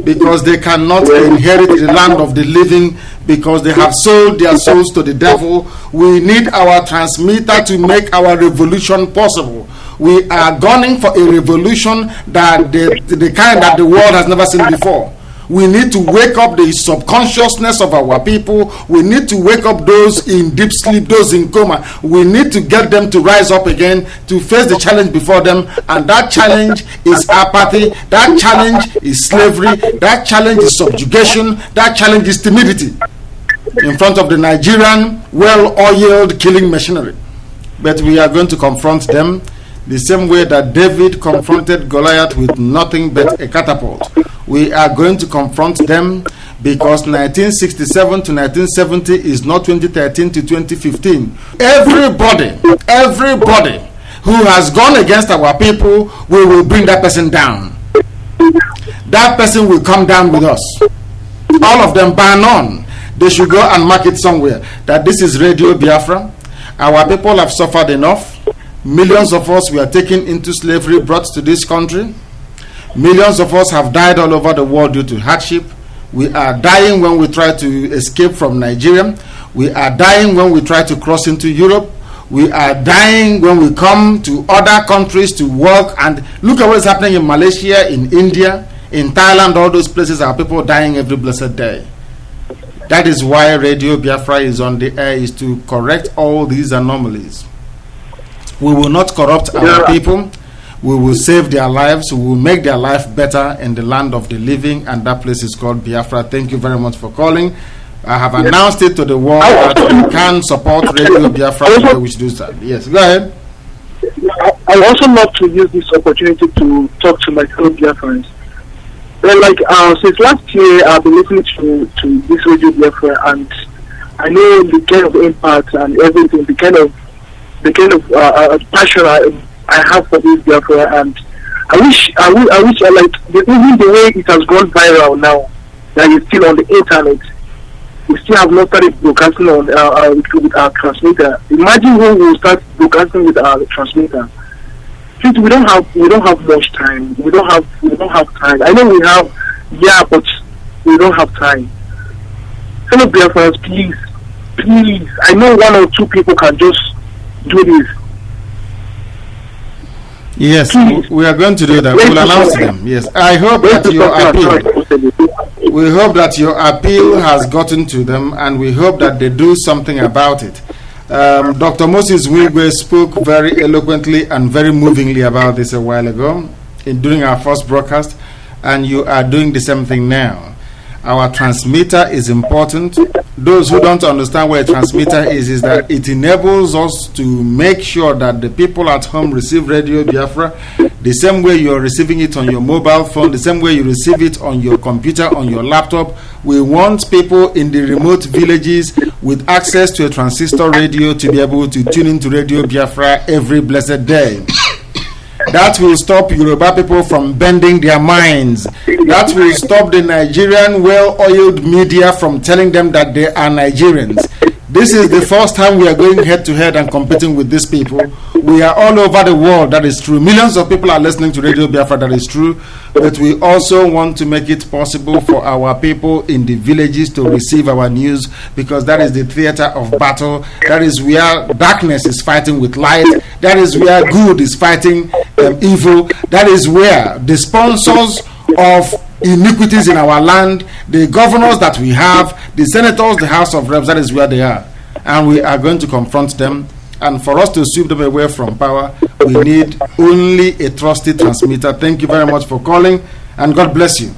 Because they cannot inherit the land of the living, because they have sold their souls to the devil. We need our transmitter to make our revolution possible. We are gunning for a revolution that the kind that the world has never seen before. We need to wake up the subconsciousness of our people. We need to wake up those in deep sleep, those in coma. We need to get them to rise up again, to face the challenge before them. And that challenge is apathy. That challenge is slavery. That challenge is subjugation. That challenge is timidity in front of the Nigerian well-oiled killing machinery. But we are going to confront them the same way that David confronted Goliath with nothing but a catapult. We are going to confront them because 1967 to 1970 is not 2013 to 2015. Everybody who has gone against our people, we will bring that person down. That person will come down with us. All of them bar none. They should go and mark it somewhere that this is Radio Biafra. Our people have suffered enough. Millions of us were taken into slavery, brought to this country. Millions of us have died all over the world due to hardship. We are dying when we try to escape from Nigeria. We are dying when we try to cross into Europe. We are dying when we come to other countries to work. And look at what's happening in Malaysia, in India, in Thailand. All those places are people dying every blessed day. That is why Radio Biafra is on the air, is to correct all these anomalies. We will not corrupt our people. We will save their lives. We will make their life better in the land of the living, and that place is called Biafra. Thank you very much for calling. I have announced it to the world that we can support Radio Biafra, which does that. Yes, go ahead. I also love to use this opportunity to talk to my fellow Biafrans. Well, since last year, I've been listening to this Radio Biafra, and I know the kind of impact and everything, the kind of passion I have for this Biafra, and I wish even the way it has gone viral now, that it's still on the internet, we still have not started broadcasting on with our transmitter. Imagine when we will start broadcasting with our transmitter. Since we don't have much time, we don't have time. I know we have, but we don't have time. Fellow Biafrans, please, I know one or two people can just do this. Yes, we are going to do that. We'll announce them. Yes, I hope that your appeal. We hope that your appeal has gotten to them, and we hope that they do something about it. Dr. Moses Wigwe spoke very eloquently and very movingly about this a while ago during our first broadcast, and you are doing the same thing now. Our transmitter is important. Those who don't understand what a transmitter is that it enables us to make sure that the people at home receive Radio Biafra the same way you're receiving it on your mobile phone, the same way you receive it on your computer, on your laptop. We want people in the remote villages with access to a transistor radio to be able to tune into Radio Biafra every blessed day. That will stop Yoruba people from bending their minds. That will stop the Nigerian well-oiled media from telling them that they are Nigerians. This is the first time we are going head-to-head and competing with these people. We are all over the world, that is true. Millions of people are listening to Radio Biafra, that is true. But we also want to make it possible for our people in the villages to receive our news, because that is the theater of battle. That is where darkness is fighting with light. That is where good is fighting evil. That is where the sponsors of iniquities in our land, the governors that we have, the senators, the House of Reps, that is where they are. And we are going to confront them. And for us to sweep them away from power, we need only a trusted transmitter. Thank you very much for calling, and God bless you.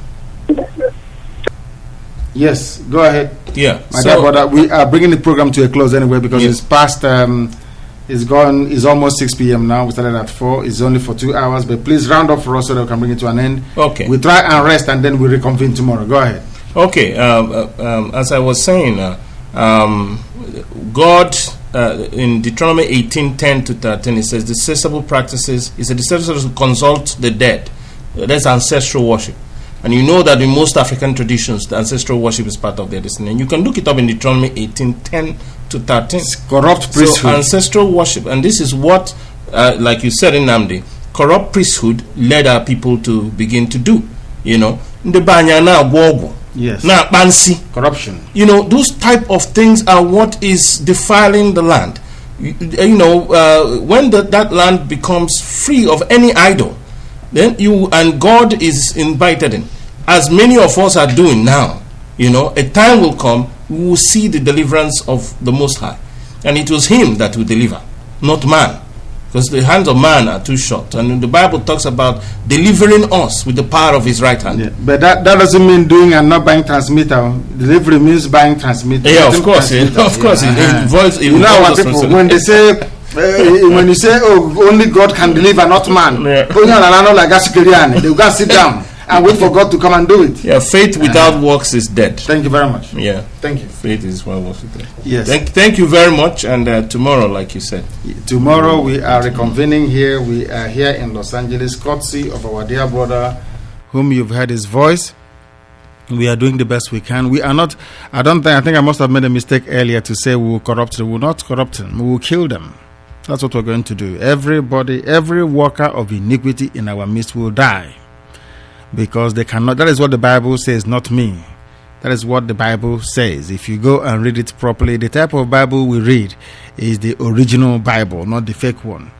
Yes, go ahead. Yeah, my dear brother, we are bringing the program to a close anyway, because it's past, it's almost 6 p.m. now. We started at 4. It's only for 2 hours, but please round up for us so that we can bring it to an end. Okay. We try and rest, and then we reconvene tomorrow. Go ahead. Okay. As I was saying, God, in Deuteronomy 18:10 to 13, it says, detestable practices is a detestable to consult the dead. That's ancestral worship. And you know that in most African traditions, the ancestral worship is part of their destiny. And you can look it up in Deuteronomy 18:10 to 13. It's corrupt priesthood. So ancestral worship. And this is what, like you said in Nnamdi, corrupt priesthood led our people to begin to do. You know, yes. Now, bansi, corruption. You know, those type of things are what is defiling the land. You know, when that land becomes free of any idol, then God is invited in, as many of us are doing now. You know, a time will come, we will see the deliverance of the Most High, and it was Him that will deliver, not man, because the hands of man are too short. And the Bible talks about delivering us with the power of His right hand. Yeah, but that doesn't mean doing and not buying transmitter. Delivery means buying transmitter. Yeah, of course. It involves. You know what people, when they say, when you say, oh, only God can deliver, not man. They will go sit down and wait for God to come and do it. Yeah, faith without works is dead. Thank you very much. Yeah, thank you. Faith is one works is dead. Yes. Thank you very much. And tomorrow, like you said, tomorrow we are reconvening here. We are here in Los Angeles, courtesy of our dear brother, whom you've heard his voice. We are doing the best we can. We are not. I think I must have made a mistake earlier to say we will corrupt them. We will not corrupt them. We will kill them. That's what we're going to do. Everybody, every worker of iniquity in our midst will die, because they cannot. That is what the Bible says, not me. That is what the Bible says. If you go and read it properly, the type of Bible we read is the original Bible, not the fake one,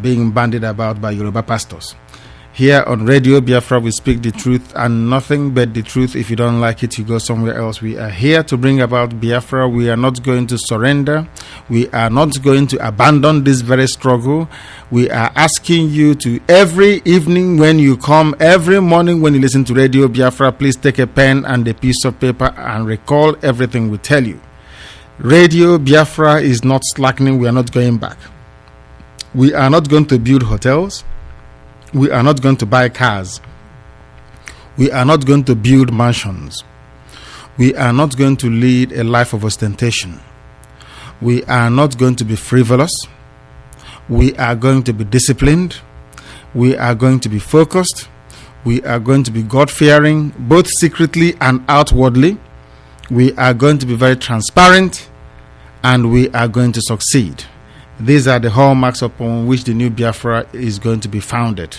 being bandied about by Yoruba pastors. Here on Radio Biafra, we speak the truth and nothing but the truth. If you don't like it, you go somewhere else. We are here to bring about Biafra. We are not going to surrender. We are not going to abandon this very struggle. We are asking you to, every evening when you come, every morning when you listen to Radio Biafra, please take a pen and a piece of paper and recall everything we tell you. Radio Biafra is not slackening. We are not going back. We are not going to build hotels. We are not going to buy cars. We are not going to build mansions. We are not going to lead a life of ostentation. We are not going to be frivolous. We are going to be disciplined. We are going to be focused. We are going to be God-fearing, both secretly and outwardly. We are going to be very transparent, and we are going to succeed. These are the hallmarks upon which the new Biafra is going to be founded.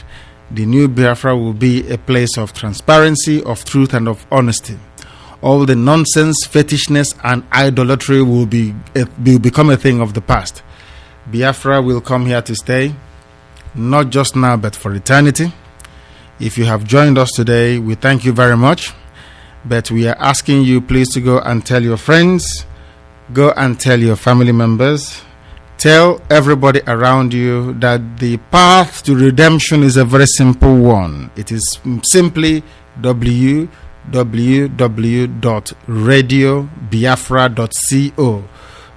The new Biafra will be a place of transparency, of truth, and of honesty. All the nonsense, fetishness, and idolatry will become a thing of the past. Biafra will come here to stay, not just now, but for eternity. If you have joined us today, we thank you very much. but we are asking you please to go and tell your friends, go and tell your family members, tell everybody around you that the path to redemption is a very simple one. It is simply www.radiobiafra.co,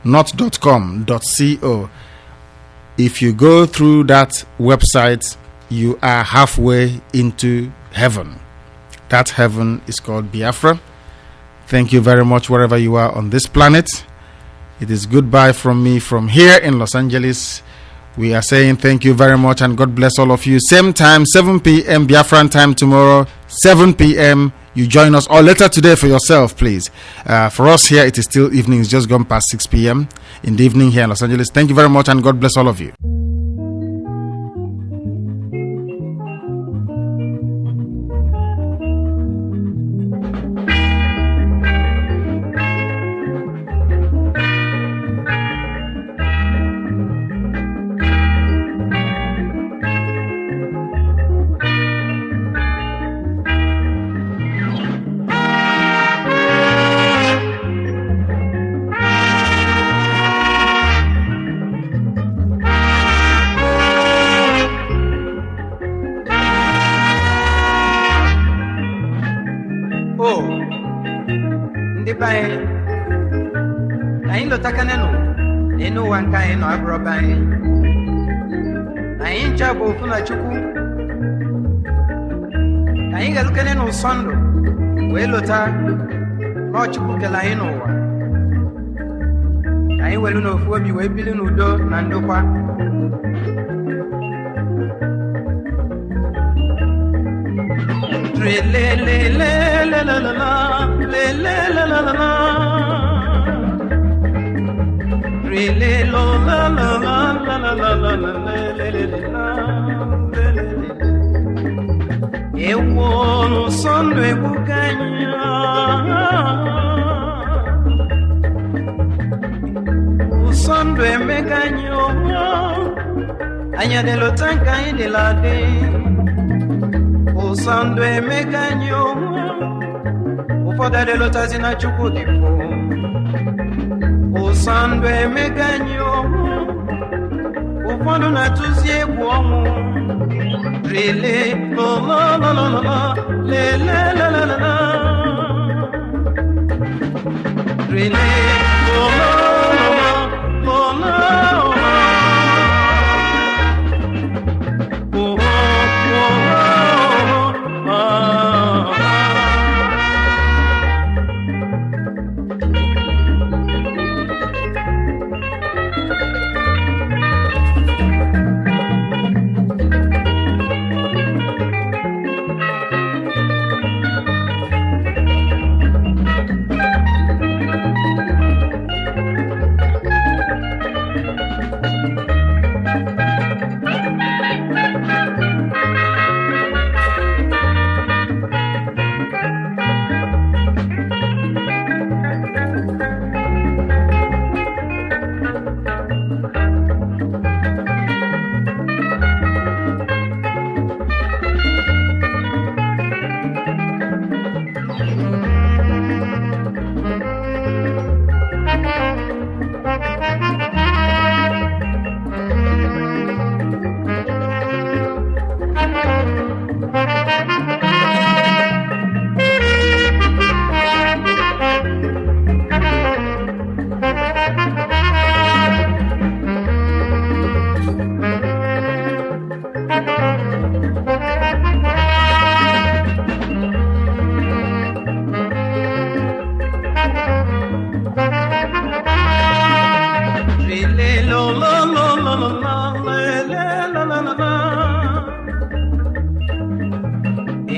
not .com, .co. If you go through that website, you are halfway into heaven. That heaven is called Biafra. Thank you very much wherever you are on this planet. It is goodbye from me from here in Los Angeles. We are saying thank you very much and God bless all of you. Same time, 7 p.m. Biafran time tomorrow, 7 p.m. You join us, or later today for yourself, please. For us here, it is still evening. It's just gone past 6 p.m. in the evening here in Los Angeles. Thank you very much and God bless all of you. Sondo, Welota, Mochu Kalaino. I will know for me, we will know Nandopa. Eu no sondo e bucanha, o sondo e meganho, anya de lotanca e de lade, o sondo e meganho, o foda de lotazina chukudipo, o sondo e meganho, o fondo na tuzie buomo. Really, la la la la la, la la la la la. Really, la la la la la. Oh oh oh oh.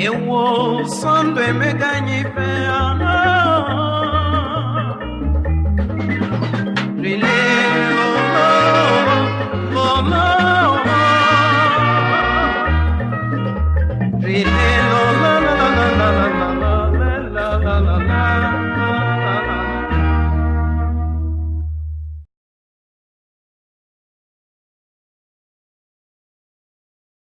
Ewo sondo emeganyi peana Rile lo Rile lo la la la la la la la la la la la